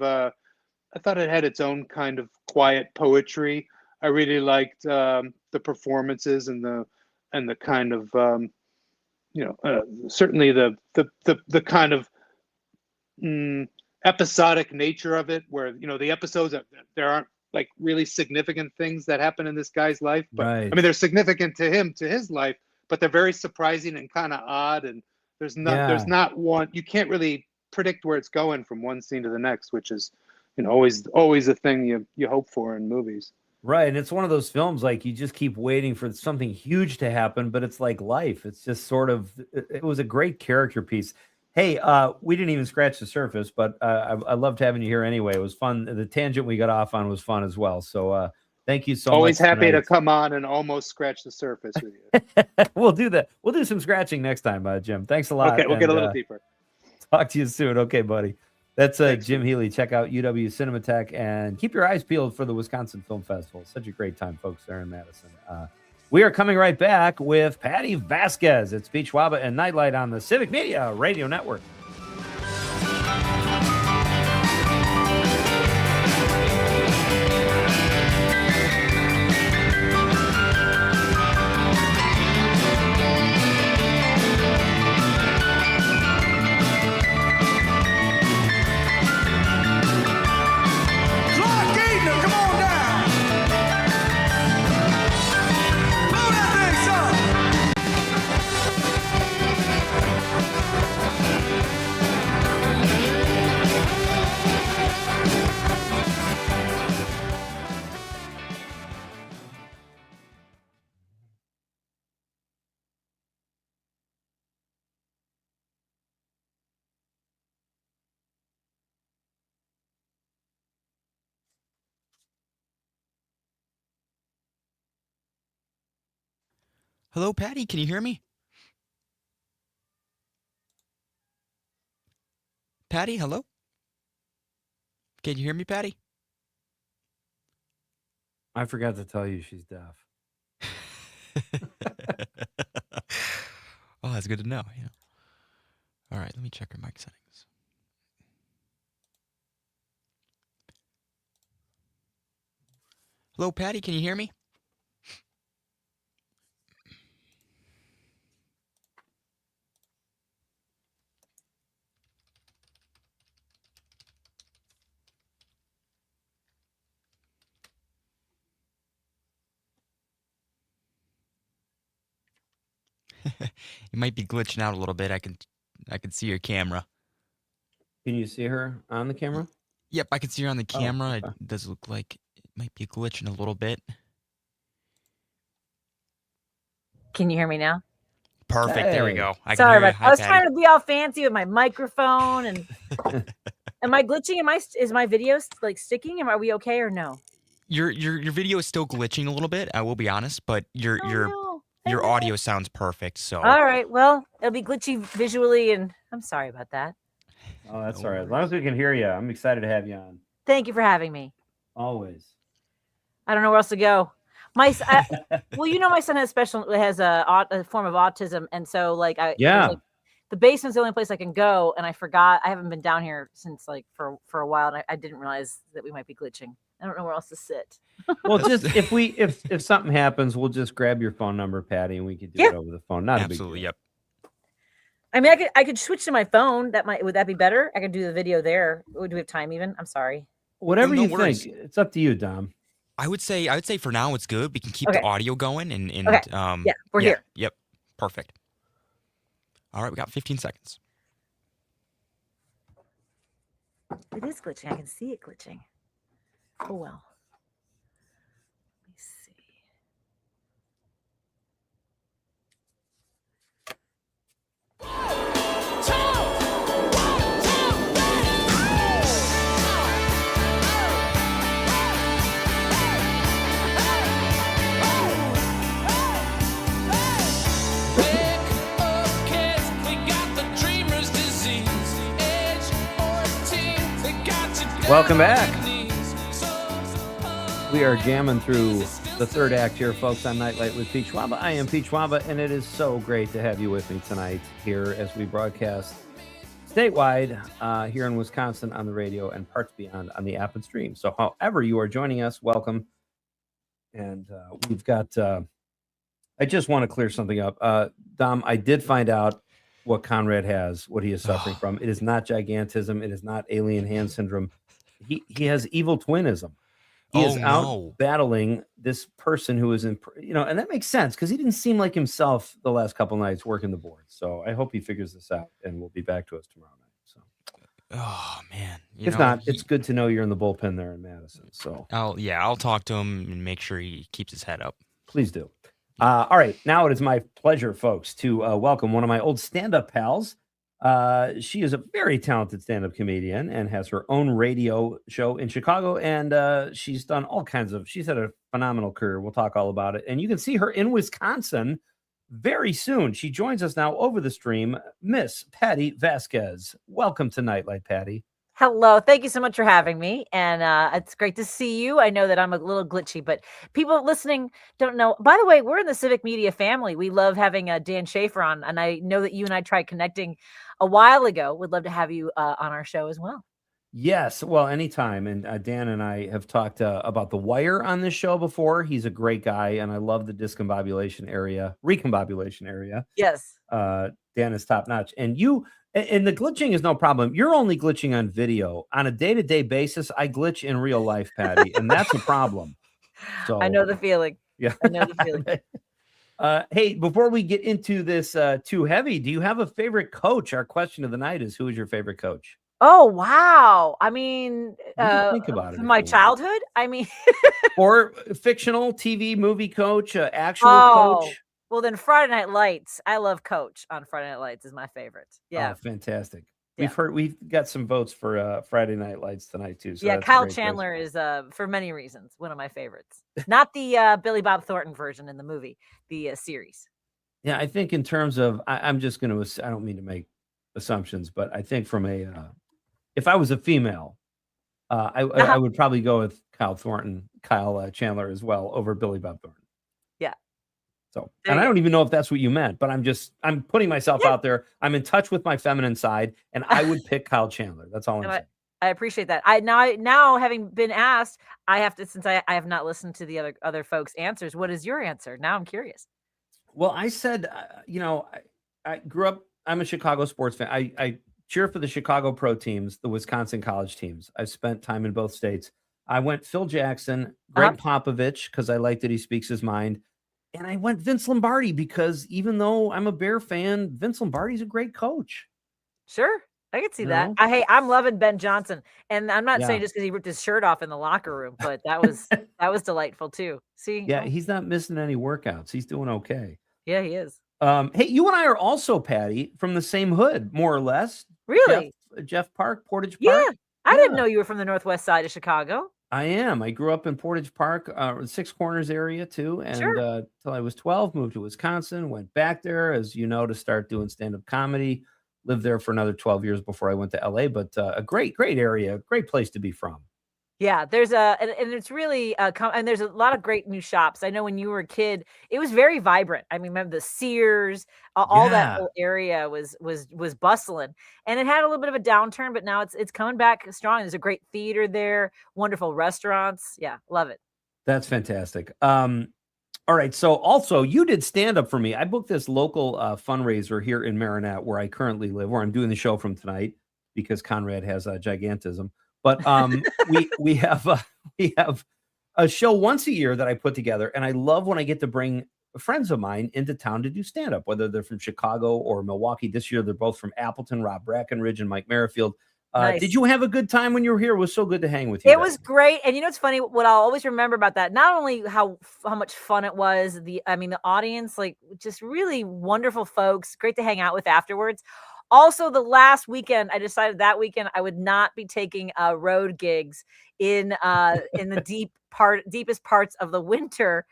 quiet poetry. I really liked the performances and the kind of certainly the kind of episodic nature of it, where the episodes there aren't like really significant things that happen in this guy's life, but right. I mean, they're significant to him, to his life, but they're very surprising and kind of odd, and there's not one, you can't really predict where it's going from one scene to the next, which is always a thing you hope for in movies. Right, and it's one of those films, like, you just keep waiting for something huge to happen, but it's like life. It's just sort of, it was a great character piece. Hey, we didn't even scratch the surface, but I loved having you here anyway. It was fun. The tangent we got off on was fun as well. So thank you so much. Always happy to come on and almost scratch the surface with you. We'll do that. We'll do some scratching next time, Jim. Thanks a lot. Okay, we'll get a little deeper. Talk to you soon. Okay, buddy. That's Jim Healy. Check out UW Cinematheque and keep your eyes peeled for the Wisconsin Film Festival. Such a great time, folks, there in Madison. We are coming right back with Patty Vasquez. It's Pete Schwaba and Nite Lite on the Civic Media Radio Network. Hello, Patty. Can you hear me? Patty, hello? Can you hear me, Patty? I forgot to tell you she's deaf. That's good to know. Yeah. All right, let me check our mic settings. Hello, Patty. Can you hear me? You might be glitching out a little bit. I can see your camera. Can you see her on the camera? Yep, I can see her on the camera. Oh, okay. It does look like it might be glitching a little bit. Can you hear me now? Perfect. Hey. There we go. Sorry can hear about you. I was Hi, trying to be all fancy with my microphone and am I glitching? Is my video like sticking? Are we okay or no? Your video is still glitching a little bit. I will be honest, but your audio sounds perfect. So all right. Well, it'll be glitchy visually, and I'm sorry about that. Oh, that's all right. As long as we can hear you, I'm excited to have you on. Thank you for having me. Always. I don't know where else to go. Well, my son has a form of autism, and so the basement's the only place I can go, and I forgot. I haven't been down here since for a while, and I didn't realize that we might be glitching. I don't know where else to sit. Well, just if something happens, we'll just grab your phone number, Patty, and we could do it over the phone. Not absolutely. A big deal. Yep. I mean, I could switch to my phone. Would that be better? I could do the video there. Do we have time even? I'm sorry. Whatever you think. It's up to you, Dom. I would say for now it's good. We can keep the audio going and yeah, we're here. Yep. Perfect. All right, we got 15 seconds. It is glitching. I can see it glitching. Oh well. Let me see. Welcome back. We are jamming through the third act here, folks, on Nite Lite with Pete Schwaba. I am Pete Schwaba, and it is so great to have you with me tonight here as we broadcast statewide here in Wisconsin on the radio and parts beyond on the app and stream. So however you are joining us, welcome. And we've got, I just want to clear something up. Dom, I did find out what Conrad has, what he is suffering from. It is not gigantism. It is not alien hand syndrome. He has evil twinism. He is out battling this person who is in, and that makes sense because he didn't seem like himself the last couple nights working the board. So I hope he figures this out and will be back to us tomorrow night. So, oh man, if not, it's good to know you're in the bullpen there in Madison. So I'll talk to him and make sure he keeps his head up. Please do. All right, now it is my pleasure, folks, to welcome one of my old stand-up pals. She is a very talented stand-up comedian and has her own radio show in Chicago. And she's done she's had a phenomenal career. We'll talk all about it. And you can see her in Wisconsin very soon. She joins us now over the stream, Miss Patty Vasquez. Welcome to Nite Lite, Patty. Hello. Thank you so much for having me. And it's great to see you. I know that I'm a little glitchy, but people listening don't know. By the way, we're in the Civic Media family. We love having Dan Schaefer on. And I know that you and I tried connecting a while ago. Would love to have you on our show as well. Yes. Well, anytime. And Dan and I have talked about The Wire on this show before. He's a great guy. And I love the recombobulation area. Yes. Dan is top notch. And the glitching is no problem. You're only glitching on video. On a day-to-day basis, I glitch in real life, Patty, and that's a problem. So I know the feeling. Yeah. I know the feeling. Hey, before we get into this too heavy, do you have a favorite coach? Our question of the night is, who is your favorite coach? Oh, wow. I mean, think about it. From my childhood? I mean, or fictional TV movie coach, actual coach? Well, then Friday Night Lights. I love Coach on Friday Night Lights is my favorite. Yeah. Oh, fantastic. Yeah. We've got some votes for Friday Night Lights tonight too. So yeah, Kyle Chandler is for many reasons one of my favorites. Not the Billy Bob Thornton version in the movie, the series. Yeah, I think in terms of I'm just going to I don't mean to make assumptions, but I think from if I was a female, I would probably go with Kyle Chandler as well over Billy Bob Thornton. Yeah. So, and I don't even know if that's what you meant, but I'm putting myself out there. I'm in touch with my feminine side, and I would pick Kyle Chandler. That's all I'm saying. I appreciate that. Now having been asked, I have to, since I have not listened to the other folks' answers. What is your answer? Now I'm curious. Well, I said, I grew up. I'm a Chicago sports fan. I cheer for the Chicago pro teams, the Wisconsin college teams. I've spent time in both states. I went Phil Jackson, Greg Popovich, because I like that he speaks his mind. And I went Vince Lombardi because even though I'm a Bear fan, Vince Lombardi's a great coach. Sure. I can see that. I'm loving Ben Johnson. And I'm not saying just because he ripped his shirt off in the locker room, but that was delightful too. See? Yeah, he's not missing any workouts. He's doing okay. Yeah, he is. Hey, you and I are also, Patty, from the same hood, more or less. Really? Jeff Park, Portage Park. Yeah. I didn't know you were from the northwest side of Chicago. I am. I grew up in Portage Park, Six Corners area too. And till I was 12, moved to Wisconsin, went back there, as you know, to start doing stand-up comedy. Lived there for another 12 years before I went to LA, but a great area, great place to be from. Yeah, and it's really, and there's a lot of great new shops. I know when you were a kid, it was very vibrant. I mean, remember the Sears, all that whole area was bustling, and it had a little bit of a downturn, but now it's coming back strong. There's a great theater there, wonderful restaurants. Yeah, love it. That's fantastic. All right, so also you did stand up for me. I booked this local fundraiser here in Marinette, where I currently live, where I'm doing the show from tonight because Conrad has gigantism. But we have a show once a year that I put together, and I love when I get to bring friends of mine into town to do stand-up, whether they're from Chicago or Milwaukee. This year, they're both from Appleton, Rob Brackenridge and Mike Merrifield. Nice. Did you have a good time when you were here? It was so good to hang with you. It was great. And you know, it's funny, what I'll always remember about that, not only how much fun it was, the audience, like just really wonderful folks, great to hang out with afterwards. Also, the last weekend, I decided that weekend I would not be taking road gigs in the deepest parts of the winter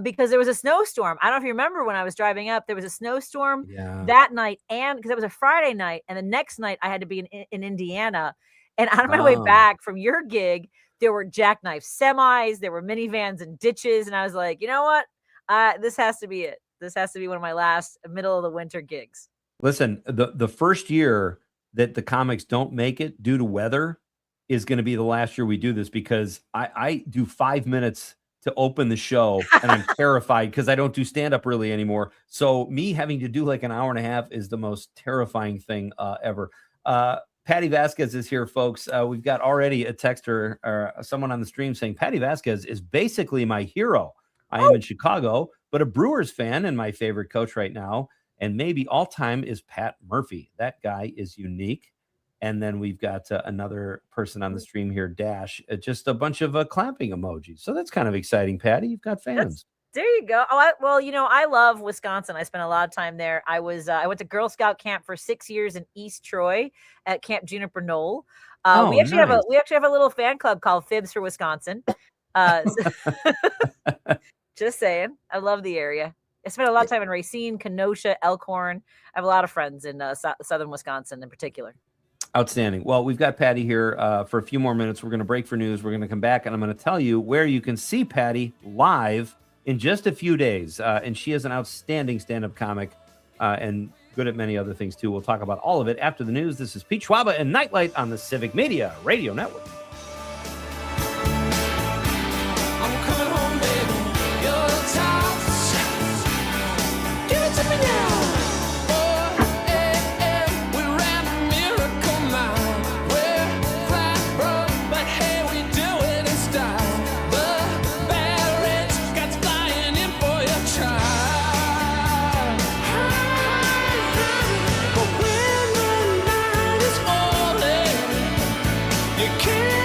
because there was a snowstorm. I don't know if you remember when I was driving up, there was a snowstorm that night, and because it was a Friday night, and the next night I had to be in Indiana. And on my way back from your gig, there were jackknife semis, there were minivans and ditches, and I was like, you know what? This has to be it. This has to be one of my last middle of the winter gigs. Listen, the first year that the comics don't make it due to weather is going to be the last year we do this, because I do 5 minutes to open the show and I'm terrified because I don't do stand-up really anymore. So me having to do like an hour and a half is the most terrifying thing ever. Patty Vasquez is here, folks. We've got already a texter or someone on the stream saying Patty Vasquez is basically my hero. I am in Chicago, but a Brewers fan, and my favorite coach right now, and maybe all time, is Pat Murphy. That guy is unique. And then we've got another person on the stream here, Dash, just a bunch of clapping emojis. So that's kind of exciting, Patty. You've got fans. There you go. Well, you know, I love Wisconsin. I spent a lot of time there. I went to Girl Scout camp for 6 years in East Troy at Camp Juniper Knoll. We actually have a little fan club called Fibs for Wisconsin. Just saying, I love the area. I spent a lot of time in Racine, Kenosha, Elkhorn. I have a lot of friends in southern Wisconsin in particular. Outstanding. Well, we've got Patty here for a few more minutes. We're going to break for news. We're going to come back, and I'm going to tell you where you can see Patty live in just a few days. And she is an outstanding stand-up comic and good at many other things, too. We'll talk about all of it after the news. This is Pete Schwaba and Nite Lite on the Civic Media Radio Network. You can't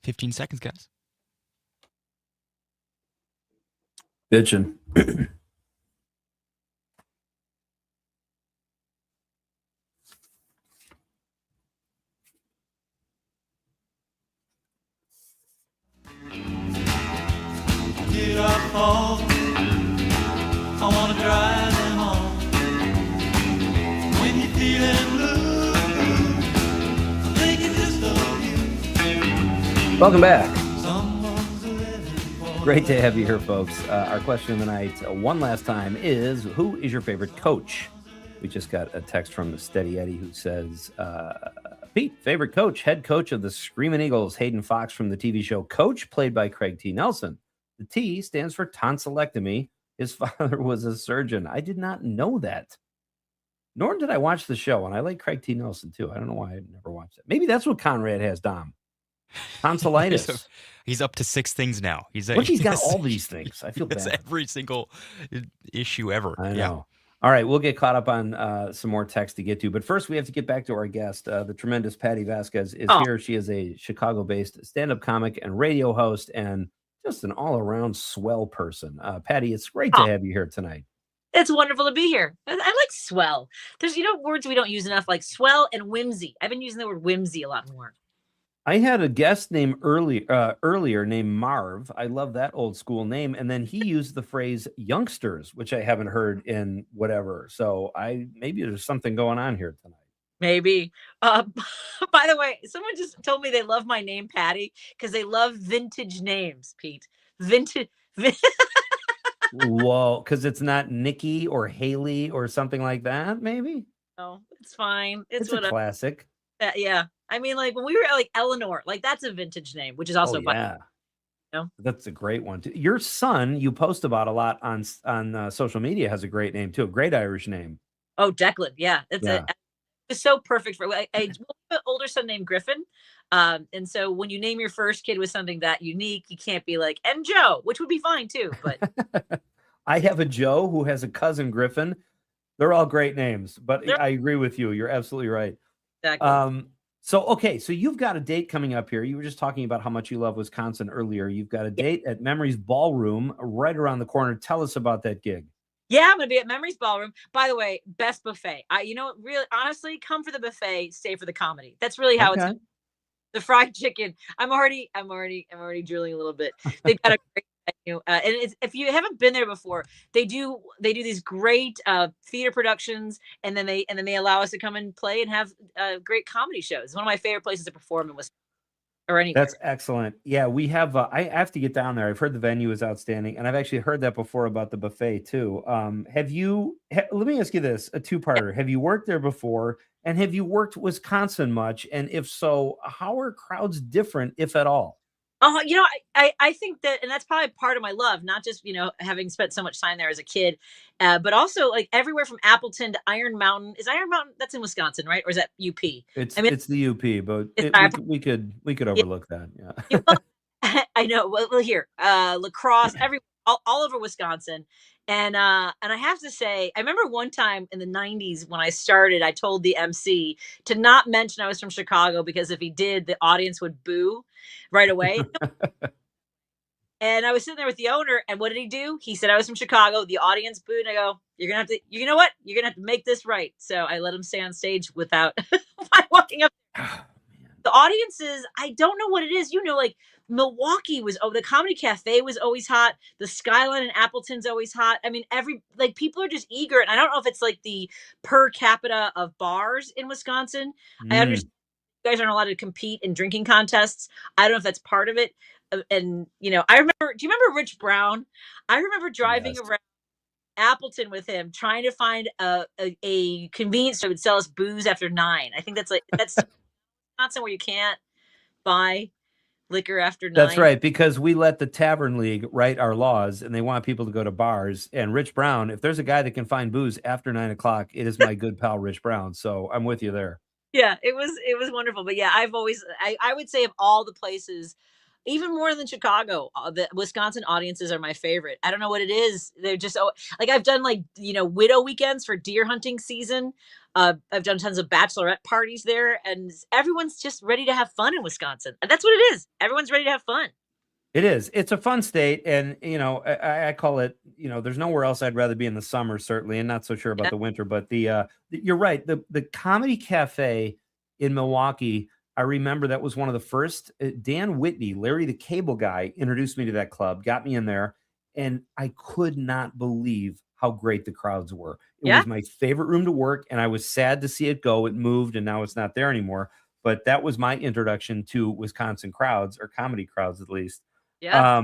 15 seconds, guys. Bitchin'. Did I fall? I wanna drive them home. When you're feeling blue, I'm thinking just of you. Welcome back. Great to have you here, folks. Our question of the night, one last time, is who is your favorite coach? We just got a text from Steady Eddie who says, Pete, favorite coach, head coach of the Screaming Eagles, Hayden Fox from the TV show Coach, played by Craig T. Nelson. The T stands for tonsillectomy. His father was a surgeon. I did not know that. Nor did I watch the show, and I like Craig T. Nelson, too. I don't know why I never watched it. Maybe that's what Conrad has, Dom. Tonsillitis. He's up to 6 things now. He's got all these things. I feel bad. Every single issue ever. I know. Yeah. All right, we'll get caught up on some more text to get to. But first, we have to get back to our guest. The tremendous Patty Vasquez is here. She is a Chicago-based stand-up comic and radio host and just an all-around swell person. Patty, it's great to have you here tonight. It's wonderful to be here. I like swell. There's, words we don't use enough, like swell and whimsy. I've been using the word whimsy a lot more. I had a guest named earlier named Marv. I love that old school name. And then he used the phrase youngsters, which I haven't heard in whatever. So maybe there's something going on here tonight. Maybe. By the way, someone just told me they love my name, Patty, because they love vintage names, Pete. Vintage. Whoa, because it's not Nikki or Haley or something like that, maybe? Oh, it's fine. It's a classic. Yeah. I mean, like when we were like Eleanor, like that's a vintage name, which is also That's a great one too. Your son, you post about a lot on social media, has a great name too. A great Irish name. Oh, Declan. Yeah. It's so perfect for I have an older son named Griffin. And so when you name your first kid with something that unique, you can't be like, and Joe, which would be fine too. But I have a Joe who has a cousin Griffin. They're all great names, but I agree with you. You're absolutely right. Exactly. So you've got a date coming up here. You were just talking about how much you love Wisconsin earlier. You've got a date at Memories Ballroom right around the corner. Tell us about that gig. Yeah, I'm going to be at Memories Ballroom. By the way, best buffet. Really, honestly, come for the buffet, stay for the comedy. That's really how it's the fried chicken. I'm already drooling a little bit. They've got a great menu. And if you haven't been there before, they do these great theater productions, and then they allow us to come and play and have great comedy shows. It's one of my favorite places to perform in Wisconsin. That's excellent. Yeah, we have. I have to get down there. I've heard the venue is outstanding, and I've actually heard that before about the buffet too. Let me ask you this: a two-parter. Have you worked there before, and have you worked Wisconsin much? And if so, how are crowds different, if at all? I think that, and that's probably part of my love, not just, having spent so much time there as a kid, but also like everywhere from Appleton to Iron Mountain. Is Iron Mountain, that's in Wisconsin, right? Or is that UP? It's the UP, but we could overlook that. Yeah. I know. Well, here, lacrosse, all over Wisconsin. And I have to say, I remember one time in the 90s when I started, I told the MC to not mention I was from Chicago, because if he did, the audience would boo right away. And I was sitting there with the owner, and what did he do? He said I was from Chicago. The audience booed, and I go, "You're gonna have to. You know what? You're gonna have to make this right." So I let him stay on stage without walking up. The audiences, I don't know what it is. Like Milwaukee the Comedy Cafe was always hot. The Skyline in Appleton's always hot. I mean, people are just eager, and I don't know if it's like the per capita of bars in Wisconsin. I understand you guys aren't allowed to compete in drinking contests. I don't know if that's part of it. And I remember. Do you remember Rich Brown? I remember driving around Appleton with him, trying to find a convenience store that would sell us booze after 9. I think that's Wisconsin where you can't buy liquor after 9. That's right, because we let the Tavern League write our laws, and they want people to go to bars. And Rich Brown, if there's a guy that can find booze after 9 o'clock, it is my good pal Rich Brown. So I'm with you there. Yeah, it was wonderful. But yeah, I would say of all the places even more than Chicago. The Wisconsin audiences are my favorite. I don't know what it is. They're just like I've done widow weekends for deer hunting season. I've done tons of bachelorette parties there, and everyone's just ready to have fun in Wisconsin. And that's what it is. Everyone's ready to have fun. It is. It's a fun state, and I call it. There's nowhere else I'd rather be in the summer, certainly, and not so sure about the winter. But you're right. The Comedy Cafe in Milwaukee, I remember that was one of the first. Dan Whitney, Larry the Cable Guy, introduced me to that club, got me in there, and I could not believe how great the crowds were. It was my favorite room to work, and I was sad to see it go. It moved, and now it's not there anymore. But that was my introduction to Wisconsin crowds, or comedy crowds, at least. Yeah.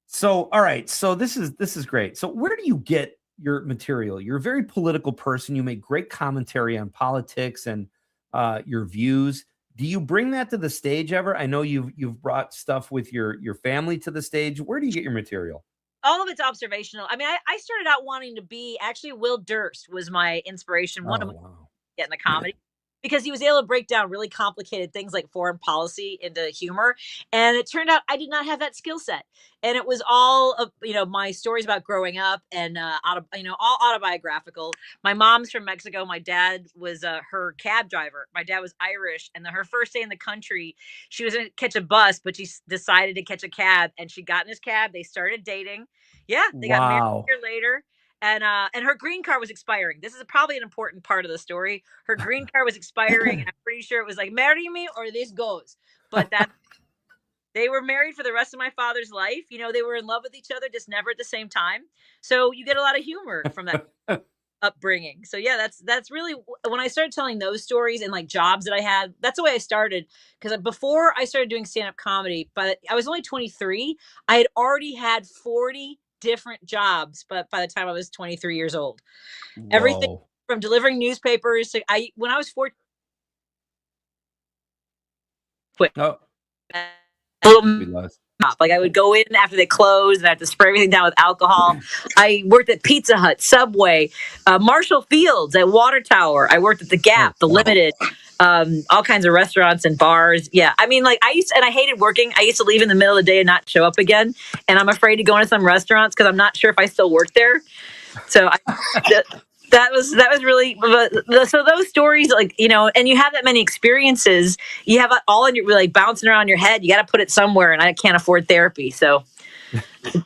So all right. So this is great. So where do you get your material? You're a very political person. You make great commentary on politics and your views. Do you bring that to the stage ever? I know you've brought stuff with your family to the stage. Where do you get your material? All of it's observational. I mean, I started out wanting to be Will Durst was my inspiration. One of my getting the comedy. Because he was able to break down really complicated things like foreign policy into humor. And it turned out I did not have that skill set. And it was all of, my stories about growing up and, all autobiographical. My mom's from Mexico. My dad was her cab driver. My dad was Irish. And her first day in the country, she was going to catch a bus, but she decided to catch a cab. And she got in his cab. They started dating. Yeah, they got married a year later. And her green card was expiring. This is probably an important part of the story. Her green card was expiring, and I'm pretty sure it was like, marry me or this goes. But they were married for the rest of my father's life. They were in love with each other, just never at the same time. So you get a lot of humor from that upbringing. So yeah, that's really when I started telling those stories and like jobs that I had. That's the way I started. Because before I started doing stand-up comedy, but I was only 23. I had already had 40 different jobs, but by the time I was 23 years old, everything from delivering newspapers to when I was 14. Like I would go in after they closed and I had to spray everything down with alcohol. I worked at Pizza Hut, Subway, Marshall Fields, at Water Tower. I worked at the Gap, the Limited, all kinds of restaurants and bars. Yeah. I mean, I hated working. I used to leave in the middle of the day and not show up again. And I'm afraid to go into some restaurants because I'm not sure if I still work there. So that was really, so those stories, and you have that many experiences, you have it all in your, bouncing around your head. You got to put it somewhere, and I can't afford therapy. So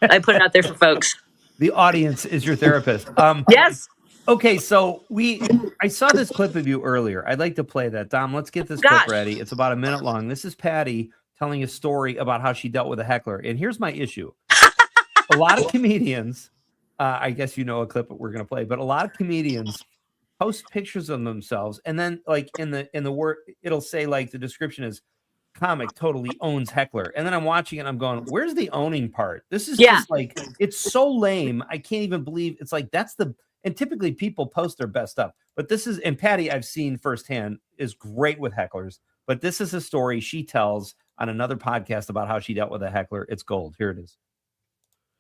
I put it out there for folks. The audience is your therapist. Yes. Okay, so I saw this clip of you earlier. I'd like to play that. Dom, let's get this clip ready. It's about a minute long. This is Patty telling a story about how she dealt with a heckler. And here's my issue. A lot of comedians, I guess you know a clip that we're going to play, but a lot of comedians post pictures of themselves. And then in the word, it'll say the description is comic totally owns heckler. And then I'm watching it and I'm going, where's the owning part? This is just it's so lame. I can't even believe it's and typically people post their best stuff, but this is, and Patty, I've seen firsthand, is great with hecklers, but this is a story she tells on another podcast about how she dealt with a heckler. It's gold. Here it is.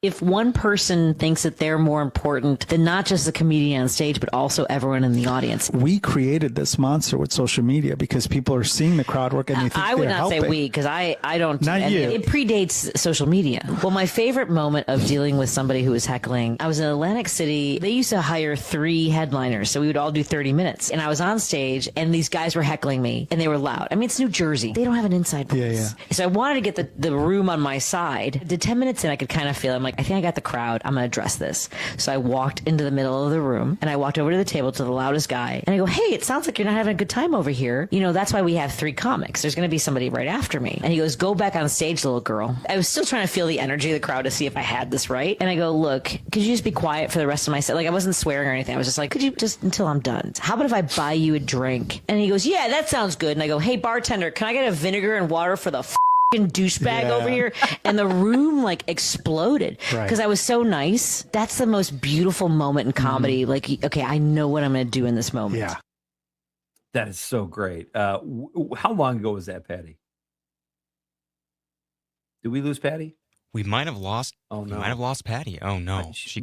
If one person thinks that they're more important than not just the comedian on stage, but also everyone in the audience. We created this monster with social media because people are seeing the crowd work and they think I would not say we, because I don't. Not you. It predates social media. Well, my favorite moment of dealing with somebody who was heckling, I was in Atlantic City. They used to hire 3 headliners, so we would all do 30 minutes. And I was on stage, and these guys were heckling me, and they were loud. I mean, it's New Jersey. They don't have an inside voice. Yeah. So I wanted to get the room on my side. I did 10 minutes in, I could kind of feel it. I'm like, I think I got the crowd. I'm going to address this. So I walked into the middle of the room and I walked over to the table to the loudest guy and I go, hey, it sounds like you're not having a good time over here. That's why we have 3 comics. There's going to be somebody right after me. And he goes, go back on stage, little girl. I was still trying to feel the energy of the crowd to see if I had this right. And I go, look, could you just be quiet for the rest of my set? I wasn't swearing or anything. I was just like, could you just until I'm done? How about if I buy you a drink? And he goes, yeah, that sounds good. And I go, hey, bartender, can I get a vinegar and water for the douchebag over here? And the room exploded because I was so nice. That's the most beautiful moment in comedy. Okay, I know what I'm going to do in this moment. Yeah, that is so great. How long ago was that, Patty? Did we lose Patty? We might have lost. Oh no, we might have lost Patty. Oh no, she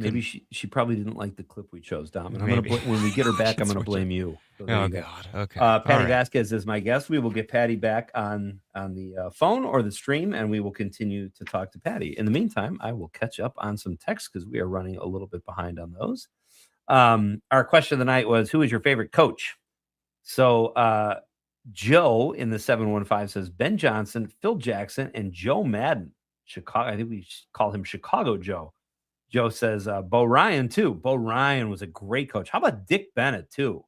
probably didn't like the clip we chose, Dom. And Maybe. when we get her back, I'm gonna blame you. So Oh you go. God. Okay. Patty Vasquez is my guest. We will get Patty back on the phone or the stream, and we will continue to talk to Patty. In the meantime, I will catch up on some texts because we are running a little bit behind on those. Our question of the night was, who is your favorite coach? So Joe in the 715 says Ben Johnson, Phil Jackson, and Joe Madden. Chicago. I think we call him Chicago Joe. Joe says Bo Ryan too. Bo Ryan was a great coach. How about Dick Bennett too?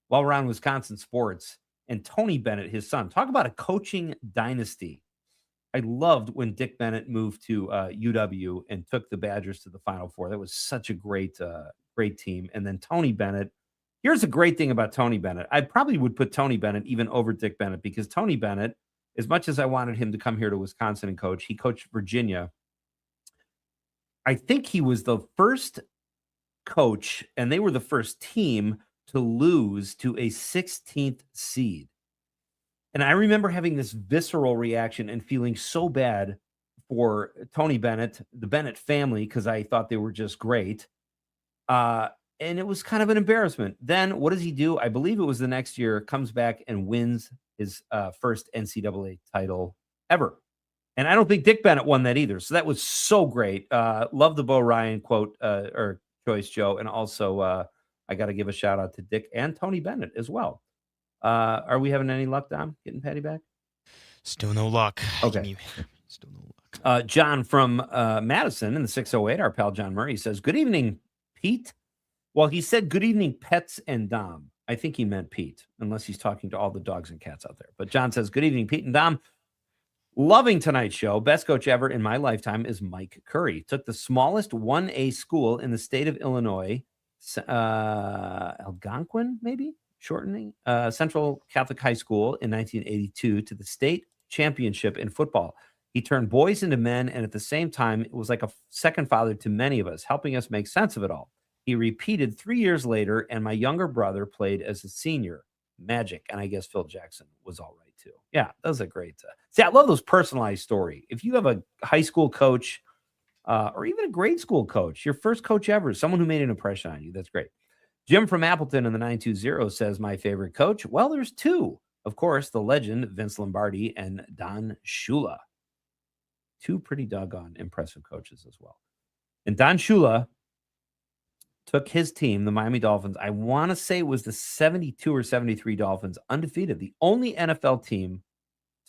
While we're on Wisconsin sports, and Tony Bennett, his son. Talk about a coaching dynasty. I loved when Dick Bennett moved to UW and took the Badgers to the Final Four. That was such a great team. And then Tony Bennett. Here's a great thing about Tony Bennett. I probably would put Tony Bennett even over Dick Bennett because Tony Bennett, as much as I wanted him to come here to Wisconsin and coach, he coached Virginia. I think he was the first coach, and they were the first team to lose to a 16th seed. And I remember having this visceral reaction and feeling so bad for Tony Bennett, the Bennett family, because I thought they were just great. And it was kind of an embarrassment. Then what does he do? I believe it was the next year, comes back and wins his first NCAA title ever. And I don't think Dick Bennett won that either. So that was so great. Love the Bo Ryan quote or choice, Joe. And also I got to give a shout out to Dick and Tony Bennett as well. Are we having any luck, Dom, getting Patty back? Still no luck. Okay. Still no luck. John from Madison in the 608, our pal John Murray says, good evening, Pete. Well, he said good evening, pets and Dom. I think he meant Pete, unless he's talking to all the dogs and cats out there. But John says, good evening, Pete and Dom. Loving tonight's show. Best coach ever in my lifetime is Mike Curry. Took the smallest 1A school in the state of Illinois, Algonquin, maybe? Shortening. Central Catholic High School in 1982 to the state championship in football. He turned boys into men, and at the same time, it was like a second father to many of us, helping us make sense of it all. He repeated 3 years later, and my younger brother played as a senior. Magic. And I guess Phil Jackson was all right, too. Yeah, that was a great... See, I love those personalized stories. If you have a high school coach or even a grade school coach, your first coach ever, someone who made an impression on you, that's great. Jim from Appleton in the 920 says, my favorite coach? Well, there's two. Of course, the legend, Vince Lombardi and Don Shula. Two pretty doggone impressive coaches as well. And Don Shula took his team, the Miami Dolphins, I want to say it was the 72 or 73 Dolphins, undefeated, the only NFL team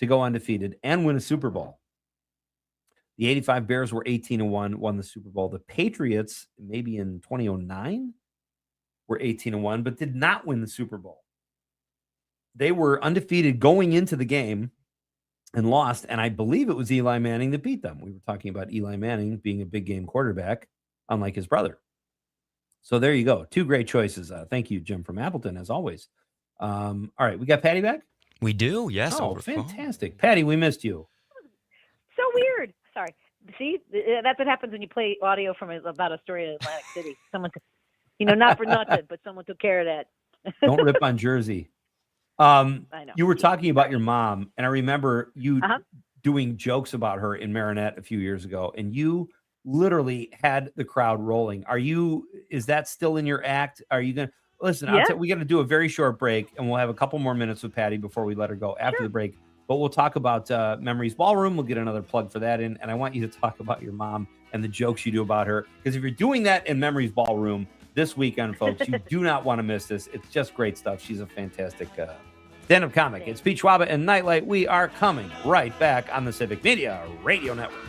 to go undefeated and win a Super Bowl. The 85 Bears were 18-1, won the Super Bowl. The Patriots, maybe in 2009, were 18-1, but did not win the Super Bowl. They were undefeated going into the game and lost, and I believe it was Eli Manning that beat them. We were talking about Eli Manning being a big game quarterback, unlike his brother. So there you go. Two great choices. Thank you, Jim from Appleton, as always. All right, we got Patty back? We do, yes. Oh, fantastic. Patty, we missed you. So weird. Sorry. See, that's what happens when you play audio from about a story in Atlantic City. Someone, not for nothing, but someone took care of that. Don't rip on Jersey. I know. You were talking about your mom, and I remember you doing jokes about her in Marinette a few years ago, and you literally had the crowd rolling. Is that still in your act? Are you going to listen? Yeah. We got to do a very short break, and we'll have a couple more minutes with Patty before we let her go after the break. But we'll talk about Memories Ballroom. We'll get another plug for that in. And I want you to talk about your mom and the jokes you do about her. Because if you're doing that in Memories Ballroom this weekend, folks, you do not want to miss this. It's just great stuff. She's a fantastic stand-up comic. It's Pete Schwaba and Nite Lite. We are coming right back on the Civic Media Radio Network.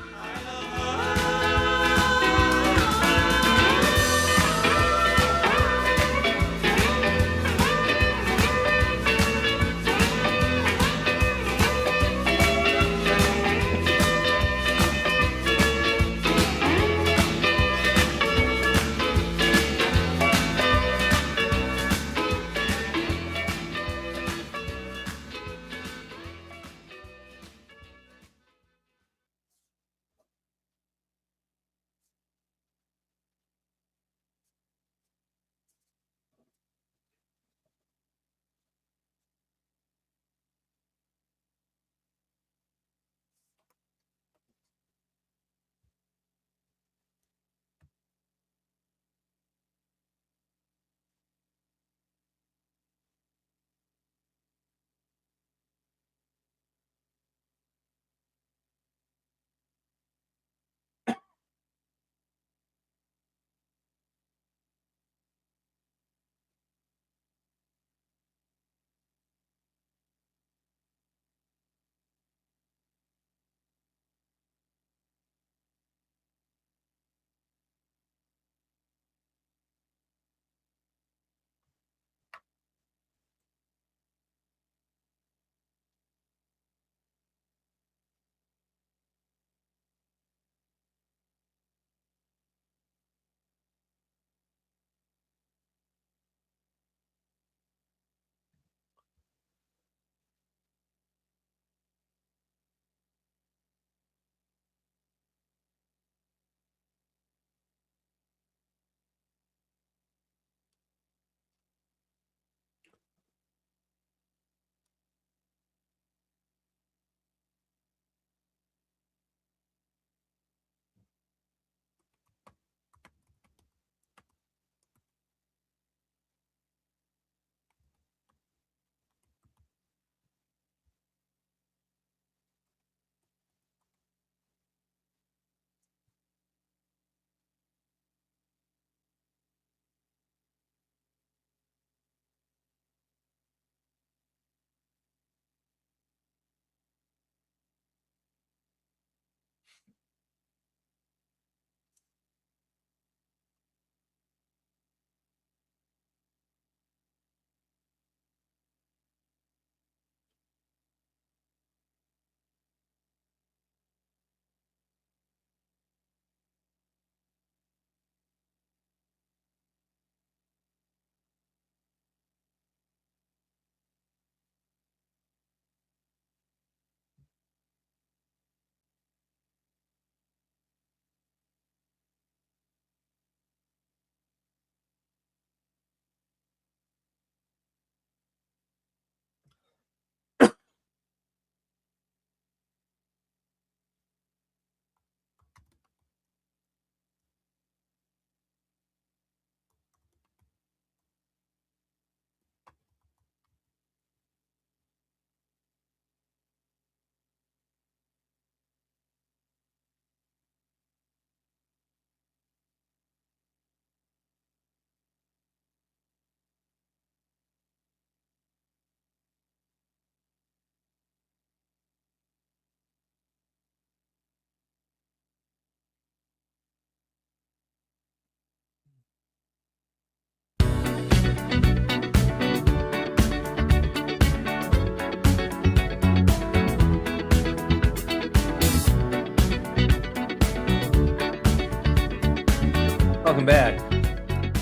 welcome back.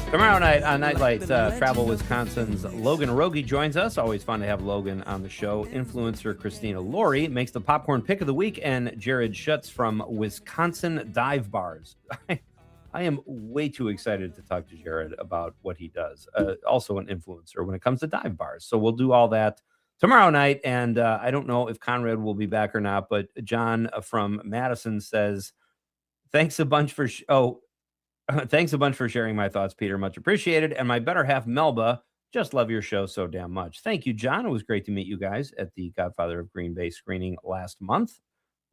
Tomorrow night on Nite Lite, Travel Wisconsin's Logan Rogie joins us. Always fun to have Logan on the show. Influencer Christina Laurie makes the popcorn pick of the week, and Jared Schutz from Wisconsin Dive Bars. I am way too excited to talk to Jared about what he does. Also an influencer when it comes to dive bars. So we'll do all that tomorrow night, and I don't know if Conrad will be back or not, but John from Madison says, thanks a bunch for sharing my thoughts, Peter. Much appreciated. And my better half, Melba, just love your show so damn much. Thank you, John. It was great to meet you guys at the Godfather of Green Bay screening last month.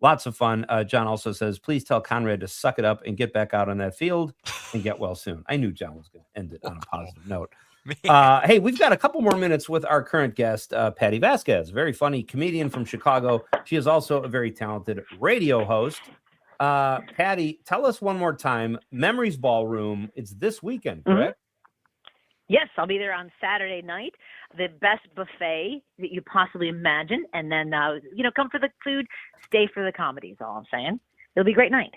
Lots of fun. John also says, please tell Conrad to suck it up and get back out on that field and get well soon. I knew John was going to end it on a positive note. Hey, we've got a couple more minutes with our current guest, Patty Vasquez, very funny comedian from Chicago. She is also a very talented radio host. Patty, tell us one more time, Memories Ballroom, it's this weekend, correct? Yes, I'll be there on Saturday night. The best buffet that you possibly imagine. And then, come for the food, stay for the comedy is all I'm saying. It'll be a great night.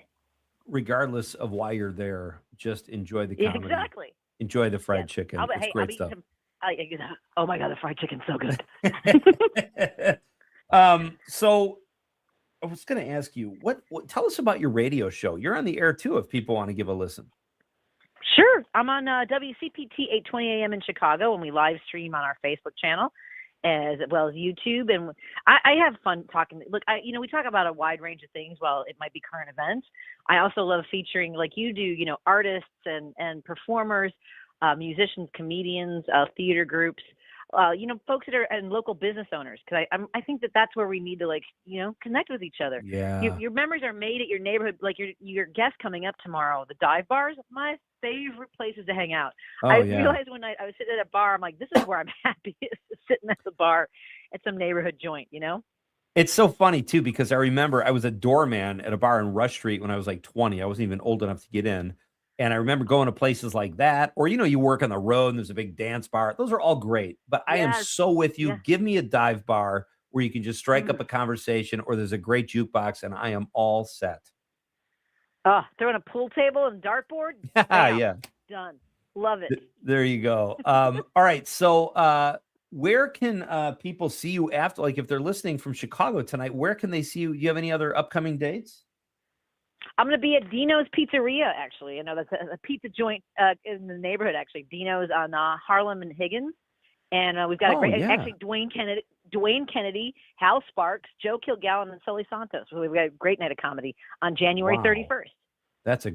Regardless of why you're there, just enjoy the comedy. Exactly. Enjoy the fried chicken. It's great stuff. Oh, my God, the fried chicken's so good. So I was going to ask you, what tell us about your radio show. You're on the air too, if people want to give a listen. Sure. I'm on WCPT 820 AM in Chicago, and we live stream on our Facebook channel as well as YouTube. And I have fun talking. Look, we talk about a wide range of things. Well, it might be current events. I also love featuring, like you do, artists and performers, musicians, comedians, theater groups. Folks that are and local business owners, because I think that's where we need to connect with each other. Yeah. Your memories are made at your neighborhood, like your guest coming up tomorrow. The dive bars, my favorite places to hang out. I realized one night I was sitting at a bar. I'm like, this is where I'm happiest, sitting at the bar at some neighborhood joint. It's so funny too, because I remember I was a doorman at a bar in Rush Street when I was like 20. I wasn't even old enough to get in. And I remember going to places like that, or, you work on the road and there's a big dance bar. Those are all great, but I am so with you. Yeah. Give me a dive bar where you can just strike up a conversation, or there's a great jukebox, and I am all set. Throwing a pool table and dartboard? Yeah. Done. Love it. There you go. All right. So where can people see you after, like if they're listening from Chicago tonight, where can they see you? Do you have any other upcoming dates? I'm going to be at Dino's Pizzeria, actually. That's a pizza joint in the neighborhood, actually. Dino's on Harlem and Higgins. And we've got actually Dwayne Kennedy, Hal Sparks, Joe Kilgallen, and Sully Santos. So we've got a great night of comedy on January 31st. That's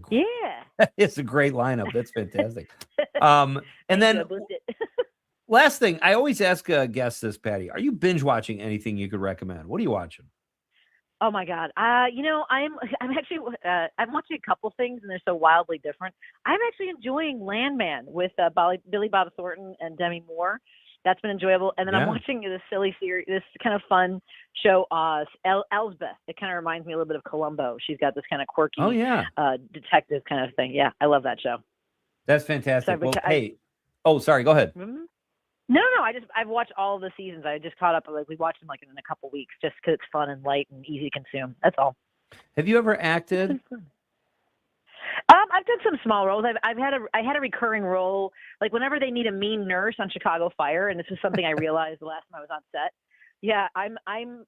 it's a great lineup. That's fantastic. And then last thing, I always ask guests this, Patty. Are you binge watching anything you could recommend? What are you watching? Oh my God. I'm actually, I'm watching a couple things and they're so wildly different. I'm actually enjoying Landman with Billy Bob Thornton and Demi Moore. That's been enjoyable. And then I'm watching this silly series, this kind of fun show, Elsbeth. It kind of reminds me a little bit of Columbo. She's got this kind of quirky detective kind of thing. Yeah, I love that show. That's fantastic. Sorry, go ahead. Mm-hmm. No. I've watched all of the seasons. I just caught up. We watched them in a couple weeks, just because it's fun and light and easy to consume. That's all. Have you ever acted? I've done some small roles. I had a recurring role, like whenever they need a mean nurse on Chicago Fire, and this is something I realized the last time I was on set. Yeah, I'm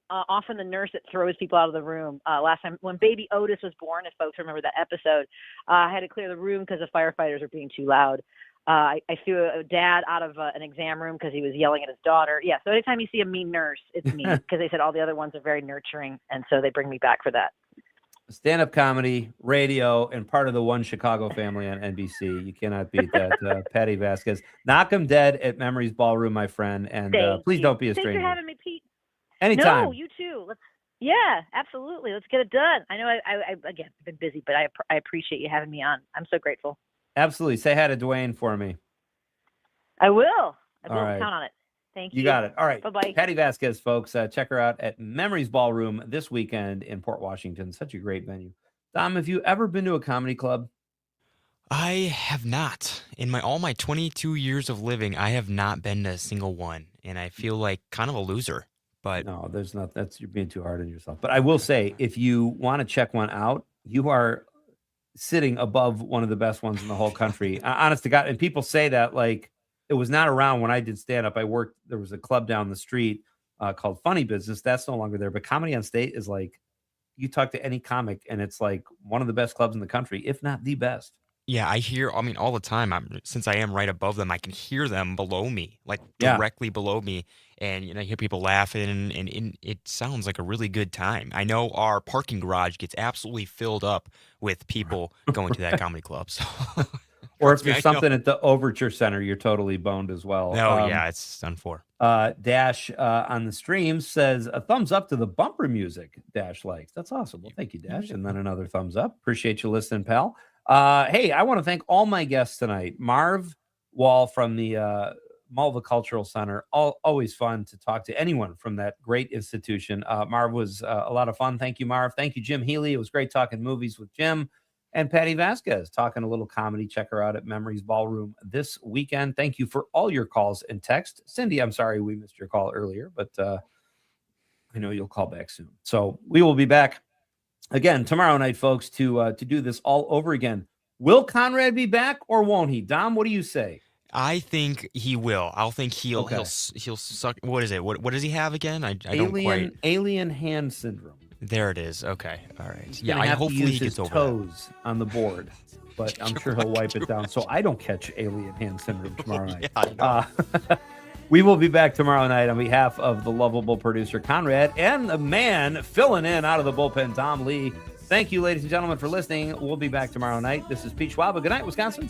often the nurse that throws people out of the room. Last time when baby Otis was born, if folks remember that episode, I had to clear the room because the firefighters were being too loud. I threw a dad out of an exam room because he was yelling at his daughter. Yeah, so anytime you see a mean nurse, it's me, because they said all the other ones are very nurturing, and so they bring me back for that. Stand-up comedy, radio, and part of the One Chicago family on NBC. You cannot beat that. Patty Vasquez. Knock 'em dead at Memories Ballroom, my friend, and please don't be a stranger. Thanks for having me, Pete. Anytime. No, you too. Yeah, absolutely. Let's get it done. I know I've been busy, but I appreciate you having me on. I'm so grateful. Absolutely. Say hi to Dwayne for me. I will. All right. Count on it. Thank you. You got it. All right. Bye-bye. Patty Vasquez, folks. Check her out at Memories Ballroom this weekend in Port Washington. Such a great venue. Dom, have you ever been to a comedy club? I have not. In all my 22 years of living, I have not been to a single one, and I feel like kind of a loser. But no, there's not. You're being too hard on yourself. But I will say, if you want to check one out, you are sitting above one of the best ones in the whole country. Honest to God. And people say that like it was not around when I did stand up. There was a club down the street called Funny Business. That's no longer there. But Comedy on State is like, you talk to any comic and it's like one of the best clubs in the country, if not the best. Yeah, I mean, all the time. Since I am right above them, I can hear them below me, like directly below me. And I hear people laughing, and it sounds like a really good time. I know our parking garage gets absolutely filled up with people going to that comedy club. So, or if there's something at the Overture Center, you're totally boned as well. Oh, yeah, it's done for. Dash on the stream says a thumbs up to the bumper music. Dash likes. That's awesome. Well, thank you, Dash. And then another thumbs up. Appreciate you listening, pal. Hey, I want to thank all my guests tonight. Marv Wall from the Malva Cultural Center. Always fun to talk to anyone from that great institution. Marv was a lot of fun. Thank you, Marv. Thank you, Jim Healy. It was great talking movies with Jim. And Patty Vasquez talking a little comedy. Check her out at Memories Ballroom this weekend. Thank you for all your calls and text. Cindy, I'm sorry we missed your call earlier, but I know you'll call back soon. So we will be back again tomorrow night, folks, to do this all over again. Will Conrad be back or won't he? Dom, what do you say? I think he will. I'll think he'll suck. What is it? What does he have again? I don't quite. Alien hand syndrome. There it is. Okay. All right. Yeah. Hopefully he gets over toes on the board, but I'm sure he'll wipe it down so I don't catch alien hand syndrome tomorrow night. We will be back tomorrow night on behalf of the lovable producer Conrad and the man filling in out of the bullpen, Tom Lee. Thank you, ladies and gentlemen, for listening. We'll be back tomorrow night. This is Pete Schwaba. Good night, Wisconsin.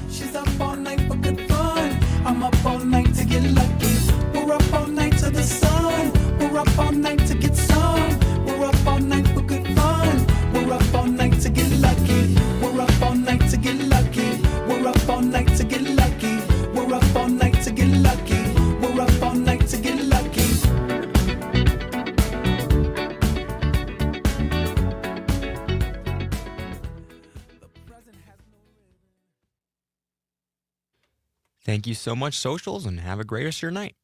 She's up all night for good fun. I'm up all night to get lucky. We're up all night to the sun. We're up all night to get some. We're up all night for good fun. We're up all night to get lucky. We're up all night to get lucky. We're up all night to get lucky. We're up all night to get lucky. We're up all night to get lucky. Thank you so much, socials, and have a great rest of your night.